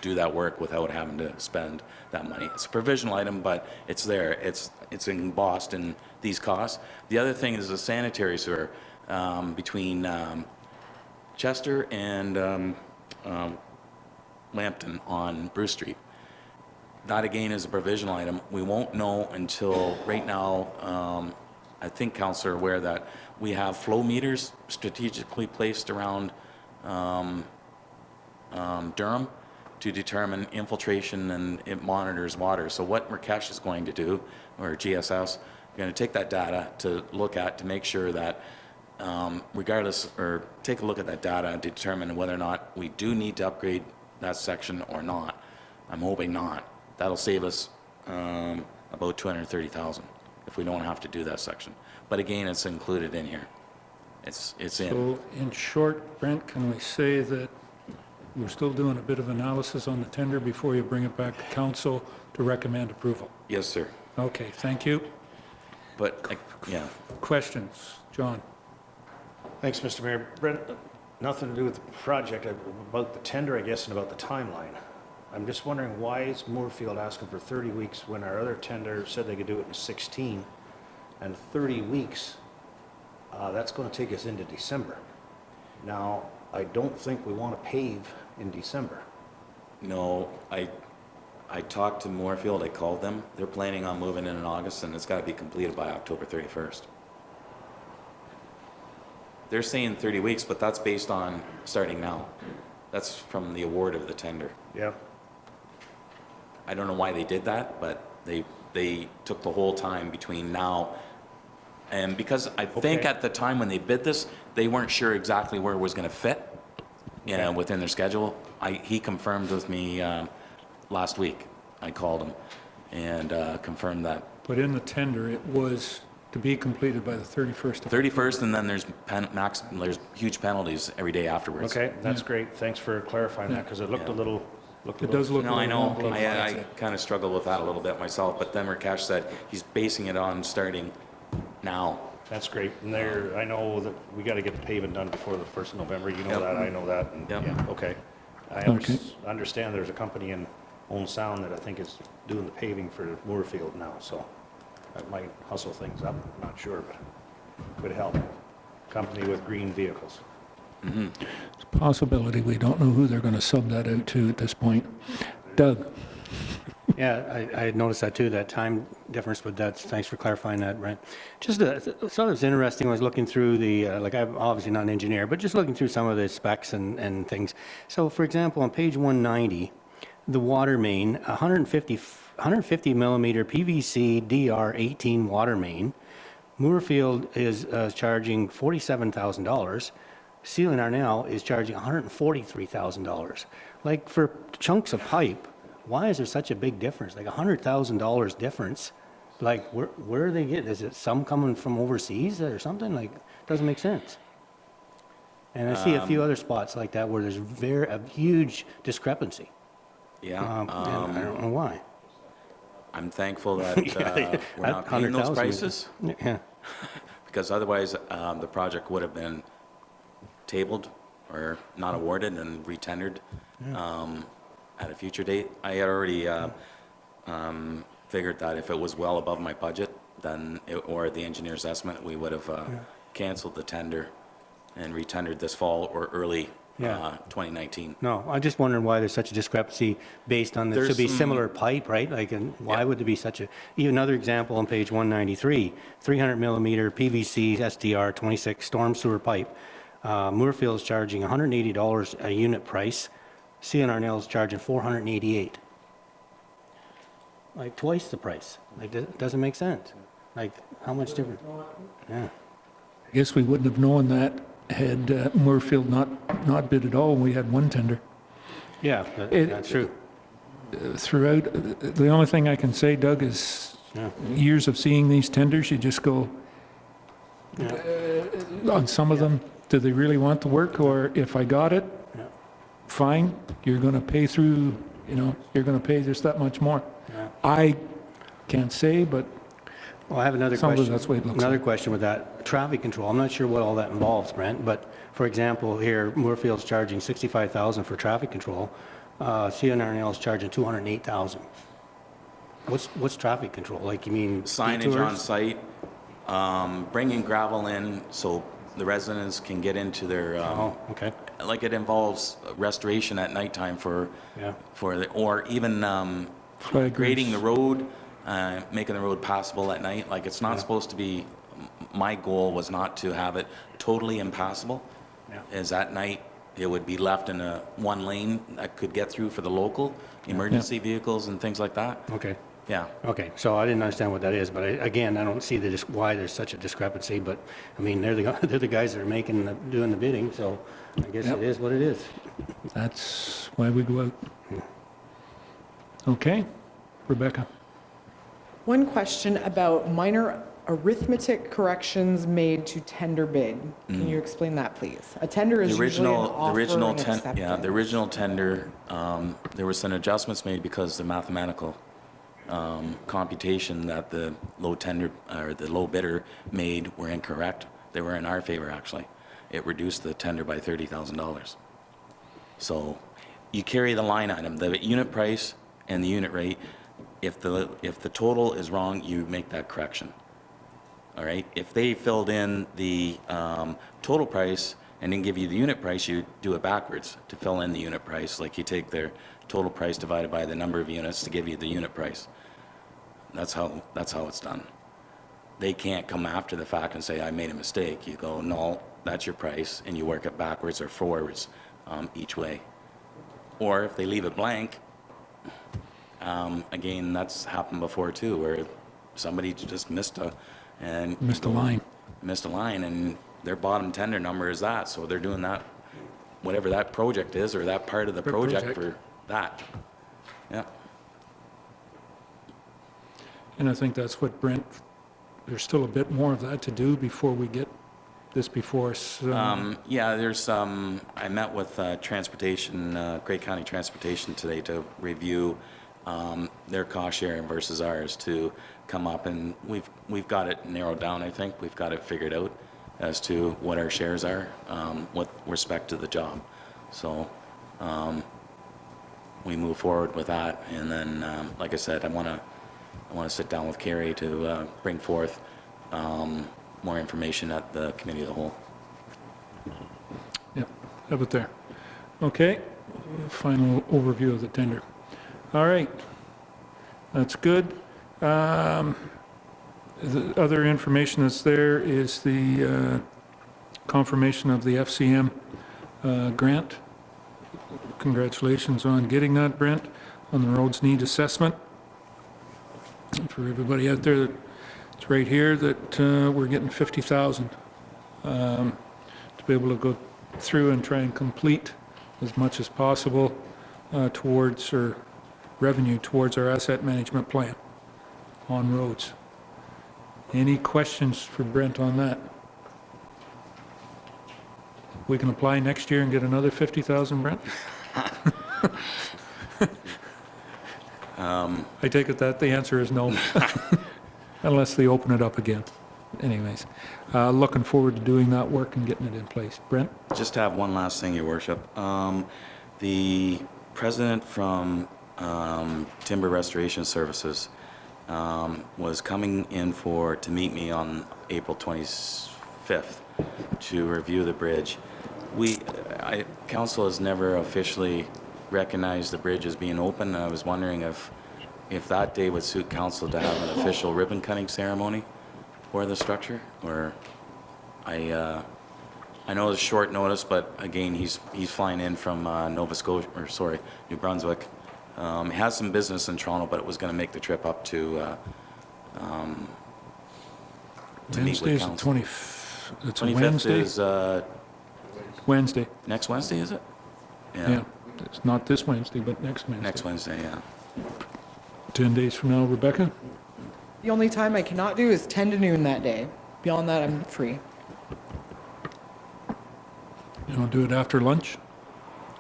do that work without having to spend that money. It's a provisional item, but it's there. It's embossed in these costs. The other thing is the sanitary sewer between Chester and Lambton on Bruce Street. That again is a provisional item. We won't know until right now. I think council are aware that we have flow meters strategically placed around Durham to determine infiltration, and it monitors water. So what Rakesh is going to do, or GSS, we're going to take that data to look at to make sure that regardless, or take a look at that data and determine whether or not we do need to upgrade that section or not. I'm hoping not. That'll save us about 230,000 if we don't have to do that section. But again, it's included in here. It's in. So in short, Brent, can we say that we're still doing a bit of analysis on the tender before you bring it back to council to recommend approval? Yes, sir. Okay, thank you. But, yeah. Questions? John? Thanks, Mr. Mayor. Brent, nothing to do with the project, about the tender, I guess, and about the timeline. I'm just wondering, why is Moorfield asking for 30 weeks when our other tender said they could do it in 16? And 30 weeks, that's going to take us into December. Now, I don't think we want to pave in December. No, I talked to Moorfield, I called them. They're planning on moving in August, and it's got to be completed by October 31st. They're saying 30 weeks, but that's based on starting now. That's from the award of the tender. Yeah. I don't know why they did that, but they took the whole time between now and because I think at the time when they bid this, they weren't sure exactly where it was going to fit, you know, within their schedule. He confirmed with me last week. I called him and confirmed that. But in the tender, it was to be completed by the 31st. 31st, and then there's there's huge penalties every day afterwards. Okay, that's great. Thanks for clarifying that, because it looked a little... It does look No, I know. I I kind of struggled with that a little bit myself, but then Rakesh said he's basing it on starting now. That's great. And there, I know that we got to get the paving done before the 1st of November. You know that, I know that. And yeah, okay. I understand there's a company in Owen Sound that I think is doing the paving for Moorfield now, so that might hustle things up. I'm not sure, but could help. Company with green vehicles. It's a possibility. We don't know who they're going to sub that out to at this point. Doug? Yeah, I had noticed that too, that time difference, but thanks for clarifying that, Brent. Just thought it was interesting. I was looking through the, like I'm obviously not an engineer, but just looking through some of the specs and things. So for example, on page 190, the water main, 150 millimeter PVC DR18 water main, Moorfield is charging $47,000. Seal and Arnell is charging $143,000. Like for chunks of pipe, why is there such a big difference? Like $100,000 difference. Like where are they getting? Is it some coming from overseas or something? Like doesn't make sense. And I see a few other spots like that where there's a huge discrepancy. Yeah. And I don't know why. I'm thankful that we're not paying those prices. Yeah. Because otherwise, the project would have been tabled or not awarded and retendered at a future date. I had already figured that if it was well above my budget, then or the engineer's estimate, we would have canceled the tender and retendered this fall or early 2019. No, I'm just wondering why there's such a discrepancy based on this. Should be similar pipe, right? Like, and why would there be such a? Even another example on page 193, 300 millimeter PVC SDR 26 storm sewer pipe. Moorfield is charging $180 a unit price. CNR is charging $488. Like twice the price. Like it doesn't make sense. Like how much different? Yeah. I guess we wouldn't have known that had Moorfield not bid at all. We had one tender. Yeah, that's true. Throughout, the only thing I can say, Doug, is years of seeing these tenders, you just go, on some of them, do they really want the work? Or if I got it, fine, you're going to pay through, you're going to pay just that much more. I can't say, but well, I have another question. That's the way it looks. Another question with that traffic control. I'm not sure what all that involves, Brent. But for example, here Moorfield's charging $65,000 for traffic control. CNRNL is charging $208,000. What's traffic control? Like you mean signage detours? on site, bringing gravel in so the residents can get into their. Okay. Like it involves restoration at nighttime or even grading the road. Making the road passable at night. Like it's not supposed to be, my goal was not to have it totally impassable. Is at night it would be left in a one lane that could get through for the local emergency vehicles and things like that. Okay. Yeah. Okay, so I didn't understand what that is, but again, I don't see why there's such a discrepancy, but I mean, they're the guys that are doing the bidding, so I guess it is what it is. That's why we go out. Okay, Rebecca. One question about minor arithmetic corrections made to tender bid. Can you explain that, please? A tender is usually an offer and acceptance. Yeah, the original tender, there were some adjustments made because the mathematical computation that the low tender, or the low bidder made were incorrect. They were in our favor, actually. It reduced the tender by $30,000. So you carry the line item, the unit price and the unit rate. If the total is wrong, you make that correction. All right? If they filled in the total price and didn't give you the unit price, you do it backwards to fill in the unit price. Like you take their total price divided by the number of units to give you the unit price. That's how it's done. They can't come after the fact and say, I made a mistake. You go, no, that's your price, and you work it backwards or forwards each way. Or if they leave it blank, again, that's happened before too, where somebody just missed a line, and their bottom tender number is that, so they're doing that, whatever that project is, or that part of the project for that. Yeah. And I think that's what Brent, there's still a bit more of that to do before we get this before us. Yeah, there's I met with Transportation, Grey County Transportation today to review their cost sharing versus ours to come up, and we've got it narrowed down. I think we've got it figured out as to what our shares are with respect to the job. So we move forward with that, and then like I said, I want to sit down with Carrie to bring forth more information at the committee of the whole. Yeah, have it there. Okay, final overview of the tender. All right, that's good. The other information that's there is the confirmation of the FCM grant. Congratulations on getting that, Brent, on the roads need assessment. For everybody out there, it's right here that we're getting $50,000 to be able to go through and try and complete as much as possible towards, or revenue towards, our asset management plan on roads. Any questions for Brent on that? We can apply next year and get another 50,000, Brent? I take it that the answer is no, unless they open it up again. Anyways, looking forward to doing that work and getting it in place. Brent? Just have one last thing, Your Worship. The president from Timber Restoration Services was coming in to meet me on April 25th to review the bridge. Council has never officially recognized the bridge as being open, and I was wondering if that day would suit council to have an official ribbon cutting ceremony for the structure, or I know it's short notice, but again, he's flying in from New Brunswick. He has some business in Toronto, but it was going to make the trip up to meet with council. It's a 25th Wednesday? is Wednesday. next Wednesday, is it? Yeah. It's not this Wednesday, but next Wednesday. Next Wednesday, yeah. 10 days from now, Rebecca? The only time I cannot do is 10 to noon that day. Beyond that, I'm free. You want to do it after lunch?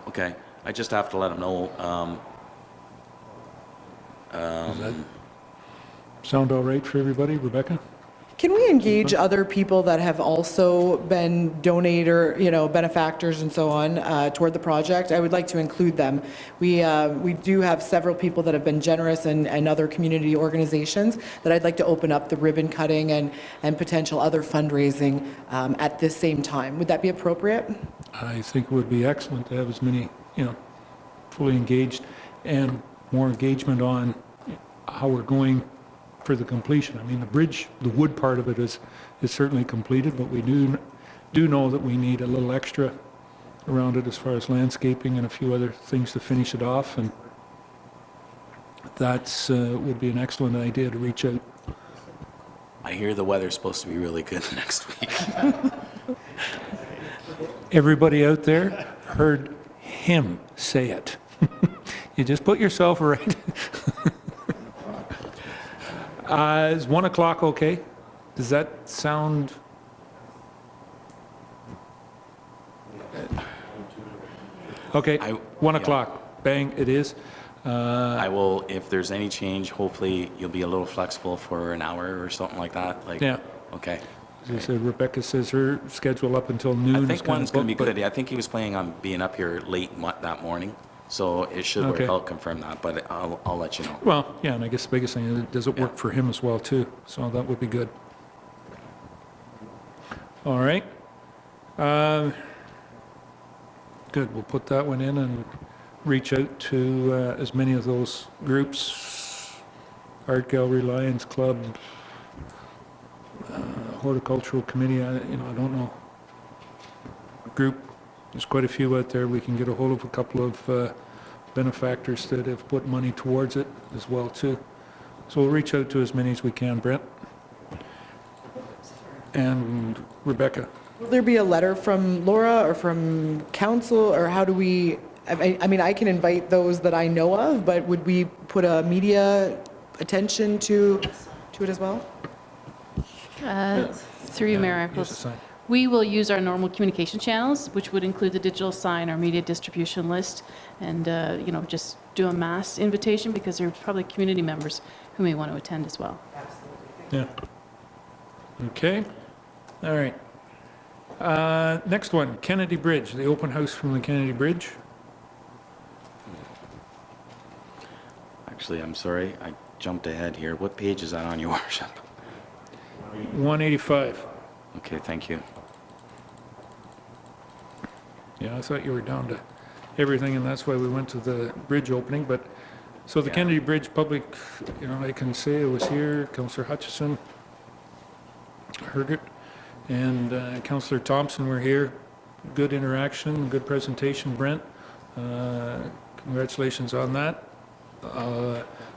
Okay, I just have to let him know. Does that sound all right for everybody, Rebecca? Can we engage other people that have also been donator, benefactors and so on toward the project? I would like to include them. We do have several people that have been generous and other community organizations that I'd like to open up the ribbon cutting and potential other fundraising at this same time. Would that be appropriate? I think it would be excellent to have as many, fully engaged, and more engagement on how we're going for the completion. I mean, the bridge, the wood part of it is certainly completed, but we do know that we need a little extra around it as far as landscaping and a few other things to finish it off, and that's would be an excellent idea to reach out. I hear the weather's supposed to be really good next week. Everybody out there heard him say it. You just put yourself right. Is 1 o'clock okay? Does that sound? Okay, 1 o'clock, bang, it is. I will, if there's any change, hopefully you'll be a little flexible for an hour or something like that, like. Yeah. Okay. As I said, Rebecca says her schedule up until noon I is think kind of one's going to be booked, but- good. I think he was planning on being up here late that morning, so it should work. Okay. I'll confirm that, but I'll let you know. Well, yeah, and I guess the biggest thing is, does it work for him as well, too? So that would be good. All right. Good, we'll put that one in and reach out to as many of those groups, Art Gallery, Lions Club, Horticultural Committee, I don't know. Group, there's quite a few out there. We can get a hold of a couple of benefactors that have put money towards it as well, too. So we'll reach out to as many as we can, Brent. And Rebecca. Will there be a letter from Laura or from council, or how do we, I mean, I can invite those that I know of, but would we put a media attention to it as well? Through you, Mayor Eccles. We will use our normal communication channels, which would include the digital sign, our media distribution list, and, just do a mass invitation, because there are probably community members who may want to attend as well. Yeah. Okay. All right. Next one, Kennedy Bridge, the open house from the Kennedy Bridge. Actually, I'm sorry, I jumped ahead here. What page is that on, your worship? 185. Okay, thank you. Yeah, I thought you were down to everything, and that's why we went to the bridge opening, but, so the Kennedy Bridge public, I can say it was here, Councillor Hutchison, Hergert, and Councillor Thompson were here. Good interaction, good presentation, Brent. Congratulations on that.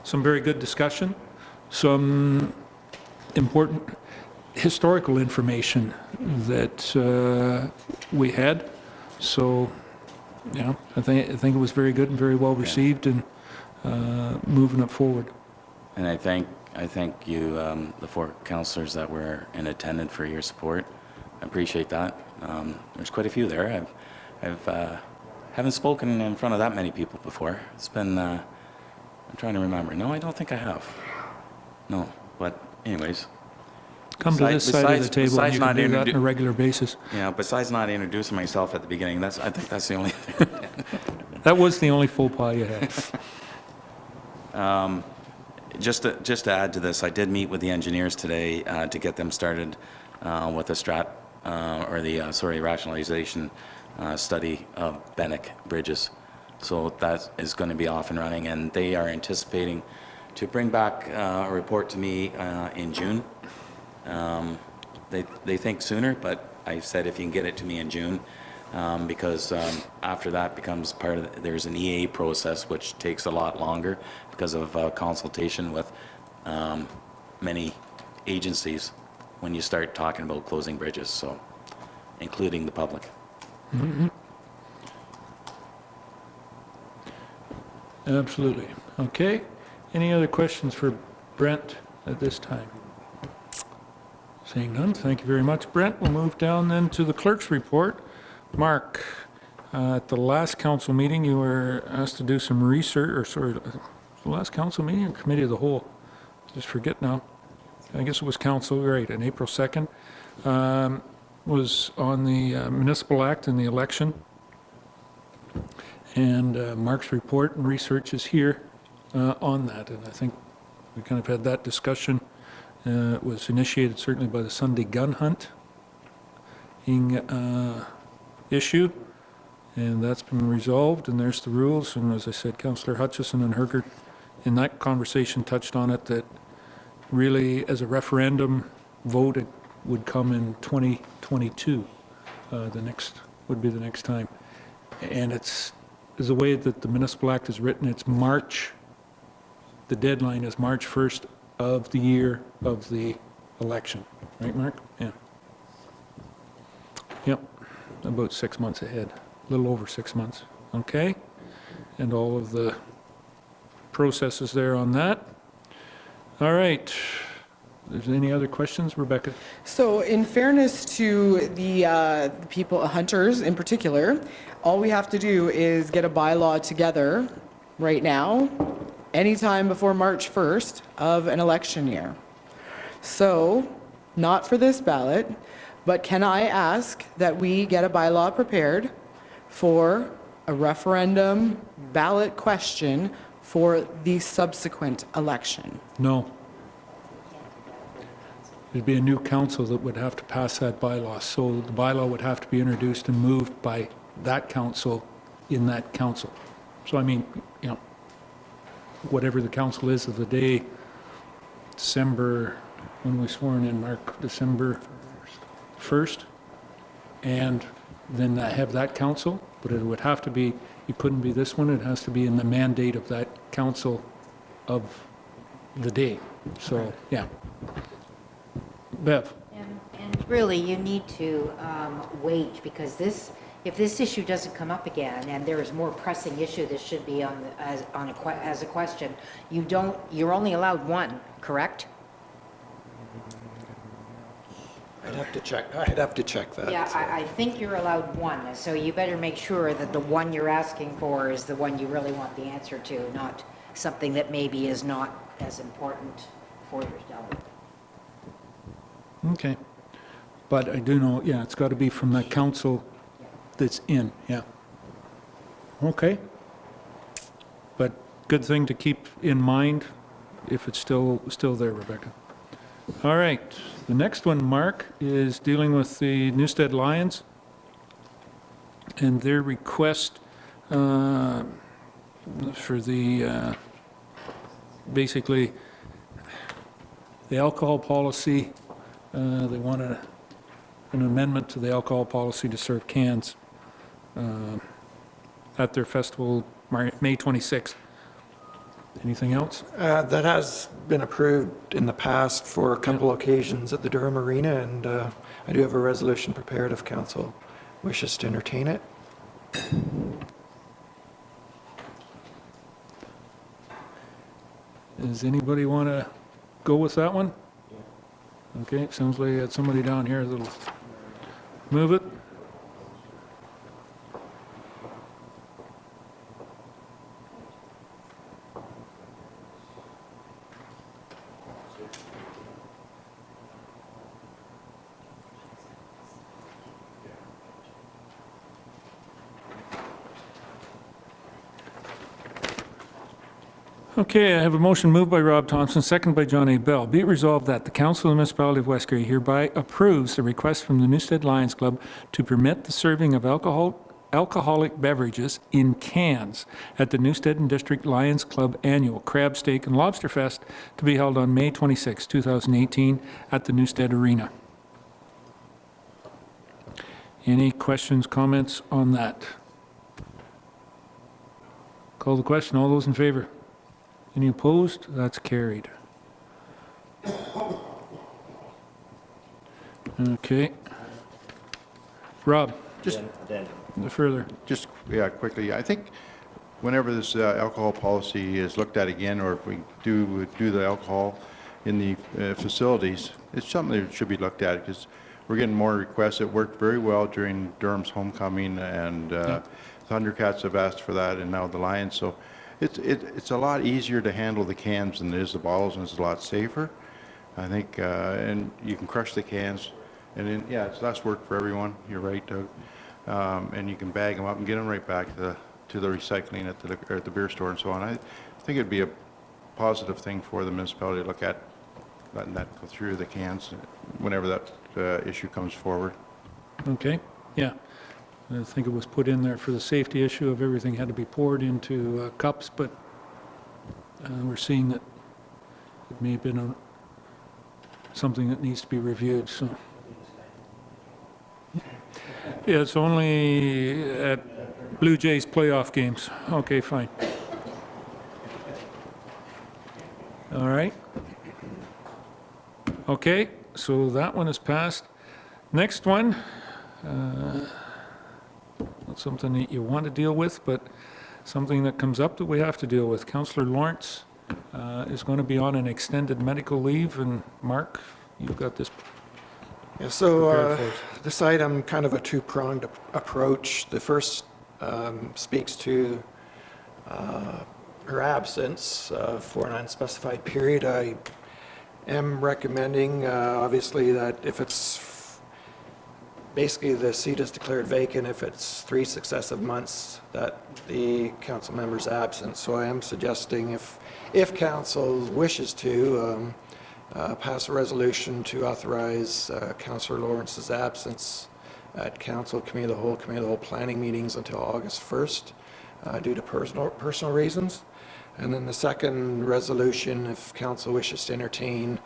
Some very good discussion, some important historical information that we had. So, I think it was very good and very well received, and moving it forward. And I thank you, the 4 councillors that were in attendance, for your support. I appreciate that. There's quite a few there. I've haven't spoken in front of that many people before. It's been, I'm trying to remember. No, I don't think I have. No, but anyways. Come to this side of the table, and you can do that on a regular basis. Yeah, besides not introducing myself at the beginning, I think that's the only thing. That was the only faux pas you had. Just to add to this, I did meet with the engineers today to get them started with the rationalization study of Bennick bridges. So that is going to be off and running, and they are anticipating to bring back a report to me in June. They think sooner, but I said if you can get it to me in June, because after that becomes part of there's an EA process which takes a lot longer because of consultation with many agencies when you start talking about closing bridges, so including the public. Mm-hmm. Absolutely. Okay. Any other questions for Brent at this time? Seeing none, thank you very much, Brent. We'll move down then to the clerk's report. Mark, at the last council meeting, you were asked to do some research, the last council meeting or committee of the whole? Just forget now. I guess it was council, right, on April 2nd. Was on the Municipal Act and the election. And Mark's report and research is here on that. And I think we kind of had that discussion. It was initiated certainly by the Sunday gun hunting issue, and that's been resolved, and there's the rules. And as I said, Councillor Hutchison and Hergert in that conversation touched on it, that really as a referendum vote it would come in 2022. Would be the next time. And it's the way that the Municipal Act is written, it's March, the deadline is March 1st of the year of the election. Right, Mark? Yeah. Yep, about 6 months ahead, a little over 6 months. Okay? And all of the processes there on that. All right. Is there any other questions, Rebecca? So in fairness to the people, hunters in particular, all we have to do is get a bylaw together right now, anytime before March 1st of an election year. So, not for this ballot, but can I ask that we get a bylaw prepared for a referendum ballot question for the subsequent election? No. It'd be a new council that would have to pass that bylaw. So the bylaw would have to be introduced and moved by that council in that council. So I mean, you know, whatever the council is of the day, December, when we sworn in, Mark, December 1st, and then have that council, but it would have to be, it couldn't be this one, it has to be in the mandate of that council of the day. So, yeah. Bev? And really, you need to wait, because if this issue doesn't come up again, and there is more pressing issue that should be as a question, you're only allowed one, correct? I'd have to check that. Yeah, so. I think you're allowed one, so you better make sure that the one you're asking for is the one you really want the answer to, not something that maybe is not as important for yourself. Okay. But I do know, yeah, it's got to be from that council that's in, yeah. Okay. But good thing to keep in mind if it's still there, Rebecca. All right. The next one, Mark, is dealing with the Newstead Lions and their request for the, basically, the alcohol policy. They want an amendment to the alcohol policy to serve cans at their festival, May 26th. Anything else? That has been approved in the past for a couple occasions at the Durham Arena, and I do have a resolution prepared if council wishes to entertain it. Does anybody want to go with that one? Okay, sounds like you got somebody down here that'll move it. Okay, I have a motion moved by Rob Thompson, seconded by John A. Bell. Be it resolved that the Council of the Municipality of West Grey hereby approves the request from the Newstead Lions Club to permit the serving of alcoholic beverages in cans at the Newstead and District Lions Club Annual Crab, Steak, and Lobster Fest to be held on May 26, 2018 at the Newstead Arena. Any questions, comments on that? Call the question. All those in favor? Any opposed? That's carried. Okay. Rob? Just further. Just, yeah, quickly. I think whenever this alcohol policy is looked at again, or if we do the alcohol in the facilities, it's something that should be looked at, because we're getting more requests. It worked very well during Durham's homecoming, and the Thundercats have asked for that, and now the Lions. So it's a lot easier to handle the cans than it is the bottles, and it's a lot safer, I think. And you can crush the cans, and then, yeah, it's less work for everyone. You're right, Doug. And you can bag them up and get them right back to the recycling at the beer store and so on. I think it'd be a positive thing for the municipality to look at, letting that go through the cans whenever that issue comes forward. Okay, yeah. I think it was put in there for the safety issue of everything had to be poured into cups, but we're seeing that it may have been something that needs to be reviewed, so. Yeah, it's only at Blue Jays playoff games. Okay, fine. All right. Okay, so that one is passed. Next one, not something that you want to deal with, but something that comes up that we have to deal with. Councillor Lawrence is going to be on an extended medical leave, and Mark, you've got this. Yeah, so prepared for us. this item, kind of a two-pronged approach. The first speaks to her absence for an unspecified period. I am recommending, obviously, that if it's basically the seat is declared vacant, if it's 3 successive months that the council member's absent. So I am suggesting if council wishes to pass a resolution to authorize Councillor Lawrence's absence at council committee of the whole planning meetings until August 1st due to personal reasons. And then the second resolution, if council wishes to entertain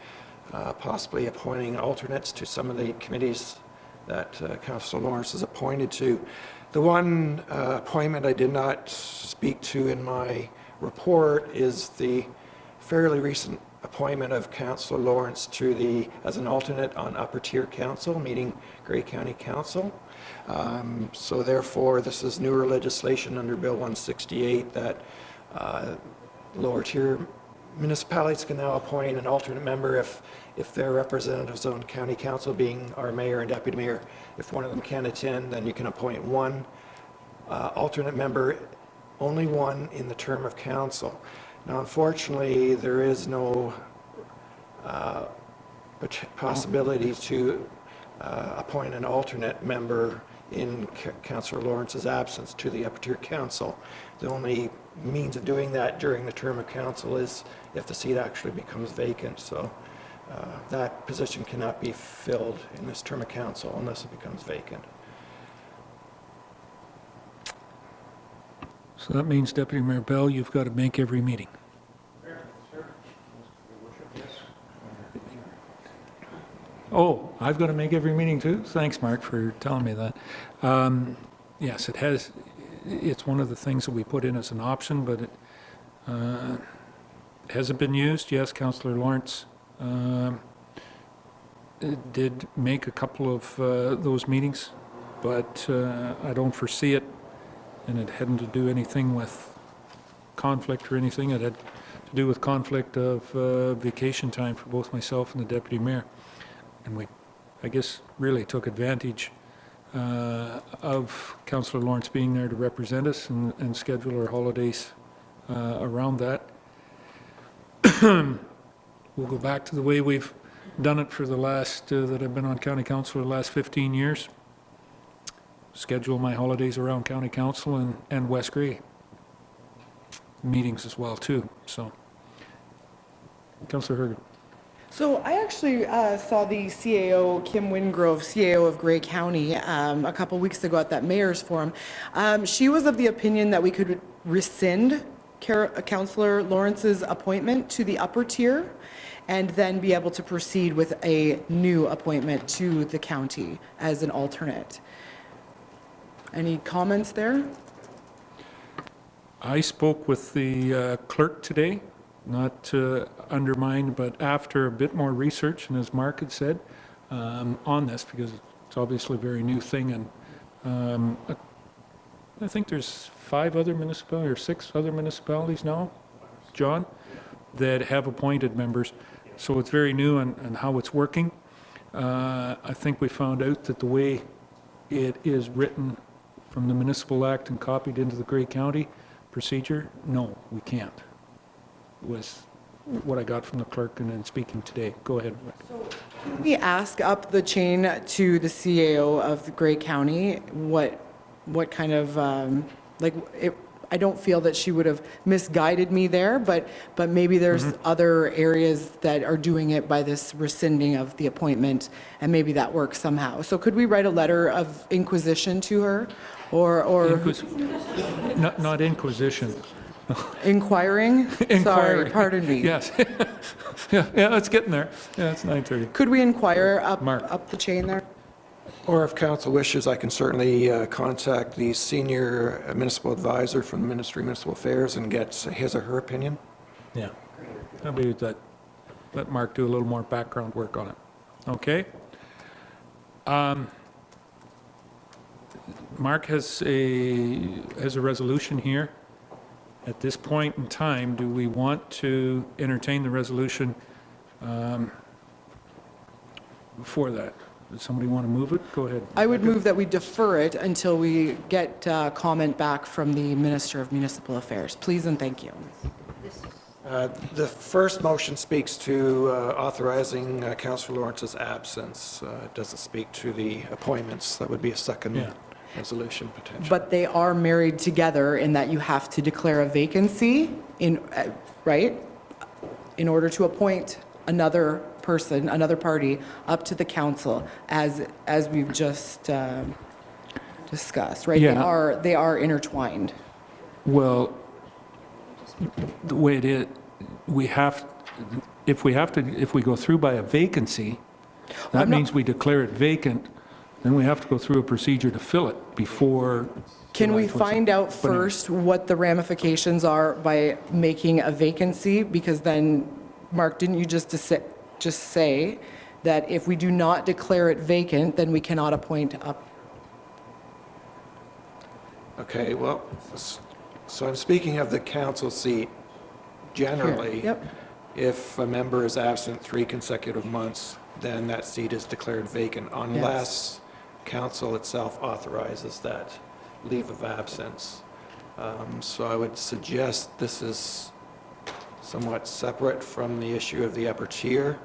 possibly appointing alternates to some of the committees that Councillor Lawrence is appointed to. The one appointment I did not speak to in my report is the fairly recent appointment of Councillor Lawrence as an alternate on Upper Tier Council, meeting Grey County Council. So therefore, this is newer legislation under Bill 168 that lower tier municipalities can now appoint an alternate member if their representatives on county council, being our mayor and deputy mayor, if one of them can't attend, then you can appoint one alternate member, only one in the term of council. Now, unfortunately, there is no possibility to appoint an alternate member in Councillor Lawrence's absence to the Upper Tier Council. The only means of doing that during the term of council is if the seat actually becomes vacant. So that position cannot be filled in this term of council unless it becomes vacant. So that means, Deputy Mayor Bell, you've got to make every meeting. Oh, I've got to make every meeting too? Thanks, Mark, for telling me that. Yes, it's one of the things that we put in as an option, but it hasn't been used. Yes, Councillor Lawrence did make a couple of those meetings, but I don't foresee it, and it hadn't to do anything with conflict or anything. It had to do with conflict of vacation time for both myself and the Deputy Mayor. And we, I guess, really took advantage of Councillor Lawrence being there to represent us and schedule our holidays around that. We'll go back to the way we've done it for the last, that I've been on County Council the last 15 years. Schedule my holidays around County Council and West Grey meetings as well, too. So, Councillor Hergen. So I actually saw the CAO, Kim Wingrove, CAO of Grey County, a couple weeks ago at that mayor's forum. She was of the opinion that we could rescind Councillor Lawrence's appointment to the upper tier and then be able to proceed with a new appointment to the county as an alternate. Any comments there? I spoke with the clerk today, not to undermine, but after a bit more research, and as Mark had said, on this, because it's obviously a very new thing, and I think there's 5 other municipalities or 6 other municipalities now, John, that have appointed members. So it's very new and how it's working. I think we found out that the way it is written from the Municipal Act and copied into the Grey County procedure, no, we can't. Was what I got from the clerk and then speaking today. Go ahead, Rick. So can we ask up the chain to the CAO of Grey County what kind of, I don't feel that she would have misguided me there, but maybe there's other areas that are doing it by this rescinding of the appointment, and maybe that works somehow. So could we write a letter of inquisition to her, or not inquisition. Inquiring? Sorry, pardon me. Yes. yeah, it's getting there. Yeah, it's 9:30. Could we inquire up the chain there? Or if council wishes, I can certainly contact the senior municipal advisor from the Ministry of Municipal Affairs and get his or her opinion. Yeah. Maybe let Mark do a little more background work on it. Okay. Mark has a resolution here at this point in time, do we want to entertain the resolution before that? Does somebody want to move it? Go ahead. I would move that we defer it until we get comment back from the Minister of Municipal Affairs. Please and thank you. The first motion speaks to authorizing Councillor Lawrence's absence. It doesn't speak to the appointments. That would be a second resolution potentially. But they are married together in that you have to declare a vacancy right? In order to appoint another person, another party, up to the council, as we've just discussed, right? Yeah. They are intertwined. Well, the way it is, if we go through by a vacancy, that means we declare it vacant, then we have to go through a procedure to fill it before. Can we find out first what the ramifications are by making a vacancy? Because then, Mark, didn't you just say that if we do not declare it vacant, then we cannot appoint up? Okay, well, so I'm speaking of the council seat. Generally, if a member is absent 3 consecutive months, then that seat is declared vacant unless council itself authorizes that leave of absence. So I would suggest this is somewhat separate from the issue of the upper tier.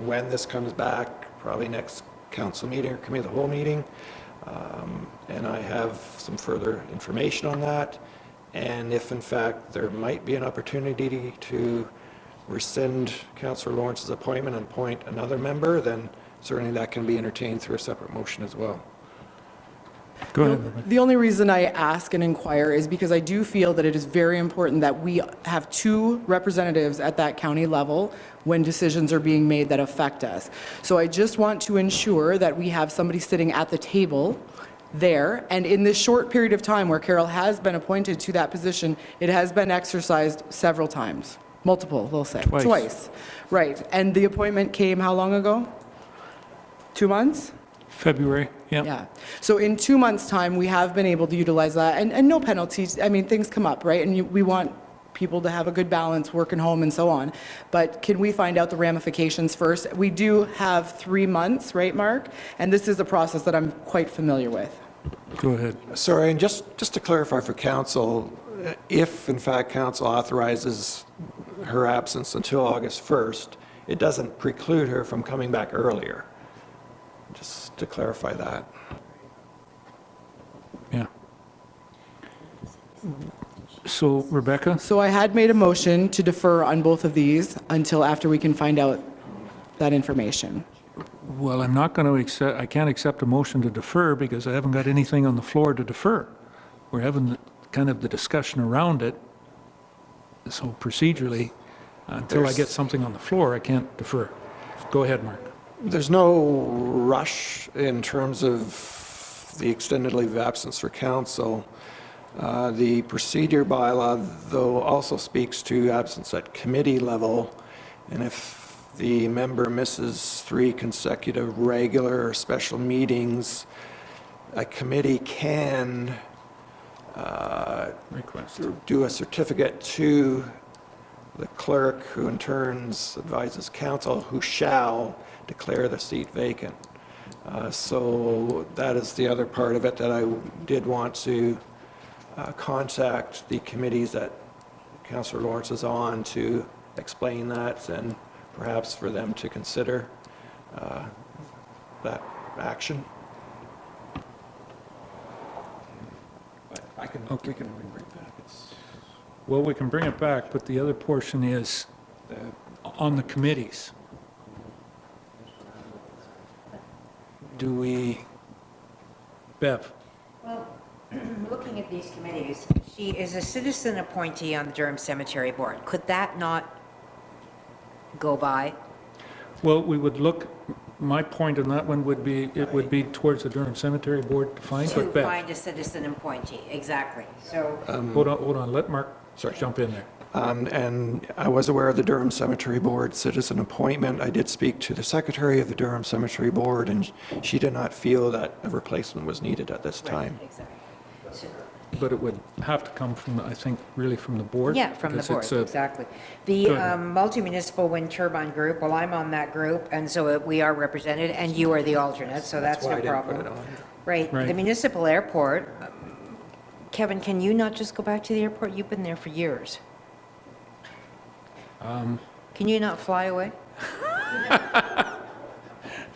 When this comes back, probably next council meeting or committee of the whole meeting, and I have some further information on that, and if in fact there might be an opportunity to rescind Councillor Lawrence's appointment and appoint another member, then certainly that can be entertained through a separate motion as well. Go ahead. The only reason I ask and inquire is because I do feel that it is very important that we have 2 representatives at that county level when decisions are being made that affect us. So I just want to ensure that we have somebody sitting at the table there, and in this short period of time where Carol has been appointed to that position, it has been exercised several times. Multiple, they'll say. Twice. Right. And the appointment came how long ago? 2 months? February, Yeah. So in 2 months' time, we have been able to utilize that, and no penalties. I mean, things come up, right? And we want people to have a good balance, working home and so on. But can we find out the ramifications first? We do have 3 months, right, Mark? And this is a process that I'm quite familiar with. Go ahead. Sorry, and just to clarify for council, if in fact council authorizes her absence until August 1st, it doesn't preclude her from coming back earlier. Just to clarify that. Yeah. So, Rebecca? So I had made a motion to defer on both of these until after we can find out that information. Well, I'm not going to accept, I can't accept a motion to defer because I haven't got anything on the floor to defer. We're having kind of the discussion around it. So procedurally, until I get something on the floor, I can't defer. Go ahead, Mark. There's no rush in terms of the extended leave of absence for council. The procedure bylaw, though, also speaks to absence at committee level, and if the member misses 3 consecutive regular or special meetings, a committee can do a certificate to the clerk, who in turn advises council, who shall declare the seat vacant. So that is the other part of it that I did want to contact the committees that Councillor Lawrence is on to explain that, and perhaps for them to consider that action. We can bring it back. Well, we can bring it back, but the other portion is on the committees. Do we, Bev? Well, looking at these committees, she is a citizen appointee on the Durham Cemetery Board. Could that not go by? Well, we would look, my point on that one would be, it would be towards the Durham Cemetery Board to find, but Bev. To find a citizen appointee, exactly. So. Hold on, let Mark jump in there. And I was aware of the Durham Cemetery Board citizen appointment. I did speak to the secretary of the Durham Cemetery Board, and she did not feel that a replacement was needed at this time. Exactly. but it would have to come from, I think, really from the board. Yeah, from the because board, it's a- exactly. The Go ahead. multi-municipal wind turbine group, well, I'm on that group, and so we are represented, and you are the alternate, so that's why I no didn't put problem. it on. Right, Right. the municipal airport, Kevin, can you not just go back to the airport? You've been there for years. Can you not fly away?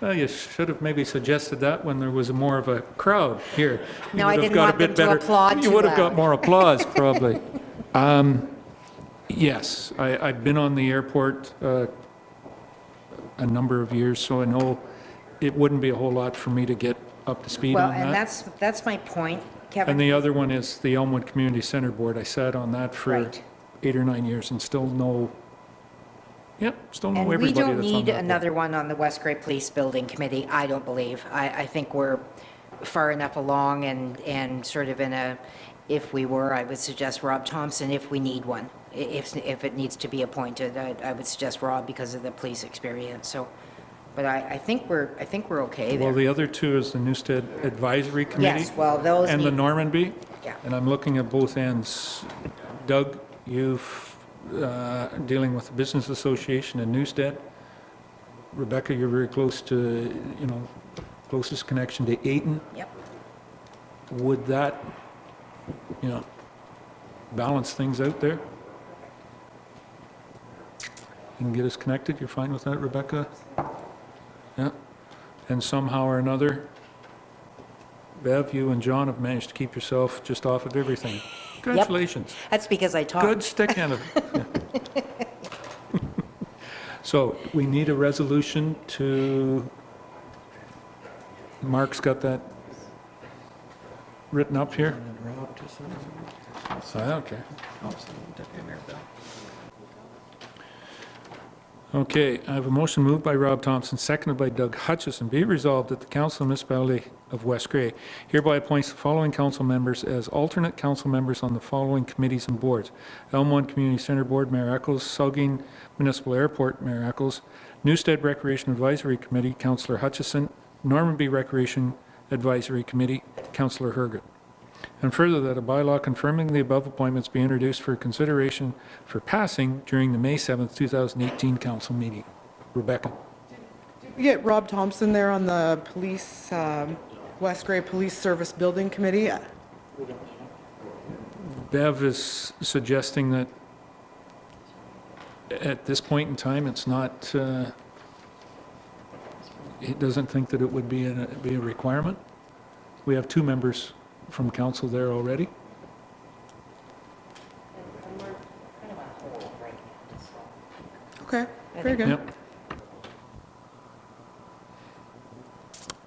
Well, you should have maybe suggested that when there was more of a crowd here. You No, would I have didn't got a want them bit to better- applaud You too would have got loud. more applause, probably. Yes, I've been on the airport a number of years, so I know it wouldn't be a whole lot for me to get up to speed Well, on and that. that's my point, And Kevin. the other one is the Elmwood Community Center Board. I sat on that for Right. 8 or 9 years and still know, still know And we everybody don't that's on need that board. another one on the West Gray Police Building Committee, I don't believe. I think we're far enough along and sort of in a, if we were, I would suggest Rob Thompson if we need one. If it needs to be appointed, I would suggest Rob because of the police experience, so. But I think we're okay Well, there. the other two is the Newstead Advisory Committee. Yes, well, those And the need- Normanby. Yeah. And I'm looking at both ends. Doug, you've dealing with the Business Association in Newstead. Rebecca, you're very close to, closest connection to Ayton. Yep. Would that, balance things out there? You can get us connected, you're fine with that, Rebecca? Yeah, and somehow or another, Bev, you and John have managed to keep yourself just off of everything. Congratulations. That's because I talk. Good stick in it. Yeah. So we need a resolution to, Mark's got that written up here? Okay. Okay, I have a motion moved by Rob Thompson, seconded by Doug Hutchison. Be it resolved that the Council of the Municipality of West Gray hereby appoints the following council members as alternate council members on the following committees and boards. Elmwood Community Centre Board, Mayor Eccles. Saugeen Municipal Airport, Mayor Eccles. Newstead Recreation Advisory Committee, Councillor Hutchison. Normanby Recreation Advisory Committee, Councillor Herget. And further, that a bylaw confirming the above appointments be introduced for consideration for passing during the May 7th, 2018 council meeting. Rebecca. Did we get Rob Thompson there on the police, West Gray Police Service Building Committee? Bev is suggesting that at this point in time, it's not, he doesn't think that it would be a requirement. We have 2 members from council there already. Okay, very good. Yep.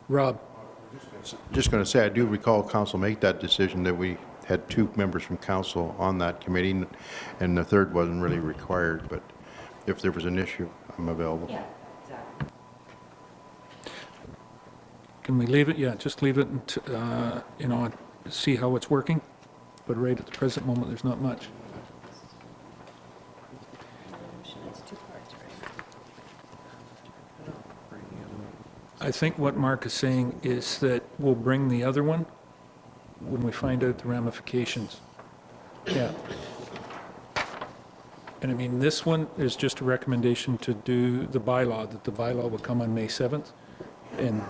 Rob. Just going to say, I do recall council make that decision that we had 2 members from council on that committee, and the third wasn't really required, but if there was an issue, I'm available. Yeah, exactly. Can we leave it? Yeah, just leave it and, see how it's working. But right at the present moment, there's not much. I think what Mark is saying is that we'll bring the other one when we find out the ramifications. Yeah. And I mean, this one is just a recommendation to do the bylaw, that the bylaw will come on May 7th. And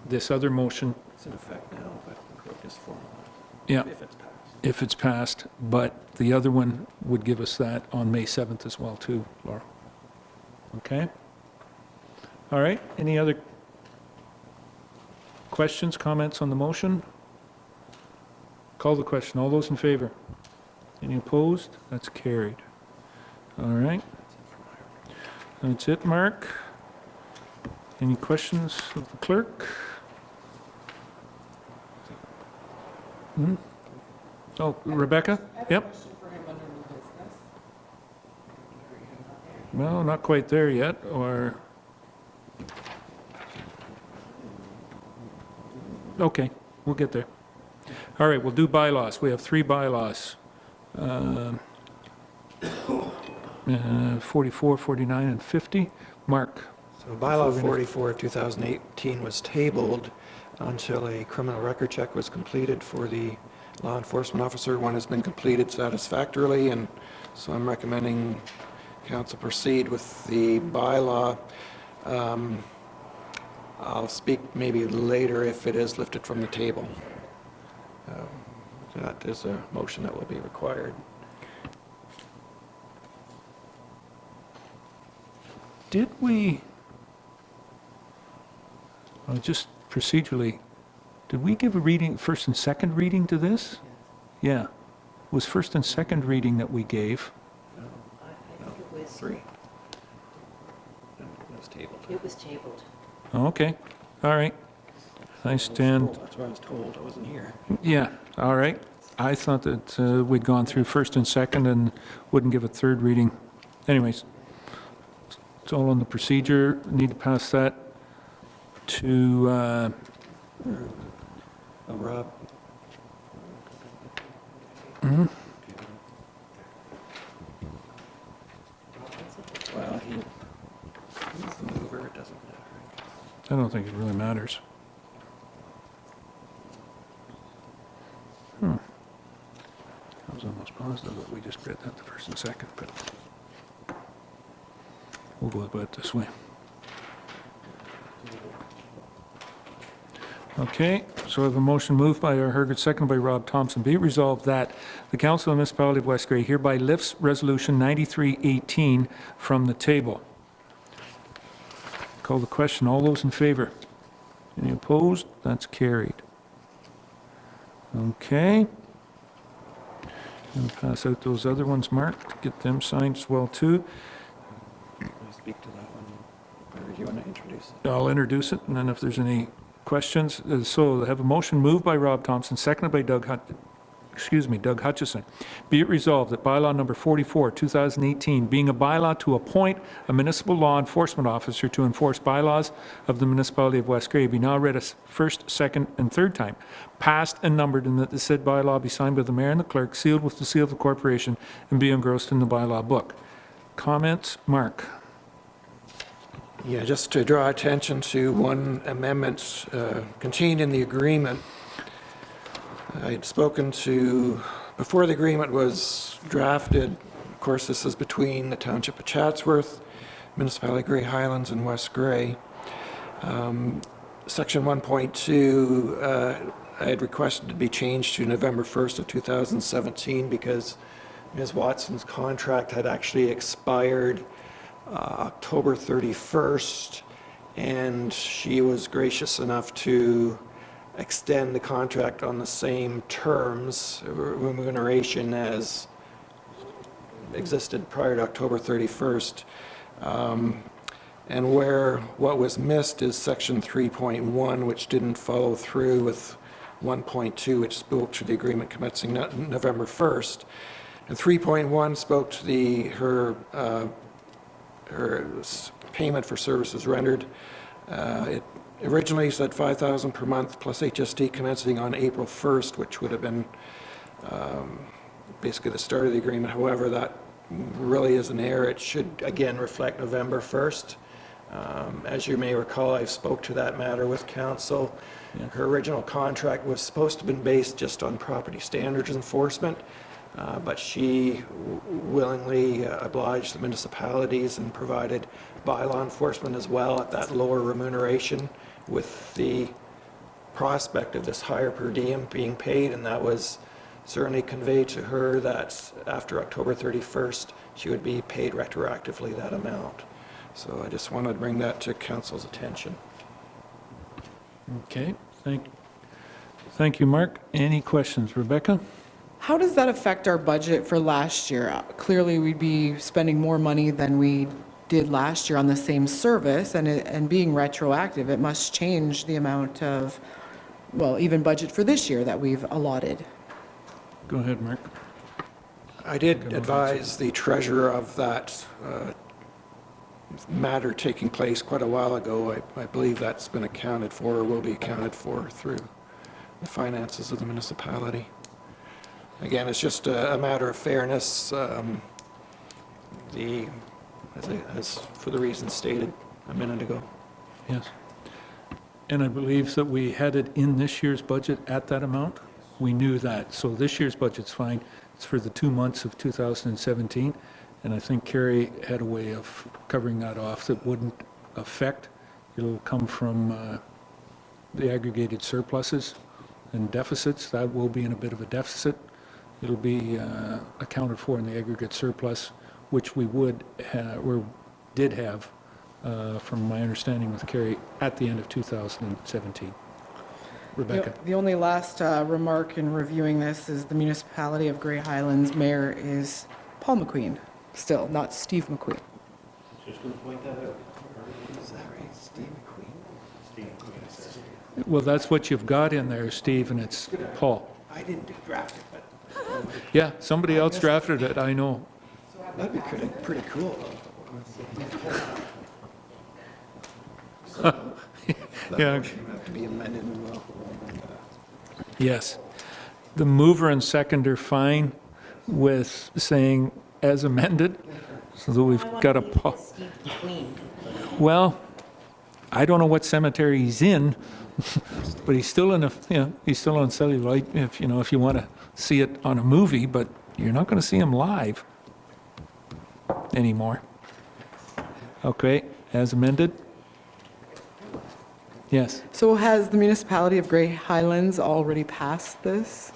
this other motion, It's in effect now, but we'll just formalize yeah, if it's passed. if it's passed, but the other one would give us that on May 7th as well, too, Laura. Okay? All right, any other questions, comments on the motion? Call the question. All those in favor? Any opposed? That's carried. All right. That's it, Mark. Any questions of the clerk? Hmm? Oh, Rebecca? Yep. Well, not quite there yet, or... Okay, we'll get there. All right, we'll do bylaws. We have 3 bylaws. 44, 49, and 50. Mark? So bylaw 44, 2018 was tabled until a criminal record check was completed for the law enforcement officer. One has been completed satisfactorily, and so I'm recommending council proceed with the bylaw. I'll speak maybe later if it is lifted from the table. That is a motion that will be required. Did we, just procedurally, did we give a reading, first and second reading to this? Yeah. It was first and second reading that we gave. I think it was, Three. It was tabled. it was tabled. Okay, all right. I stand, That's what I was told. I wasn't here. yeah, all right. I thought that we'd gone through first and second and wouldn't give a third reading. Anyways, it's all on the procedure. Need to pass that to, Rob? Well, he's the mover. It doesn't matter. I don't think it really matters. I was almost positive that we just read that the first and second, but we'll go about it this way. Okay, so I have a motion moved by R. Herget, seconded by Rob Thompson. Be it resolved that the Council of the Municipality of West Grey hereby lifts Resolution 9318 from the table. Call the question. All those in favor? Any opposed? That's carried. Okay. And pass out those other ones marked, get them signed as well too. I'll speak to that one. Or do you want to introduce it? I'll introduce it, and then if there's any questions. So I have a motion moved by Rob Thompson, seconded by Doug Hutchison. Be it resolved that bylaw number 44, 2018, being a bylaw to appoint a municipal law enforcement officer to enforce bylaws of the Municipality of West Grey, be now read a first, second, and third time, passed and numbered, and that the said bylaw be signed by the mayor and the clerk, sealed with the seal of the corporation, and be engrossed in the bylaw book. Comments? Mark? Yeah, just to draw attention to one amendment contained in the agreement. I had spoken to, before the agreement was drafted, of course this is between the Township of Chatsworth, Municipality of Grey Highlands, and West Grey. Section 1.2, I had requested to be changed to November 1st of 2017 because Ms. Watson's contract had actually expired October 31st, and she was gracious enough to extend the contract on the same terms, remuneration as existed prior to October 31st. And what was missed is section 3.1, which didn't follow through with 1.2, which spoke to the agreement commencing November 1st. And 3.1 spoke to her payment for services rendered. It originally said $5,000 per month plus HST commencing on April 1st, which would have been basically the start of the agreement. However, that really is an error. It should again reflect November 1st. As you may recall, I spoke to that matter with council. Her original contract was supposed to have been based just on property standards enforcement, but she willingly obliged the municipalities and provided bylaw enforcement as well at that lower remuneration with the prospect of this higher per diem being paid, and that was certainly conveyed to her that after October 31st, she would be paid retroactively that amount. So I just wanted to bring that to council's attention. Okay, thank you, Mark. Any questions? Rebecca? How does that affect our budget for last year? Clearly, we'd be spending more money than we did last year on the same service, and being retroactive, it must change the amount of, well, even budget for this year that we've allotted. Go ahead, Mark. I did advise the treasurer of that matter taking place quite a while ago. I believe that's been accounted for, or will be accounted for through the finances of the municipality. Again, it's just a matter of fairness, as for the reasons stated a minute ago. Yes. And I believe that we had it in this year's budget at that amount? We knew that. So this year's budget's fine. It's for the 2 months of 2017. And I think Kerry had a way of covering that off that wouldn't affect. It'll come from the aggregated surpluses and deficits. That will be in a bit of a deficit. It'll be accounted for in the aggregate surplus, which we would or did have, from my understanding with Kerry, at the end of 2017. Rebecca? The only last remark in reviewing this is the Municipality of Grey Highlands mayor is Paul McQueen, still, not Steve McQueen. Just going to point that out. Is that right, Steve McQueen? Well, that's what you've got in there, Steve, and it's Paul. I didn't draft it, but Yeah, somebody else drafted it, I know. that'd be pretty cool. Yeah. Have to be amended as well. Yes. The mover and seconder fine with saying as amended, so that we've got a... Well, I don't know what cemetery he's in, but he's still in a, he's still on cellulite, if you want to see it on a movie, but you're not going to see him live anymore. Okay, as amended? Yes. So has the Municipality of Grey Highlands already passed this?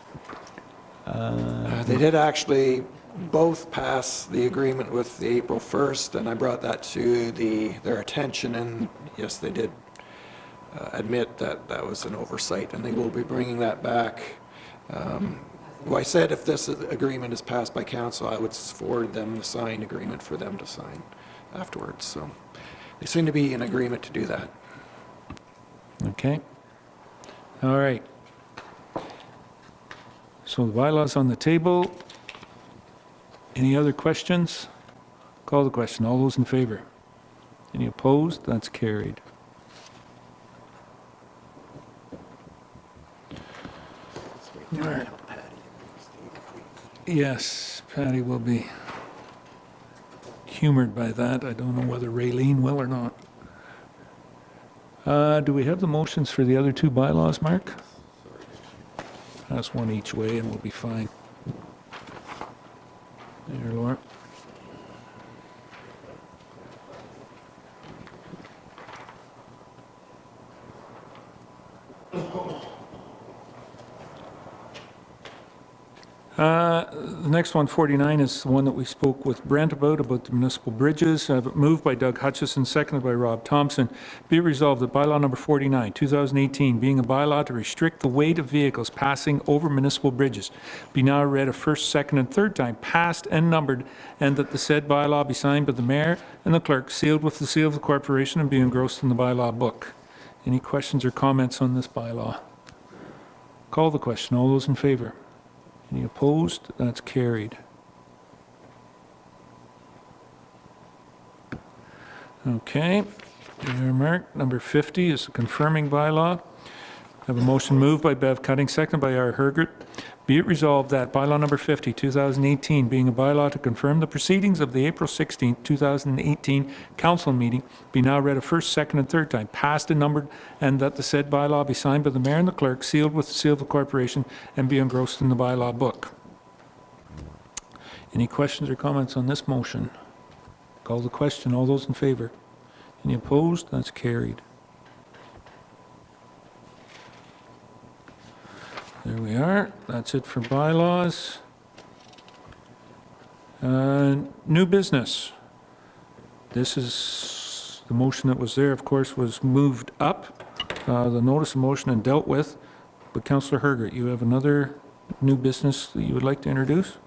They did actually both pass the agreement with the April 1st, and I brought that to their attention, and yes, they did admit that that was an oversight, and they will be bringing that back. Well, I said if this agreement is passed by council, I would forward them the signed agreement for them to sign afterwards, so they seem to be in agreement to do that. Okay. All right. So the bylaws on the table. Any other questions? Call the question. All those in favor? Any opposed? That's carried. All right. Yes, Patty will be humored by that. I don't know whether Raylene will or not. Do we have the motions for the other two bylaws, Mark? Pass one each way and we'll be fine. There, Laura. The next one, 49, is the one that we spoke with Brent about the municipal bridges. Moved by Doug Hutchison, seconded by Rob Thompson. Be it resolved that bylaw number 49, 2018, being a bylaw to restrict the weight of vehicles passing over municipal bridges, be now read a first, second, and third time, passed and numbered, and that the said bylaw be signed by the mayor and the clerk, sealed with the seal of the corporation, and be engrossed in the bylaw book. Any questions or comments on this bylaw? Call the question. All those in favor? Any opposed? That's carried. Okay. There, Mark. Number 50 is the confirming bylaw. I have a motion moved by Bev Cutting, seconded by R. Hergert. Be it resolved that bylaw number 50, 2018, being a bylaw to confirm the proceedings of the April 16, 2018 council meeting, be now read a first, second, and third time, passed and numbered, and that the said bylaw be signed by the mayor and the clerk, sealed with the seal of the corporation, and be engrossed in the bylaw book. Any questions or comments on this motion? Call the question. All those in favor? Any opposed? That's carried. There we are. That's it for bylaws. New business. This is, the motion that was there, of course, was moved up. The notice of motion and dealt with. But Councillor Hergert, you have another new business that you would like to introduce?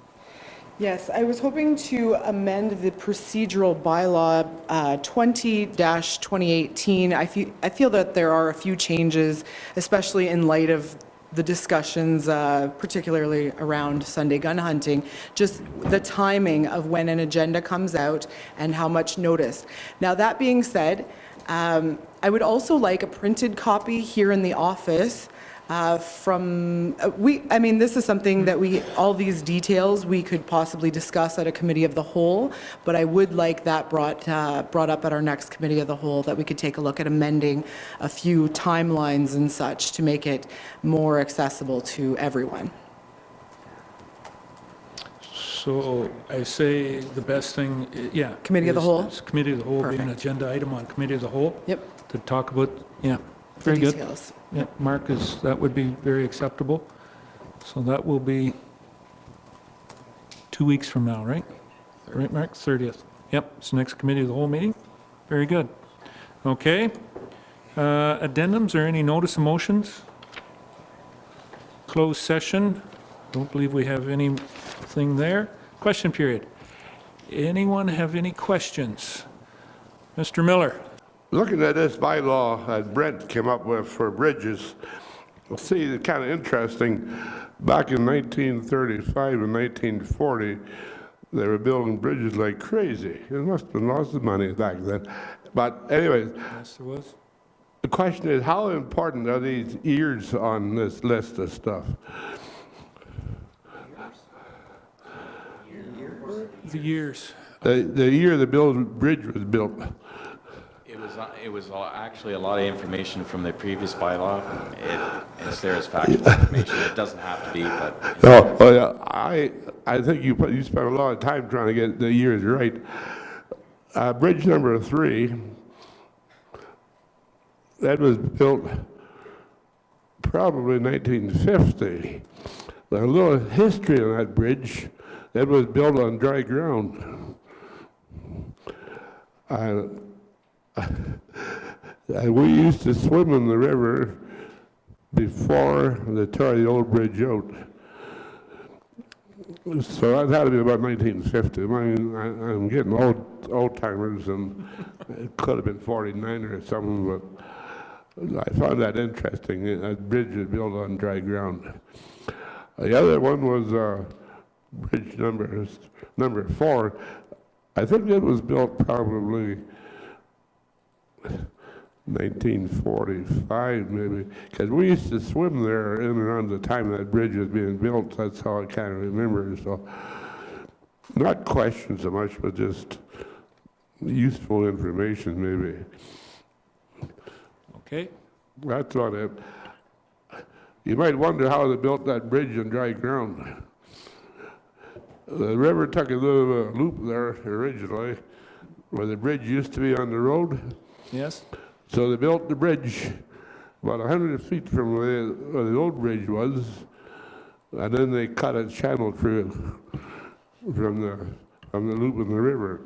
Yes, I was hoping to amend the procedural bylaw 20-2018. I feel that there are a few changes, especially in light of the discussions, particularly around Sunday gun hunting, just the timing of when an agenda comes out and how much notice. Now, that being said, I would also like a printed copy here in the office This is something that all these details, we could possibly discuss at a committee of the whole, but I would like that brought up at our next committee of the whole, that we could take a look at amending a few timelines and such to make it more accessible to everyone. So I say the best thing, yeah. Committee of the whole? Committee of the whole, be an Perfect. agenda item on committee of the whole. Yep. To talk about, yeah, very good. Details. Yeah, Mark, that would be very acceptable. So that will be 2 weeks from now, right? Right, Mark? 30th. Yep, it's the next committee of the whole meeting. Very good. Okay. Addendums or any notice of motions? Closed session. Don't believe we have anything there. Question period. Anyone have any questions? Mr. Miller? Looking at this bylaw that Brent came up with for bridges, see, it's kind of interesting. Back in 1935 and 1940, they were building bridges like crazy. There must have been lots of money back then. But anyways, Yes, there was. the question is, how important are these years on this list of stuff? The years. The year the bridge was built. It was actually a lot of information from the previous bylaw. It's there as factual information. It doesn't have to be, but. Oh, yeah. I think you spent a lot of time trying to get the years right. Bridge number 3, that was built probably 1950. A little history on that bridge. That was built on dry ground. We used to swim in the river before they tore the old bridge out. So that had to be about 1950. I mean, I'm getting old timers, and it could have been 49 or something, but I found that interesting. That bridge was built on dry ground. The other one was bridge number 4. I think it was built probably 1945 maybe, because we used to swim there in and around the time that bridge was being built. That's how I kind of remember. So not questions so much, but just useful information maybe. Okay. That's on it. You might wonder how they built that bridge on dry ground. The river took a little loop there originally, where the bridge used to be on the road. Yes. So they built the bridge about 100 feet from where the old bridge was, and then they cut a channel through from the loop in the river.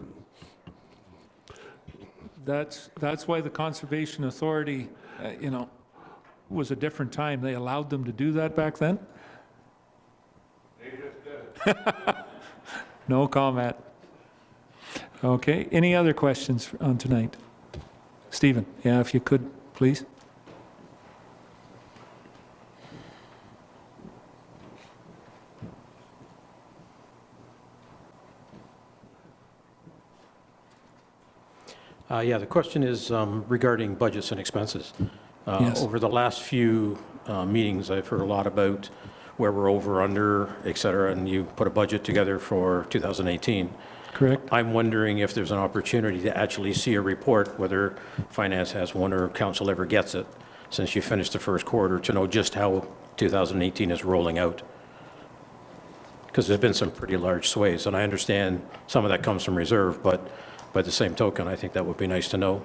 That's why the Conservation Authority, was a different time. They allowed them to do that back then? They just did it. No comment. Okay, any other questions on tonight? Stephen, yeah, if you could, please. Yeah, the question is regarding budgets and expenses. Yes. Over the last few meetings, I've heard a lot about where we're over, under, et cetera, and you put a budget together for 2018. Correct. I'm wondering if there's an opportunity to actually see a report, whether finance has one or council ever gets it, since you finished the first quarter, to know just how 2018 is rolling out. Because there's been some pretty large sways, and I understand some of that comes from reserve, but by the same token, I think that would be nice to know.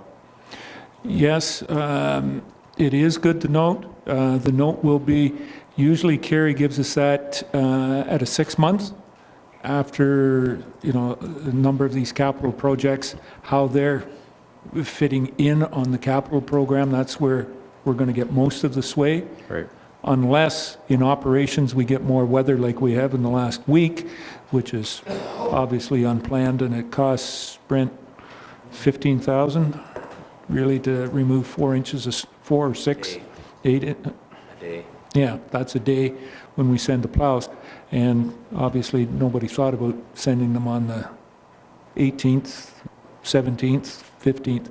Yes, it is good to note. The note will be, usually Kerry gives us that at a 6 months after, a number of these capital projects, how they're fitting in on the capital program. That's where we're going to get most of the sway. Right. Unless in operations we get more weather like we have in the last week, which is obviously unplanned, and it costs Brent $15,000 really to remove 4 inches of 4 or 6, 8. A day. Yeah, that's a day when we send the plows, and obviously nobody thought about sending them on the 18th, 17th, 15th.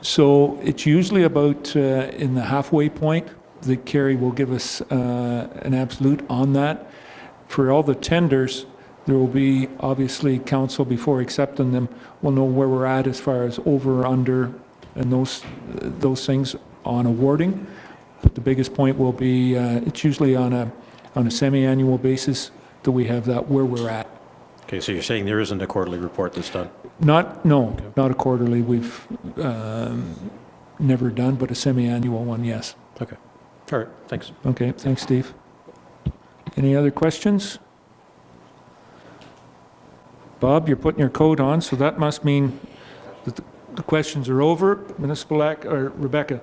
So it's usually about in the halfway point that Carrie will give us an absolute on that. For all the tenders, there will be, obviously, council, before accepting them, will know where we're at as far as over or under and those things on awarding. But the biggest point will be, it's usually on a semi-annual basis that we have that where we're at. Okay, so you're saying there isn't a quarterly report that's done? Not a quarterly. We've never done, but a semi-annual one, yes. Okay. All right, thanks. Okay, thanks, Steve. Any other questions? Bob, you're putting your coat on, so that must mean that the questions are over. Municipal Act, or Rebecca?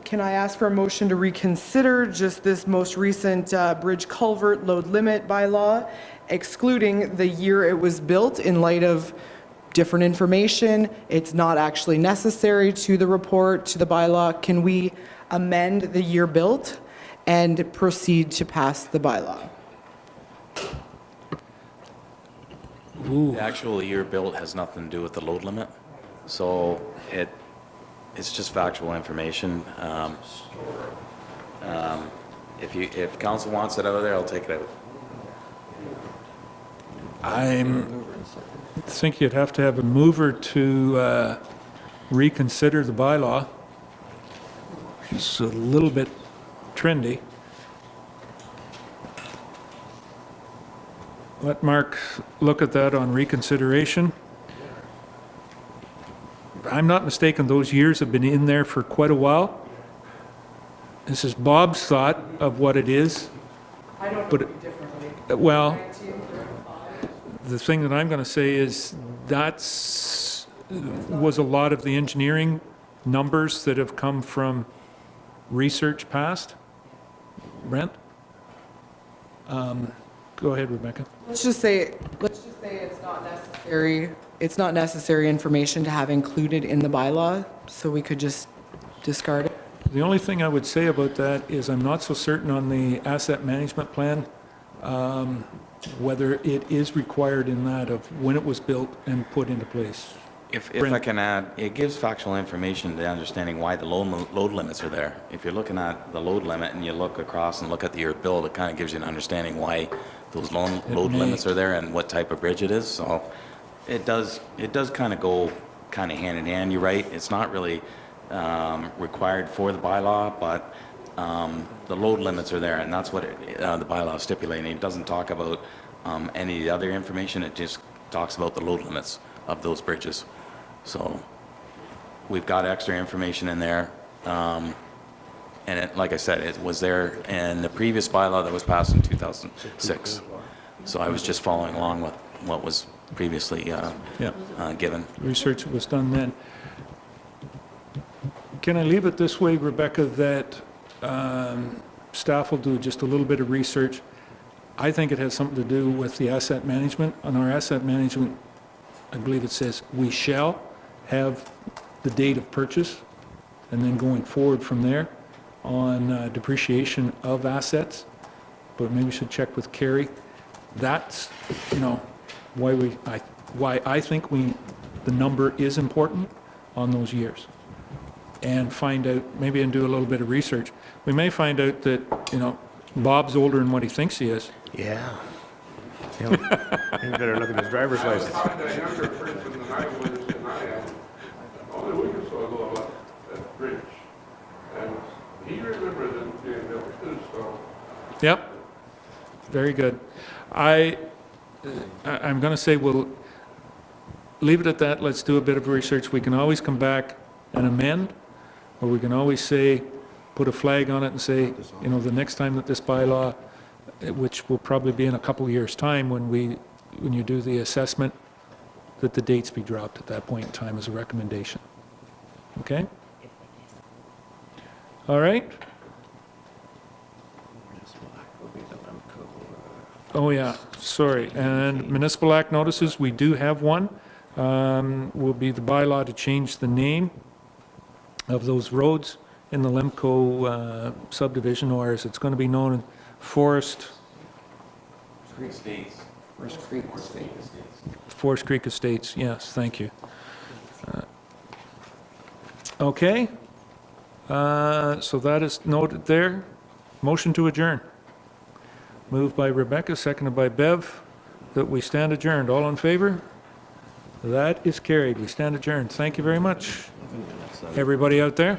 Can I ask for a motion to reconsider just this most recent bridge culvert load limit bylaw, excluding the year it was built in light of different information? It's not actually necessary to the report, to the bylaw. Can we amend the year built and proceed to pass the bylaw? The actual year built has nothing to do with the load limit, so it's just factual information. If council wants it out of there, I'll take it out. I think you'd have to have a mover to reconsider the bylaw. It's a little bit trendy. Let Mark look at that on reconsideration. If I'm not mistaken, those years have been in there for quite a while. This is Bob's thought of what it is. I don't know differently. Well, the thing that I'm going to say is was a lot of the engineering numbers that have come from research past. Brent? Go ahead, Rebecca. Let's just say it's not necessary. It's not necessary information to have included in the bylaw, so we could just discard it. The only thing I would say about that is I'm not so certain on the asset management plan whether it is required in that of when it was built and put into place. If I can add, it gives factual information to understanding why the load limits are there. If you're looking at the load limit and you look across and look at the year build, it kind of gives you an understanding why those load limits are there and what type of bridge it is. So it does kind of go kind of hand in hand. You're right. It's not really required for the bylaw, but the load limits are there, and that's what the bylaw is stipulating. It doesn't talk about any of the other information. It just talks about the load limits of those bridges. So we've got extra information in there. And like I said, it was there in the previous bylaw that was passed in 2006. So I was just following along with what was previously given. Research was done then. Can I leave it this way, Rebecca, that staff will do just a little bit of research? I think it has something to do with the asset management. On our asset management, I believe it says we shall have the date of purchase, and then going forward from there on depreciation of assets. But maybe we should check with Carrie. That's, why I think the number is important on those years. And find out, maybe and do a little bit of research. We may find out that, Bob's older than what he thinks he is. Yeah. You better look at his driver's license. I found a younger person than I was, and I am only a week or so ago about that bridge. And he remembered it being built too, so. Yep. Very good. I'm going to say we'll leave it at that. Let's do a bit of research. We can always come back and amend, or we can always say, put a flag on it and say, the next time that this bylaw, which will probably be in a couple of years' time when you do the assessment, that the dates be dropped at that point in time as a recommendation. Okay? All right? Oh, yeah, sorry. And Municipal Act notices, we do have one. Will be the bylaw to change the name of those roads in the Lemco subdivision, or as it's going to be known, Forest Creek Estates, yes, thank you. Okay. So that is noted there. Motion to adjourn. Moved by Rebecca, seconded by Bev, that we stand adjourned. All in favor? That is carried. We stand adjourned. Thank you very much, everybody out there.